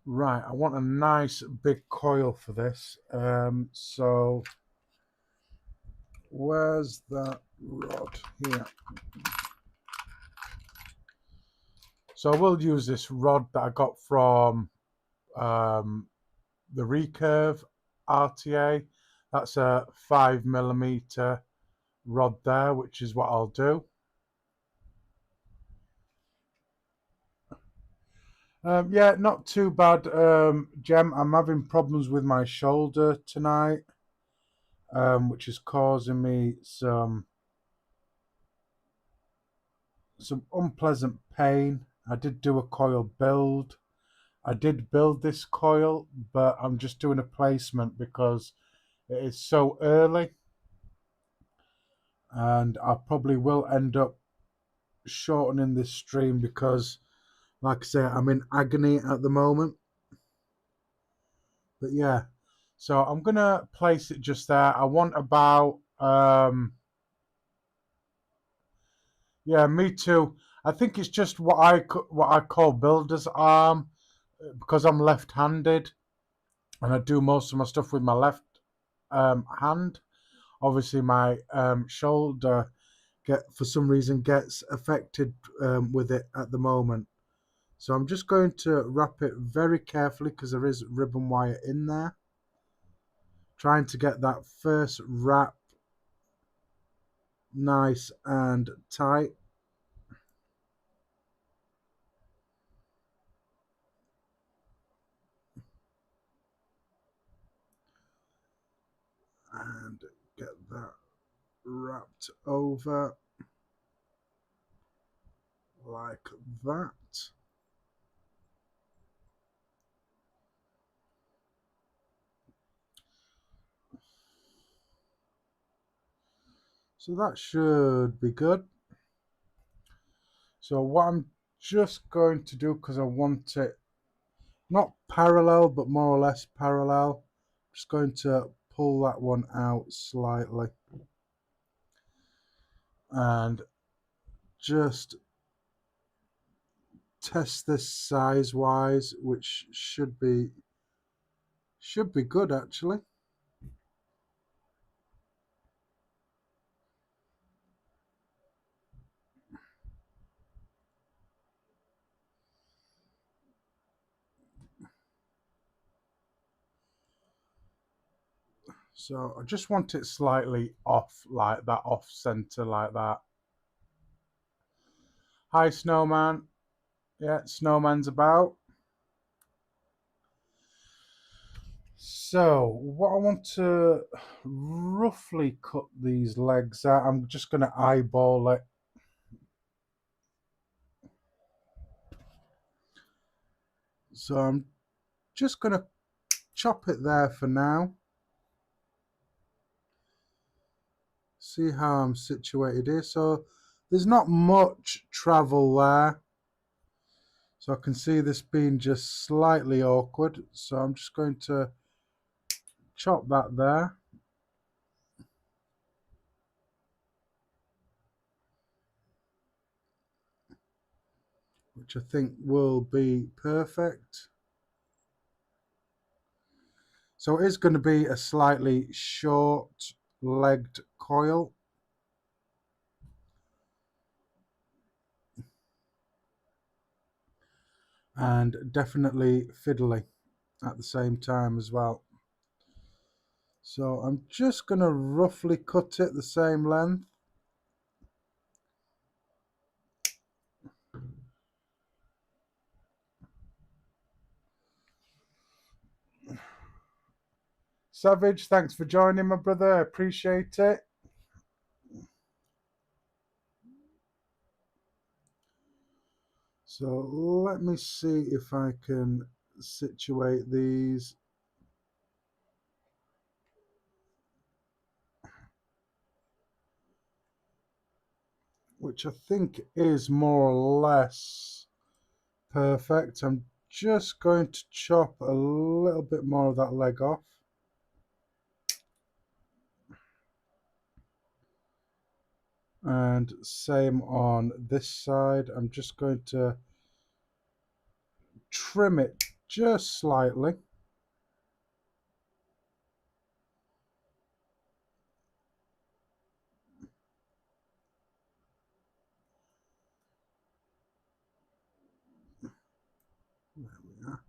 Right, I want a nice big coil for this. So where's that rod? Here. So I will use this rod that I got from the Recurve RTA. That's a 5mm rod there, which is what I'll do. Yeah, not too bad, Jem. I'm having problems with my shoulder tonight, which is causing me some unpleasant pain. I did do a coil build. I did build this coil, but I'm just doing a placement because it is so early, and I probably will end up shortening this stream because, like I say, I'm in agony at the moment. But yeah, so I'm gonna place it just there. I want about yeah, me too. I think it's just what I call builder's arm because I'm left-handed and I do most of my stuff with my left hand. Obviously, my shoulder for some reason gets affected with it at the moment. So I'm just going to wrap it very carefully because there is ribbon wire in there. Trying to get that first wrap nice and tight. And get that wrapped over like that. So that should be good. So what I'm just going to do, because I want it not parallel but more or less parallel, I'm just going to pull that one out slightly and just test this size wise, which should be good actually. So I just want it slightly off like that, off center like that. Hi Snowman. Yeah, Snowman's about. So what I want to roughly cut these legs out, I'm just going to eyeball it. So I'm just going to chop it there for now. See how I'm situated here. So there's not much travel there. So I can see this being just slightly awkward. So I'm just going to chop that there. Which I think will be perfect. So it is going to be a slightly short-legged coil. And definitely fiddly at the same time as well. So I'm just going to roughly cut it the same length. Savage, thanks for joining, my brother. I appreciate it. So let me see if I can situate these. Which I think is more or less Perfect. I'm just going to chop a little bit more of that leg off. And same on this side. I'm just going to trim it just slightly. There we are.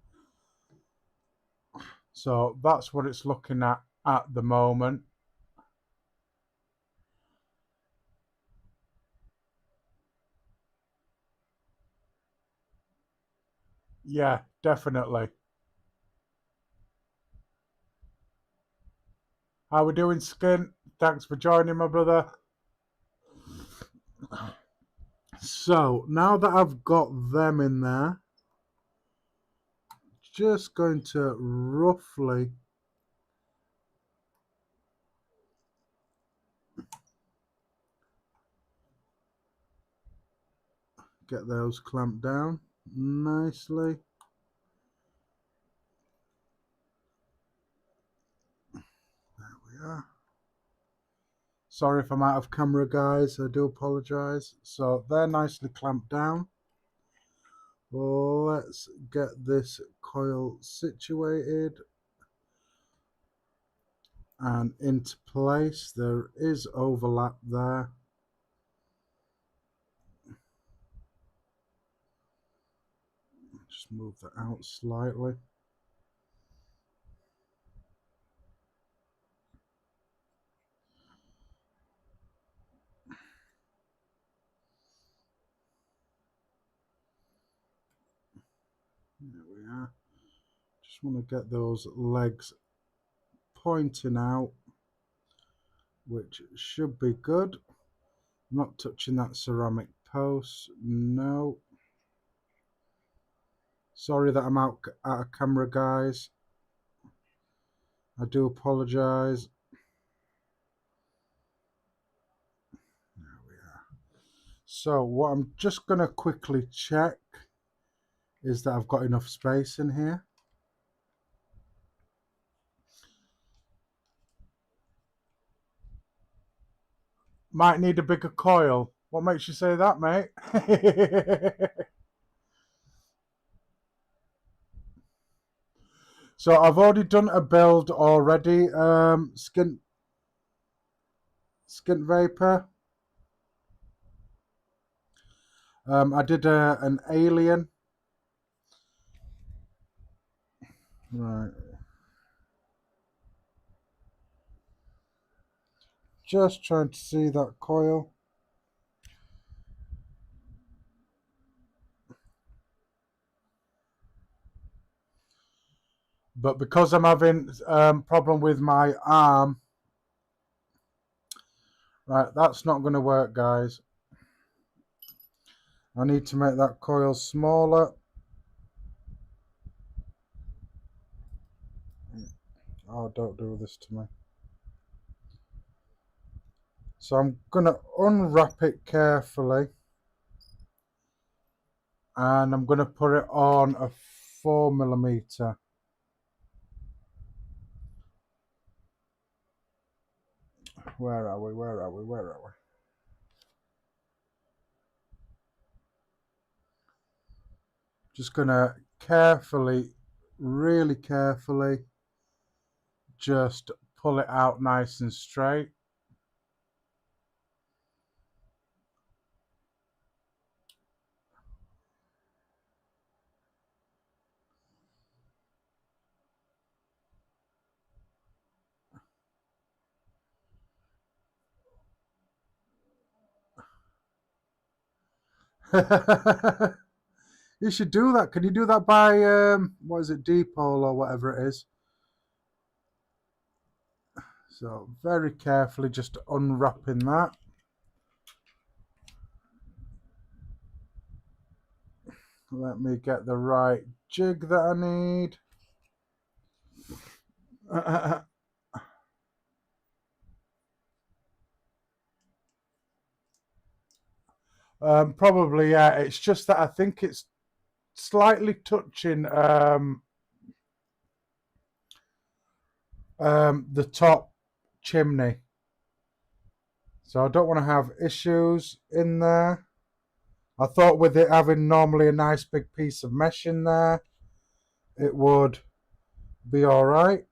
So that's what it's looking at the moment. Yeah, definitely. How we doing, Skin? Thanks for joining, my brother. So now that I've got them in there, just going to roughly get those clamped down nicely. There we are. Sorry if I'm out of camera, guys. I do apologize. So they're nicely clamped down. Let's get this coil situated and into place. There is overlap there. Just move that out slightly. There we are. Just want to get those legs pointing out, which should be good. I'm not touching that ceramic post. No. Sorry that I'm out of camera, guys. I do apologize. There we are. So what I'm just going to quickly check is that I've got enough space in here. Might need a bigger coil. What makes you say that, mate? So I've already done a build already. Skint Vapor. I did an alien. Right. Just trying to see that coil. But because I'm having problem with my arm, right, that's not going to work, guys. I need to make that coil smaller. Oh, don't do this to me. So I'm going to unwrap it carefully. And I'm going to put it on a 4mm. Where are we? Where are we? Where are we? Just going to carefully, really carefully, just pull it out nice and straight. You should do that. Can you do that by, what is it, Depot or whatever it is? So very carefully just unwrapping that. Let me get the right jig that I need. Probably, yeah. It's just that I think it's slightly touching the top chimney. So I don't want to have issues in there. I thought with it having normally a nice big piece of mesh in there, it would be all right.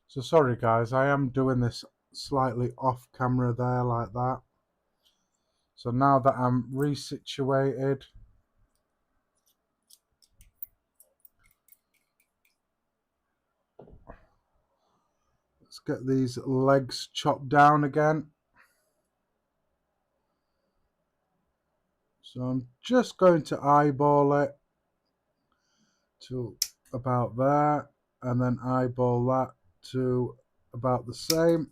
So sorry guys, I am doing this slightly off camera there like that. So now that I'm resituated, let's get these legs chopped down again. So I'm just going to eyeball it to about there, and then eyeball that to about the same.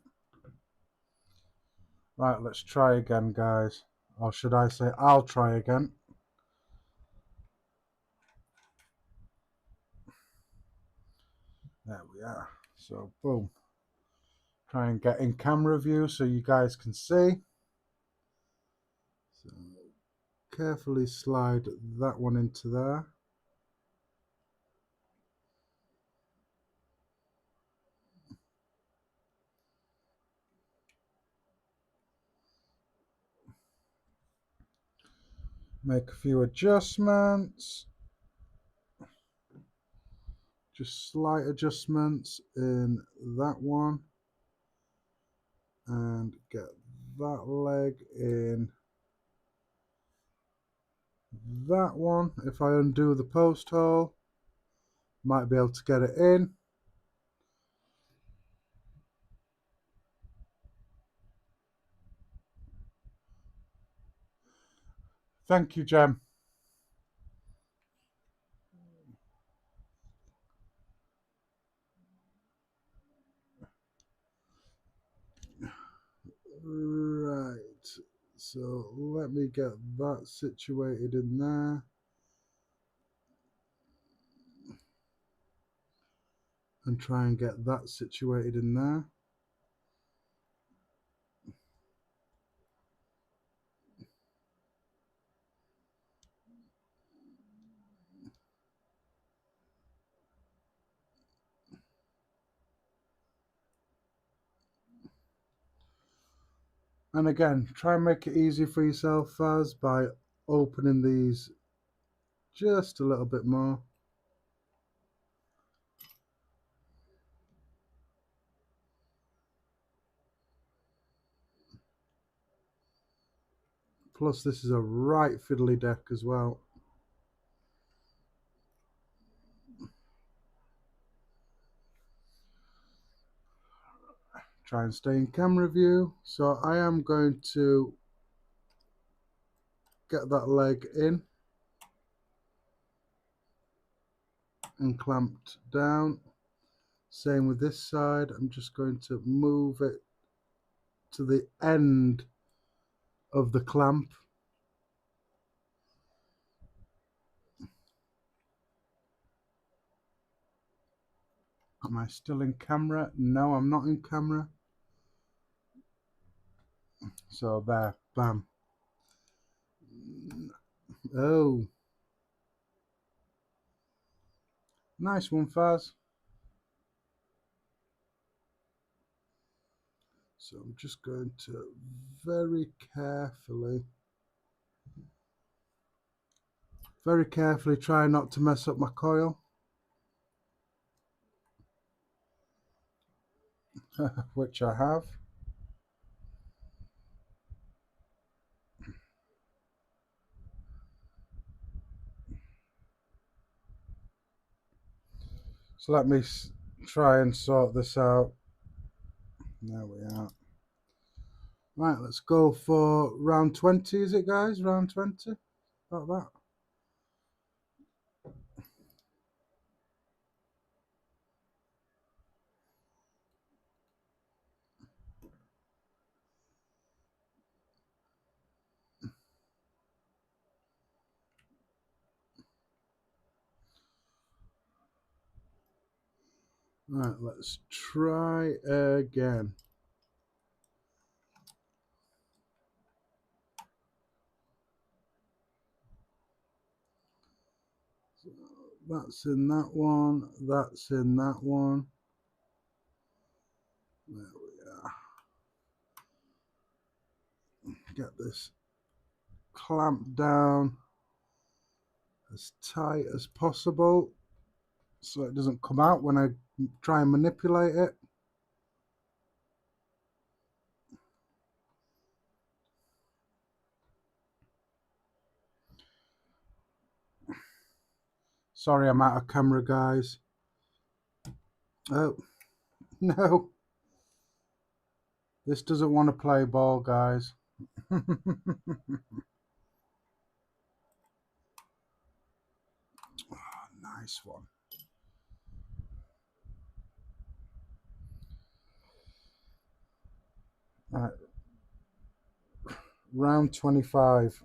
Right, let's try again, guys. Or should I say, I'll try again. There we are. So, boom. Try and get in camera view so you guys can see. So, carefully slide that one into there. Make a few adjustments. Just slight adjustments in that one. And get that leg in that one. If I undo the post hole, might be able to get it in. Thank you, Jem. Right, so let me get that situated in there. And try and get that situated in there. And again, try and make it easy for yourself, Faz, by opening these just a little bit more. Plus, this is a right fiddly deck as well. Try and stay in camera view. So I am going to get that leg in and clamped down. Same with this side. I'm just going to move it to the end of the clamp. Am I still in camera? No, I'm not in camera. So there, bam. Oh, nice one, Faz. So I'm just going to very carefully try not to mess up my coil. Which I have. So let me try and sort this out. There we are. Right, let's go for round 20, is it, guys? Round 20? About that. Right, let's try again. That's in that one, that's in that one. There we are. Get this clamped down as tight as possible so it doesn't come out when I try and manipulate it. Sorry, I'm out of camera, guys. Oh, no. This doesn't want to play ball, guys. Nice one. All right. Round 25.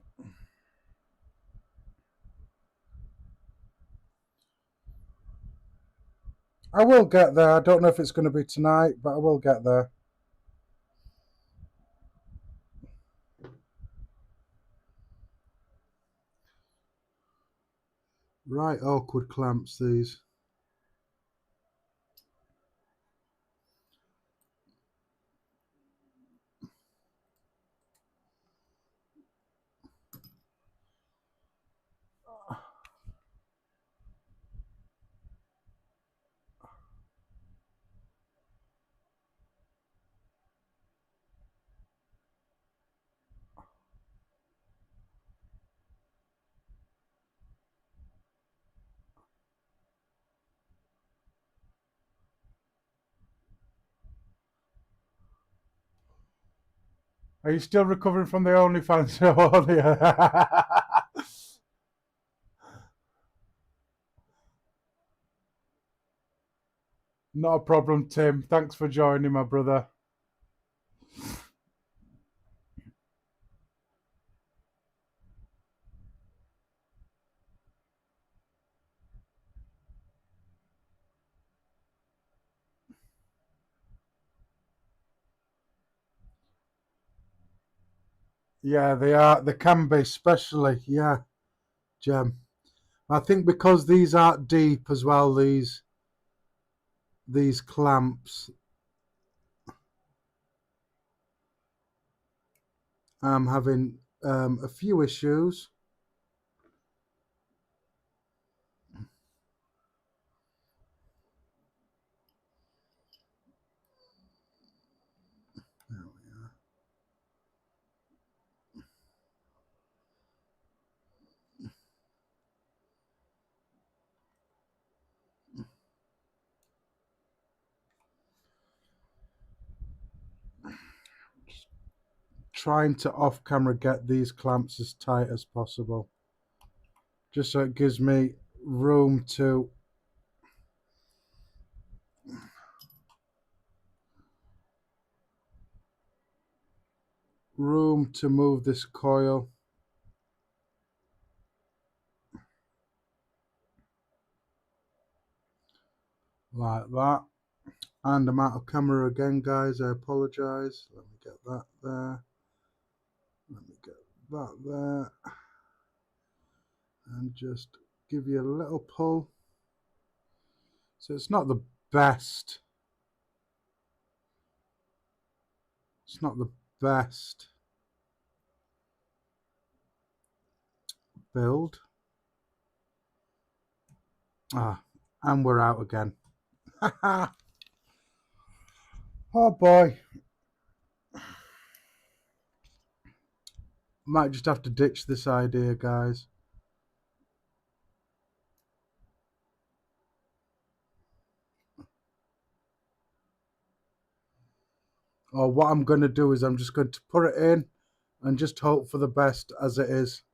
I will get there. I don't know if it's going to be tonight, but I will get there. Right, awkward clamps, these. Are you still recovering from the OnlyFans earlier? Not a problem, Tim. Thanks for joining, my brother. Yeah, they are. They can be, especially. Yeah, Gem. I think because these aren't deep as well, these clamps, I'm having a few issues. There we are. Trying to off camera get these clamps as tight as possible, just so it gives me room to move this coil like that. And I'm out of camera again, guys. I apologize. Let me get that there. Let me get that there. And just give you a little pull. So it's not the best. It's not the best build. And we're out again. Oh boy. Might just have to ditch this idea, guys. Or what I'm going to do is I'm just going to put it in and just hope for the best as it is.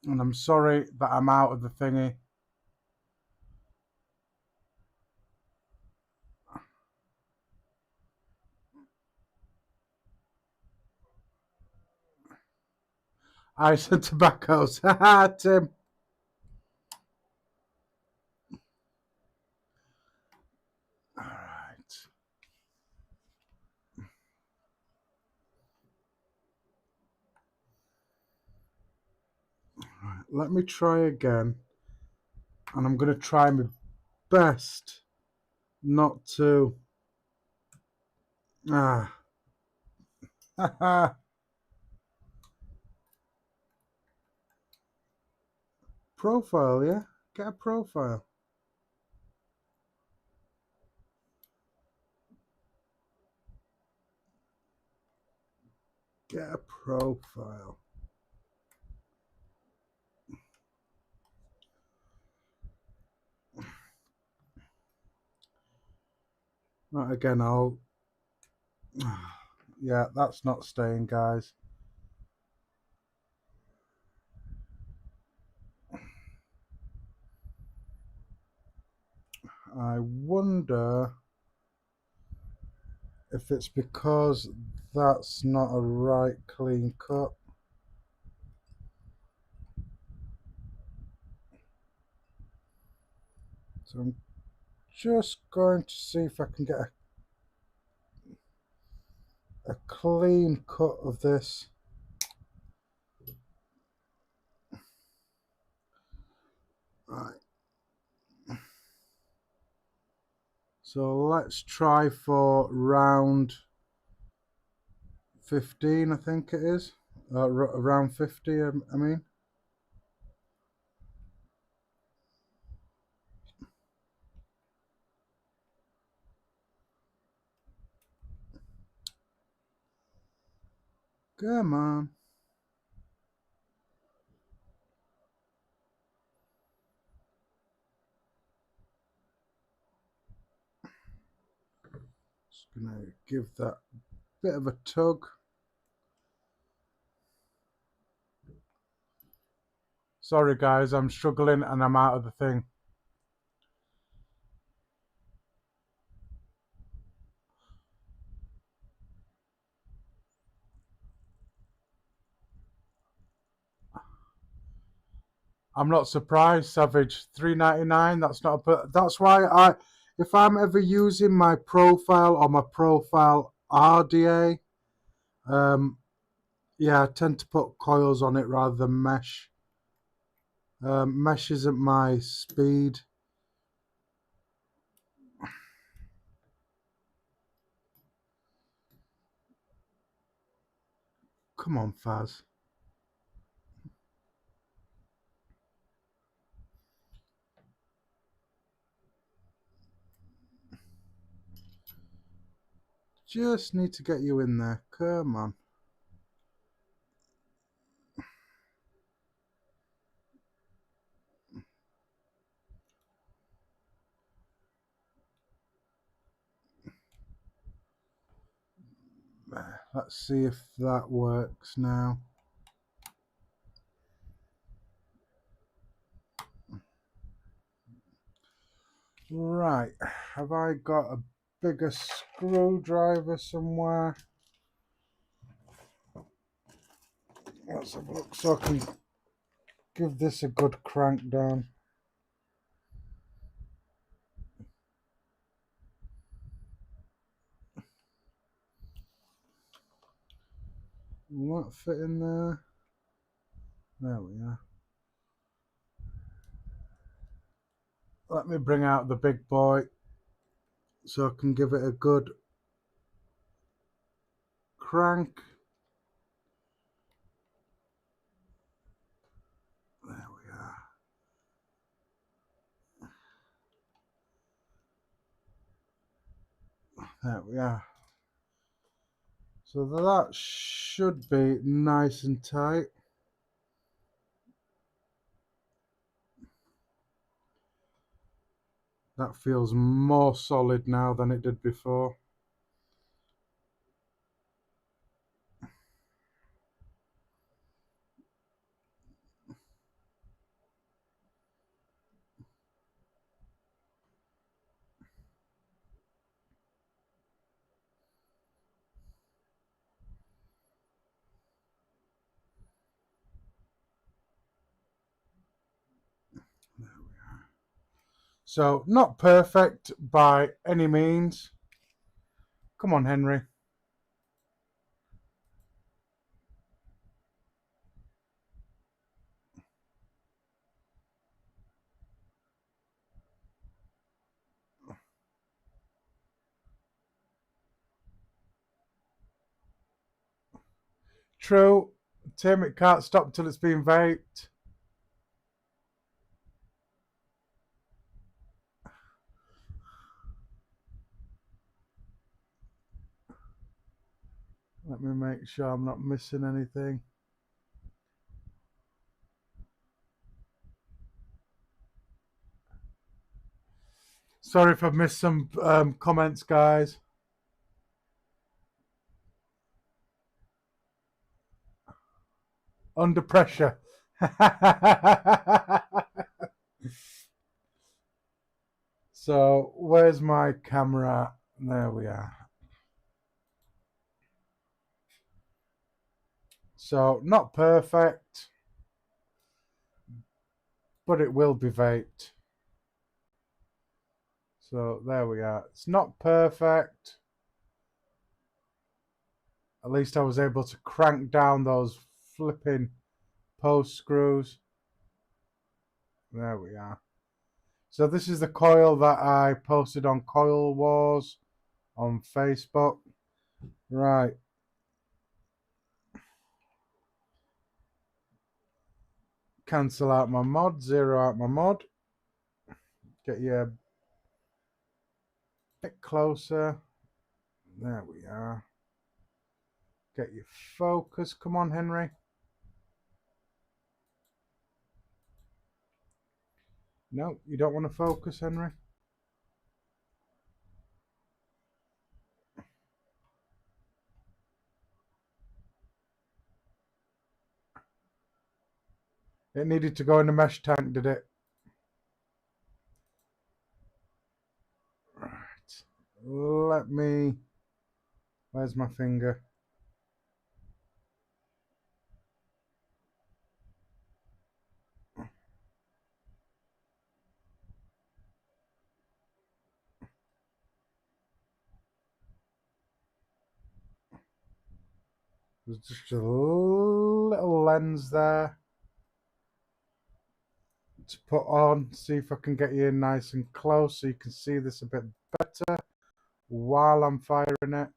And I'm sorry that I'm out of the thingy. Ice and tobaccos. Haha, Tim. All right. Right. Let me try again. And I'm going to try my best not to. Haha. Profile, yeah? Get a profile. Get a profile. Right, again, I'll... Yeah, that's not staying, guys. I wonder if it's because that's not a right clean cut. So I'm just going to see if I can get a clean cut of this. Right. So let's try for round 15, I think it is. Round 50, I mean. Come on. Just gonna give that a bit of a tug. Sorry guys, I'm struggling and I'm out of the thing. I'm not surprised, Savage. $3.99. That's not a. That's why if I'm ever using my profile or my profile RDA, yeah, I tend to put coils on it rather than mesh. Mesh isn't my speed. Come on, Faz. Just need to get you in there. Come on. Let's see if that works now. Right, have I got a bigger screwdriver somewhere? Let's have a look so I can give this a good crank down. Will that fit in there? There we are. Let me bring out the big boy so I can give it a good crank. There we are. There we are. So that should be nice and tight. That feels more solid now than it did before. So not perfect by any means. Come on, Henry. True. Tim, it can't stop till it's been vaped. Let me make sure I'm not missing anything. Sorry if I've missed some comments, guys. Under pressure. So, where's my camera? There we are. So, not perfect, but it will be vaped. So, there we are. It's not perfect. At least I was able to crank down those flipping post screws. There we are. So this is the coil that I posted on Coil Wars on Facebook. Right. Cancel out my mod, zero out my mod. Get you a bit closer. There we are. Get your focus. Come on, Henry. No, you don't want to focus, Henry. It needed to go in the mesh tank, did it? Right. Let me... Where's my finger? There's just a little lens there to put on. See if I can get you in nice and close so you can see this a bit better while I'm firing it.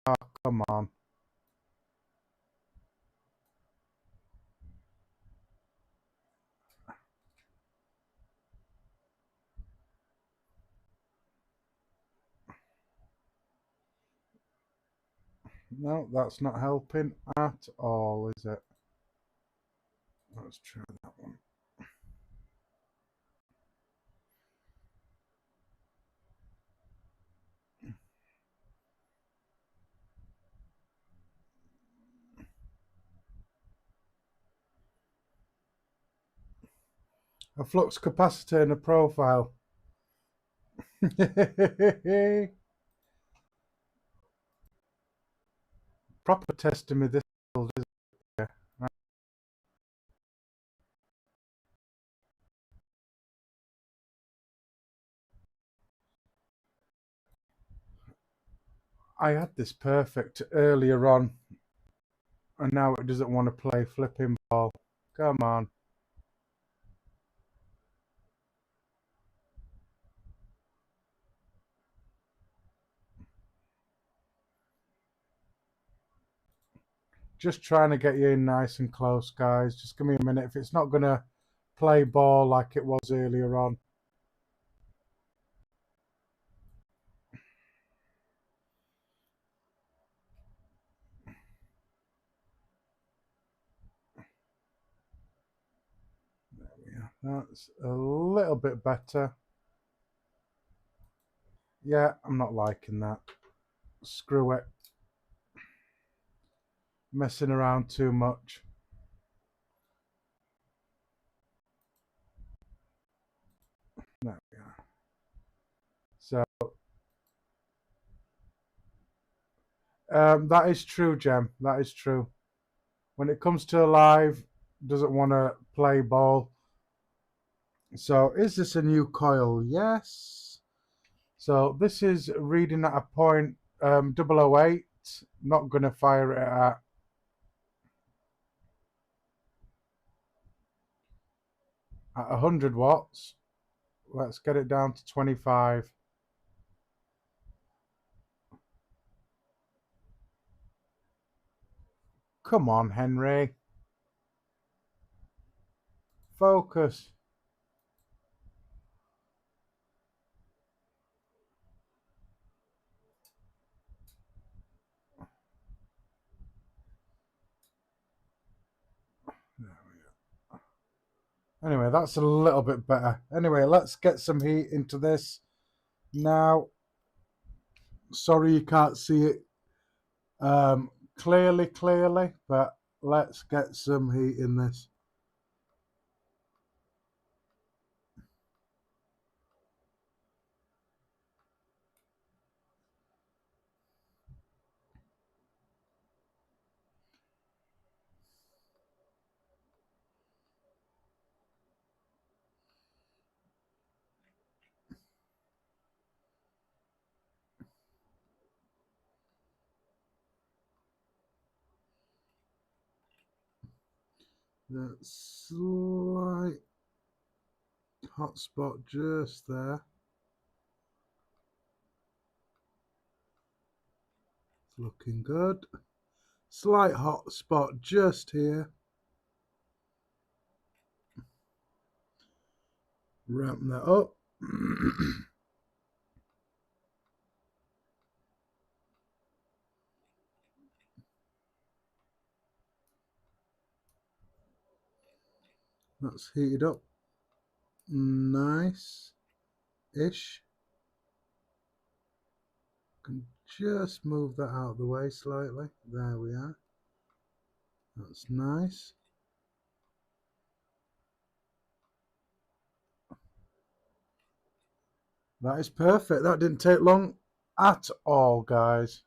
Oh, come on. No, that's not helping at all, is it? Let's try that one. A flux capacitor and a profile. Proper testing with this build, isn't it? I had this perfect earlier on, and now it doesn't want to play flipping ball. Come on. Just trying to get you in nice and close, guys. Just give me a minute. If it's not going to play ball like it was earlier on. There we are. That's a little bit better. Yeah, I'm not liking that. Screw it. Messing around too much. There we are. So, that is true, Jem. That is true. when it comes to live, doesn't want to play ball. So is this a new coil? Yes. So this is reading at a point 008. Not going to fire it at 100 watts. Let's get it down to 25. Come on, Henry. Focus. Anyway, that's a little bit better. Anyway, let's get some heat into this now. Sorry you can't see it clearly, but let's get some heat in this. That slight hot spot just there. It's looking good. Slight hot spot just here. Ramp that up. That's heated up. Nice-ish. Can just move that out of the way slightly. There we are. That's nice. That is perfect. That didn't take long at all, guys.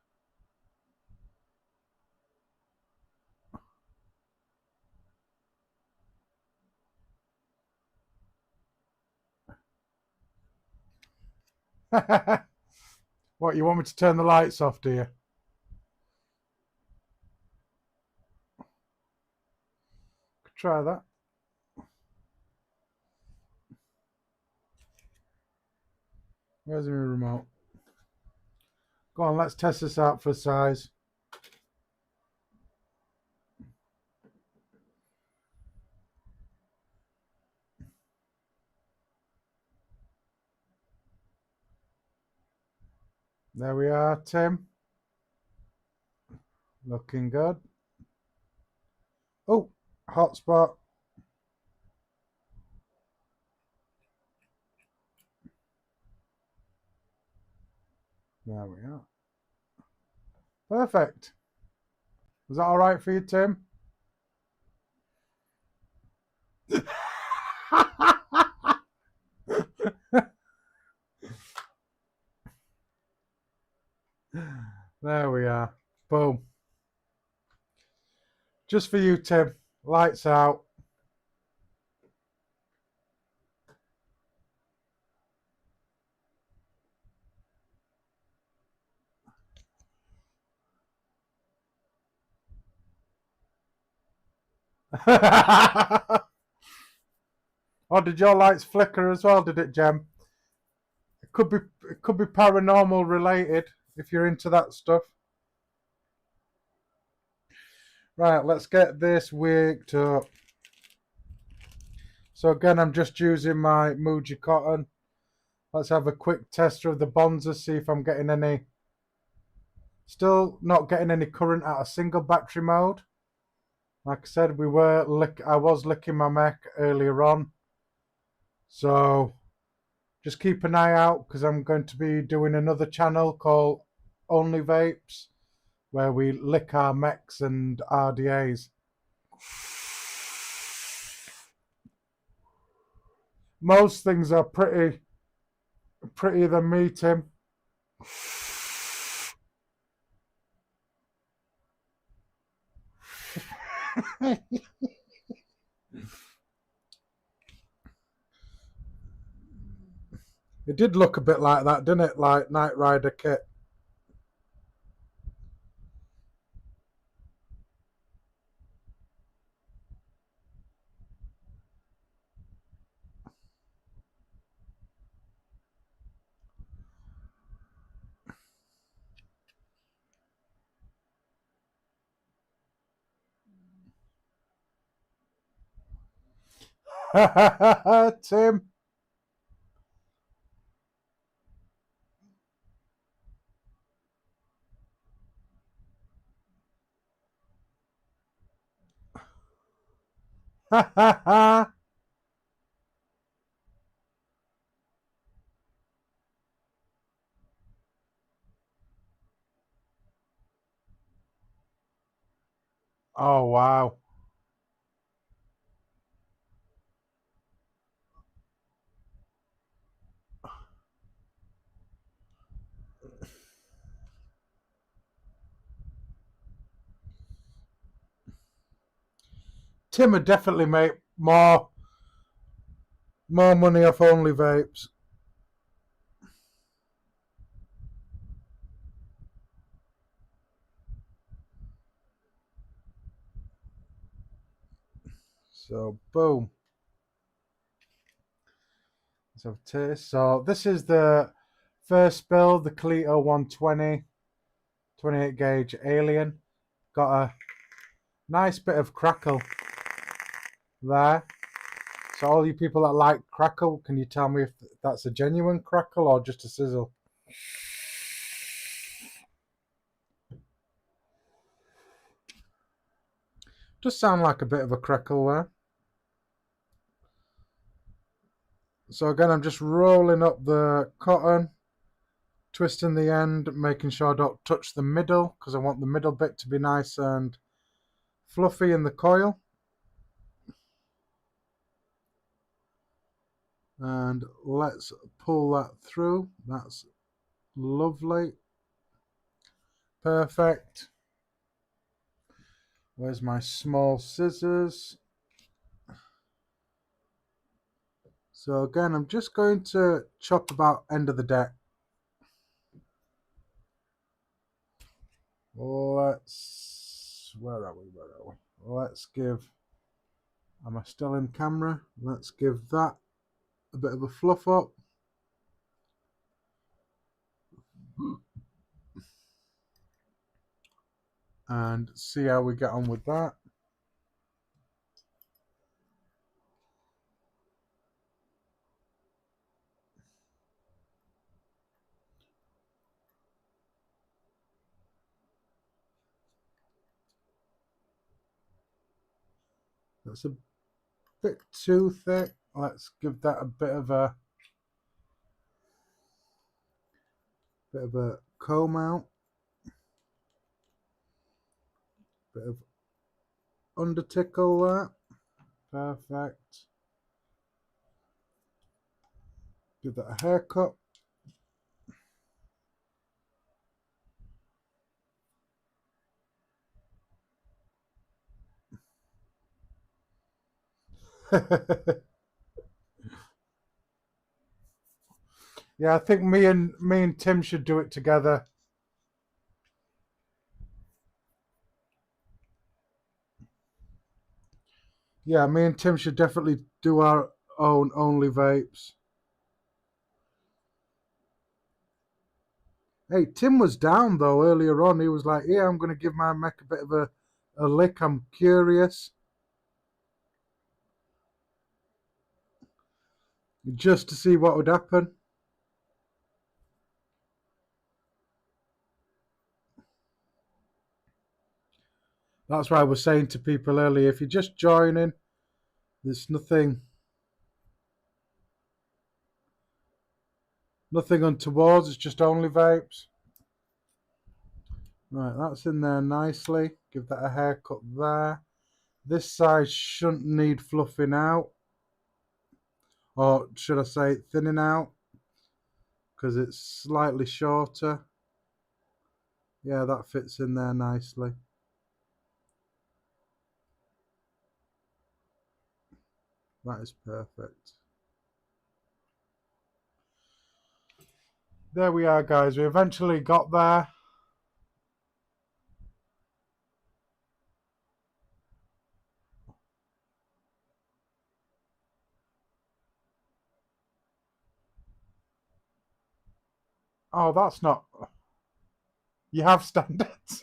What, you want me to turn the lights off, do you? Could try that. Where's my remote? Go on, let's test this out for size. There we are, Tim. Looking good. Oh, hotspot. There we are. Perfect. Was that all right for you, Tim? There we are. Boom. Just for you, Tim. Lights out. Oh, did your lights flicker as well? Did it, Jem? It could be paranormal related if you're into that stuff. Right, let's get this wicked up. So again, I'm just using my Muji cotton. Let's have a quick tester of the bonzer, see if I'm getting any. Still not getting any current at a single battery mode. Like I said, I was licking my mech earlier on. So just keep an eye out because I'm going to be doing another channel called Only Vapes, where we lick our mechs and RDAs. Most things are prettier than me, Tim. It did look a bit like that, didn't it? Like Knight Rider kit. Tim. Oh, wow. Tim would definitely make more money off only vapes. So, boom. Let's have a taste. So, this is the first build, the Cleto 120, 28 gauge Alien. Got a nice bit of crackle there. So, all you people that like crackle, can you tell me if that's a genuine crackle or just a sizzle? Does sound like a bit of a crackle there. So again, I'm just rolling up the cotton, twisting the end, making sure I don't touch the middle because I want the middle bit to be nice and fluffy in the coil. And let's pull that through. That's lovely. Perfect. Where's my small scissors? So again, I'm just going to chop about end of the deck. Where are we? Let's give, am I still in camera? Let's give that a bit of a fluff up. And see how we get on with that. That's a bit too thick. Let's give that a bit of a comb out. Bit of under tickle there. Perfect. Give that a haircut. Yeah, I think me and Tim should do it together. Yeah, me and Tim should definitely do our own only vapes. Hey, Tim was down though earlier on. He was like, "Yeah, I'm going to give my mech a bit of a lick. I'm curious, just to see what would happen." That's why I was saying to people earlier, if you're just joining, there's nothing untoward. It's just only vapes. Right, that's in there nicely. Give that a haircut there. This side shouldn't need fluffing out, or should I say thinning out, because it's slightly shorter. Yeah, that fits in there nicely. That is perfect. There we are, guys. We eventually got there. Oh, that's not... You have standards.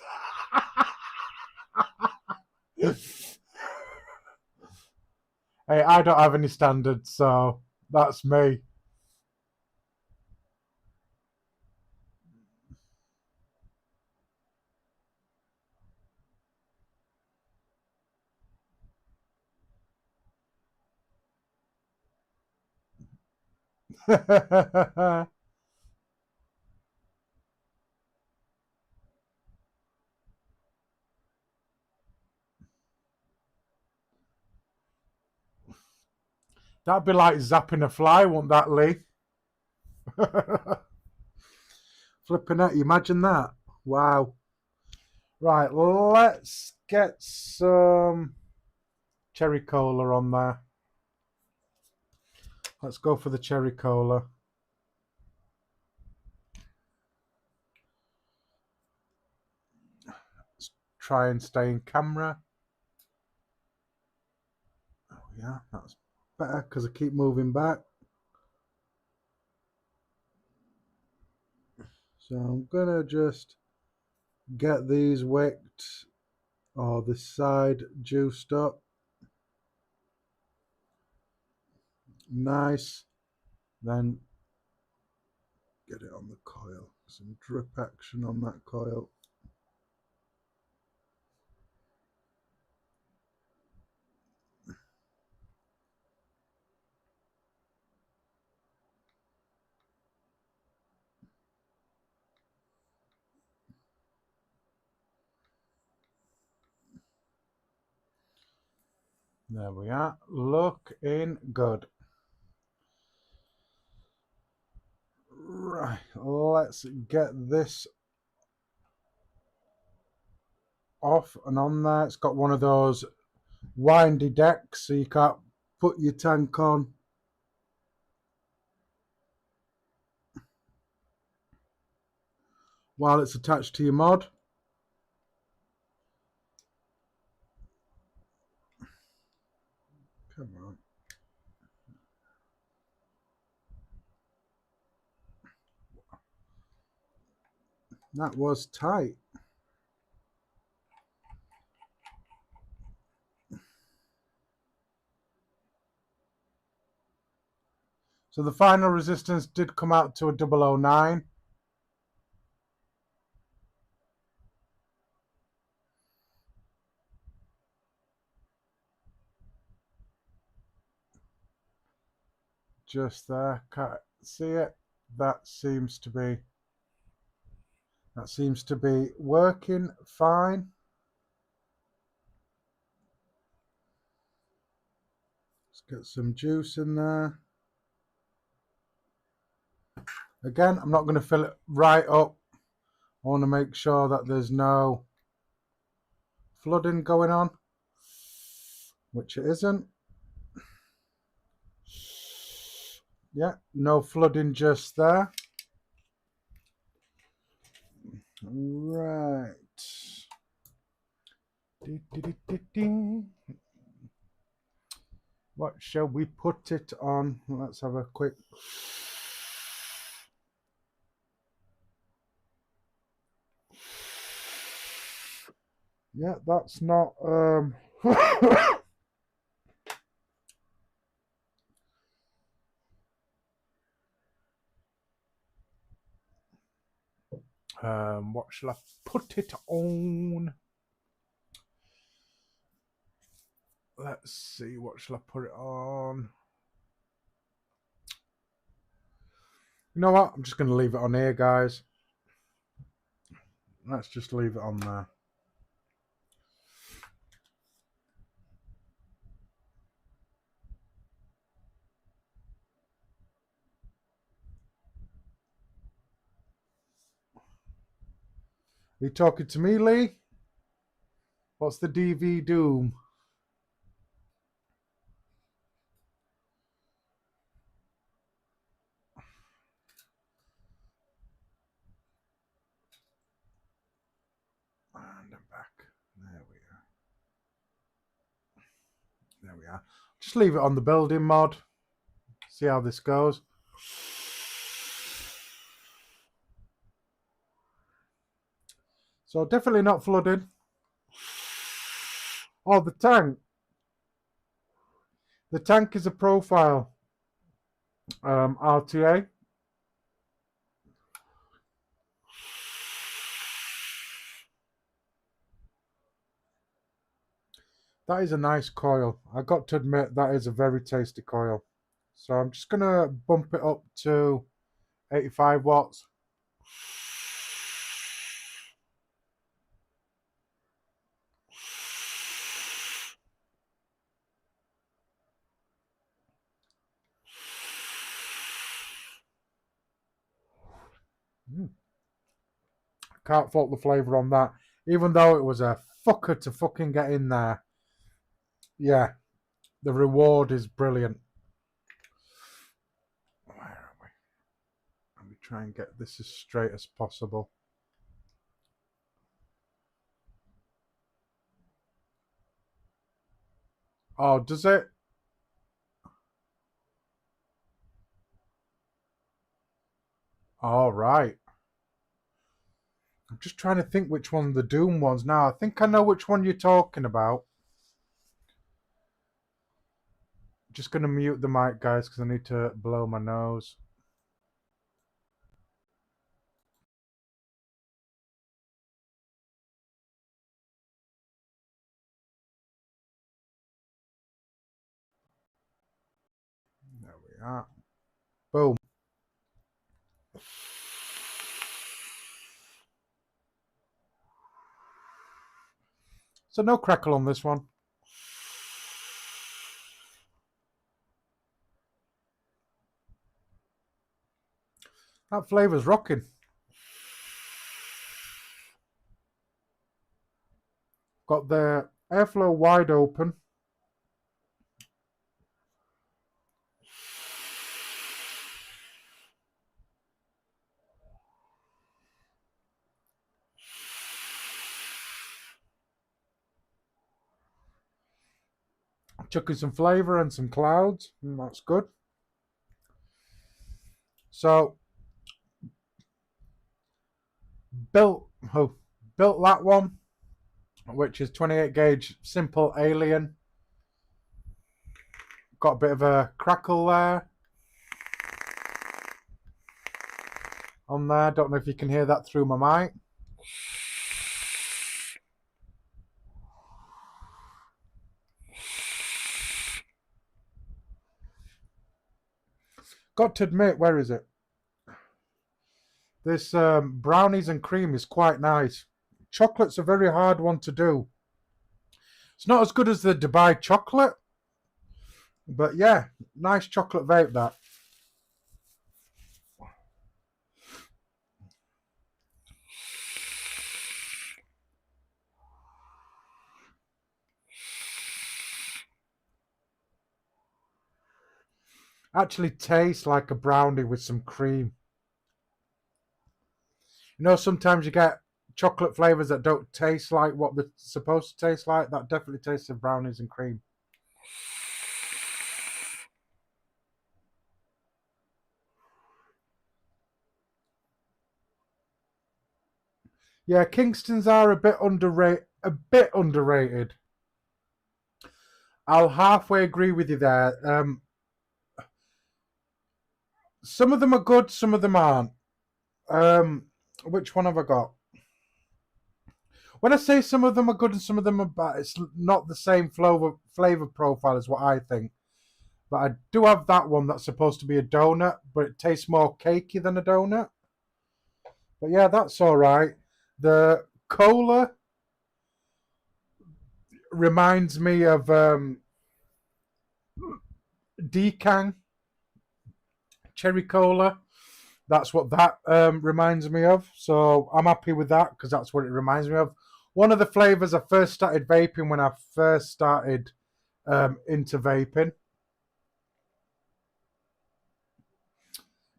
Hey, I don't have any standards, so that's me. That'd be like zapping a fly, wouldn't that, Lee? Flipping out, you imagine that? Wow. Right, let's get some cherry cola on there. Let's go for the cherry cola. Let's try and stay in camera. Oh yeah, that's better because I keep moving back. So I'm gonna just get these wicked, or this side juiced up. Nice. Then get it on the coil. Some drip action on that coil. There we are. Looking good. Right, let's get this off and on there. It's got one of those windy decks, so you can't put your tank on. While it's attached to your mod. Come on. That was tight. So the final resistance did come out to a 009. Just there, can't see it. That seems to be working fine. Let's get some juice in there. Again, I'm not going to fill it right up. I want to make sure that there's no flooding going on, which it isn't. Yeah, no flooding just there. Right. What shall we put it on? Let's have a quick... Yeah, that's not... what shall I put it on? Let's see, what shall I put it on? You know what? I'm just going to leave it on here, guys. Let's just leave it on there. Are you talking to me, Lee? What's the DV doom? There we are. Just leave it on the building mod. See how this goes. So definitely not flooded. Oh, the tank. The tank is a profile RTA. That is a nice coil. I got to admit that is a very tasty coil. So I'm just going to bump it up to 85 watts. Can't fault the flavour on that. Even though it was a fucker to fucking get in there. Yeah, the reward is brilliant. Where are we? Let me try and get this as straight as possible. Oh, does it? All right. I'm just trying to think which one the Doom ones now. I think I know which one you're talking about. Just going to mute the mic, guys, because I need to blow my nose. There we are. Boom. So no crackle on this one. That flavour's rocking. Got the airflow wide open. Chucking some flavour and some clouds. That's good. So built that one, which is 28 gauge simple alien. Got a bit of a crackle there on there. Don't know if you can hear that through my mic. Got to admit, where is it? This brownies and cream is quite nice. Chocolate's a very hard one to do. It's not as good as the Dubai chocolate, but yeah, nice chocolate vape that. Actually tastes like a brownie with some cream. You know, sometimes you get chocolate flavors that don't taste like what they're supposed to taste like. That definitely tastes of brownies and cream. Yeah, Kingston's are a bit underrated. I'll halfway agree with you there. Some of them are good, some of them aren't. Which one have I got? When I say some of them are good and some of them are bad, it's not the same flavor profile as what I think. But I do have that one that's supposed to be a donut, but it tastes more cakey than a donut. But yeah, that's all right. The cola reminds me of Decang cherry cola. That's what that reminds me of. So I'm happy with that because that's what it reminds me of. One of the flavors I first started vaping when I first started into vaping.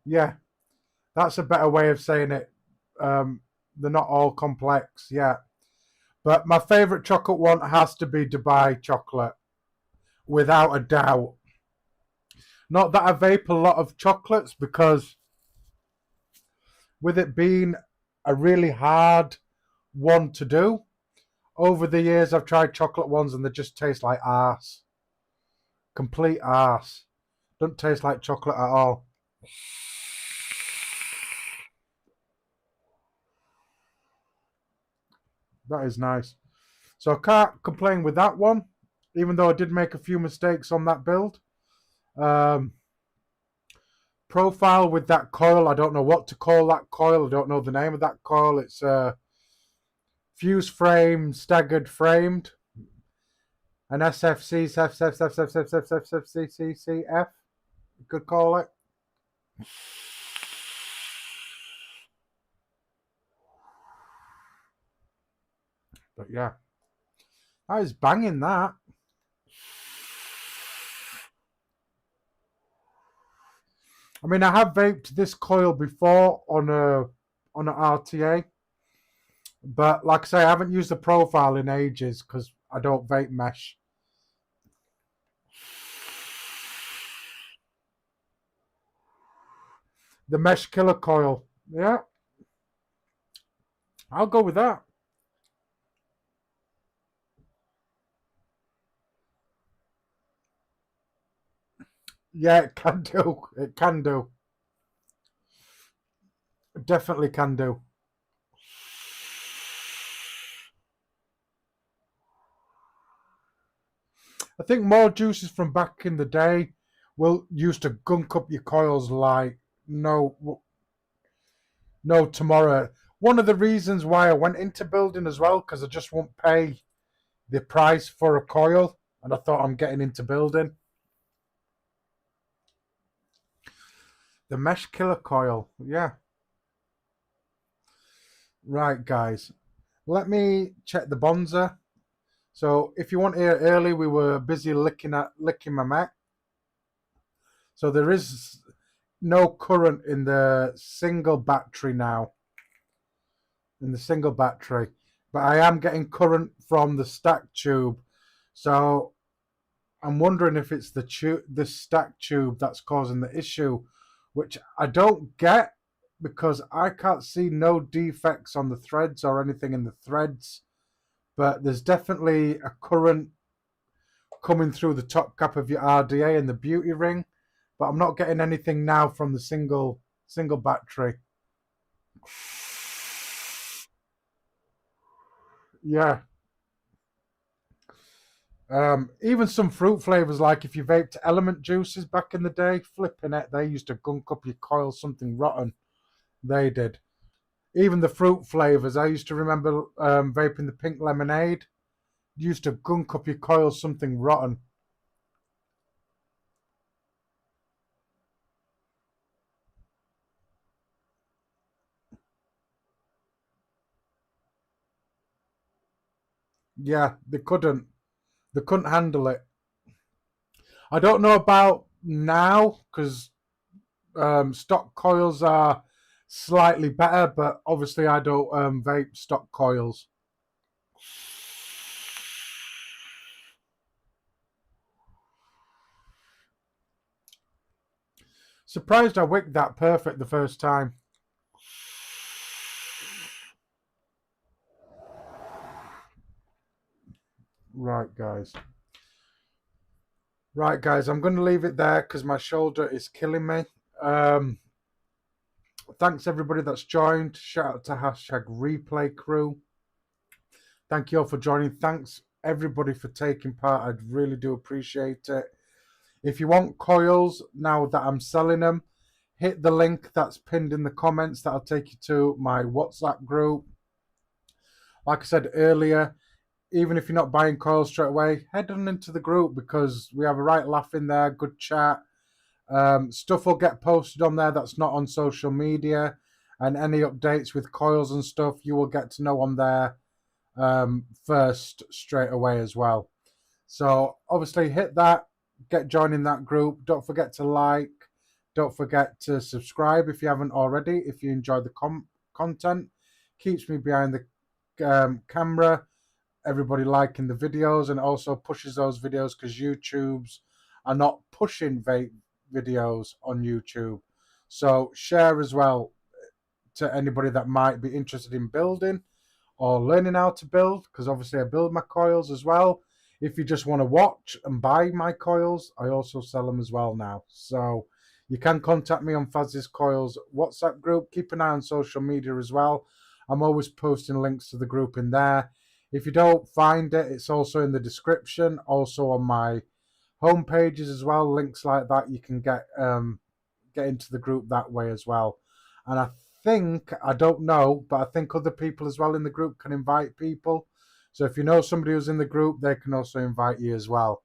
Yeah, that's a better way of saying it. They're not all complex, yeah. But my favorite chocolate one has to be Dubai chocolate without a doubt. Not that I vape a lot of chocolates, because with it being a really hard one to do, over the years I've tried chocolate ones and they just taste like arse. Complete arse. Don't taste like chocolate at all. That is nice. So I can't complain with that one, even though I did make a few mistakes on that build. Profile with that coil, I don't know what to call that coil. I don't know the name of that coil. It's fuse frame, staggered framed. An SFC, you could call it. But yeah, that is banging, that. I mean, I have vaped this coil before on an RTA, but like I say, I haven't used the profile in ages because I don't vape mesh. The mesh killer coil, yeah, I'll go with that. Yeah, it can do. It can do. It definitely can do. I think more juices from back in the day will used to gunk up your coils like no tomorrow. One of the reasons why I went into building as well, because I just won't pay the price for a coil, and I thought I'm getting into building. The mesh killer coil, yeah. Right, guys, let me check the bonzer. So if you want to hear early, we were busy licking my Mac. So there is no current in the single battery now. In the single battery, but I am getting current from the stack tube. So I'm wondering if it's the stack tube that's causing the issue, which I don't get because I can't see no defects on the threads or anything in the threads. But there's definitely a current coming through the top cap of your RDA and the beauty ring, but I'm not getting anything now from the single battery. Yeah. Even some fruit flavors, like if you vaped element juices back in the day, flipping it, they used to gunk up your coil something rotten. They did. Even the fruit flavors, I used to remember vaping the pink lemonade, used to gunk up your coil something rotten. Yeah, they couldn't handle it. I don't know about now because stock coils are slightly better, but obviously I don't vape stock coils. Surprised I wicked that perfect the first time. Right, guys. Right, guys, I'm going to leave it there because my shoulder is killing me. Thanks, everybody that's joined. Shout out to #replay crew. Thank you all for joining. Thanks, everybody, for taking part. I really do appreciate it. If you want coils, now that I'm selling them, hit the link that's pinned in the comments. That'll take you to my WhatsApp group. Like I said earlier, even if you're not buying coils straight away, head on into the group because we have a right laugh in there, good chat. Stuff will get posted on there that's not on social media, and any updates with coils and stuff you will get to know on there first straight away as well. So obviously hit that, get joining that group. Don't forget to like, don't forget to subscribe if you haven't already. If you enjoy the content, keeps me behind the camera everybody liking the videos, and also pushes those videos because YouTube's are not pushing vape videos on YouTube. So share as well to anybody that might be interested in building or learning how to build, because obviously I build my coils as well. If you just want to watch and buy my coils, I also sell them as well now. So you can contact me on Faz's Coils WhatsApp group. Keep an eye on social media as well. I'm always posting links to the group in there. If you don't find it, it's also in the description, also on my home pages as well. Links like that, you can get into the group that way as well. And I don't know, but I think other people as well in the group can invite people. So if you know somebody who's in the group, they can also invite you as well.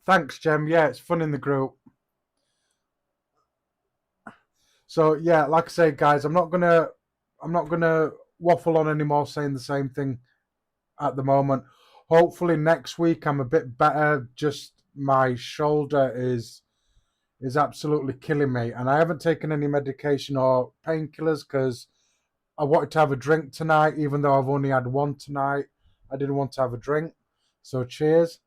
Thanks, Jem. Yeah, it's fun in the group. So yeah, like I say, guys, I'm not gonna waffle on anymore saying the same thing at the moment. Hopefully next week I'm a bit better. Just my shoulder is absolutely killing me, and I haven't taken any medication or painkillers because I wanted to have a drink tonight, even though I've only had one tonight. I didn't want to have a drink, so cheers.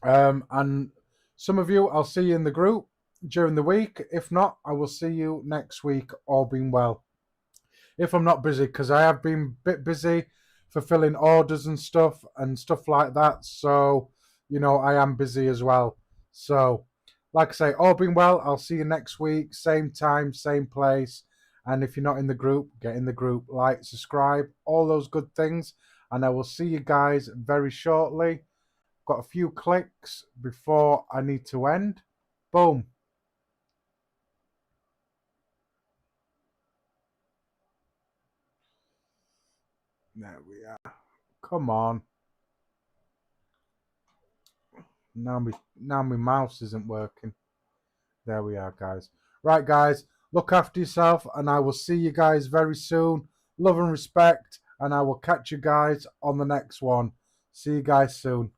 And some of you, I'll see you in the group during the week. If not, I will see you next week, all being well. If I'm not busy, because I have been a bit busy fulfilling orders and stuff like that. So, you know, I am busy as well. So, like I say, all being well, I'll see you next week, same time, same place. And if you're not in the group, get in the group, like, subscribe, all those good things. And I will see you guys very shortly. Got a few clicks before I need to end. Boom. There we are. Come on. Now my mouse isn't working. There we are, guys. Right, guys. Look after yourself, and I will see you guys very soon. Love and respect, and I will catch you guys on the next one. See you guys soon.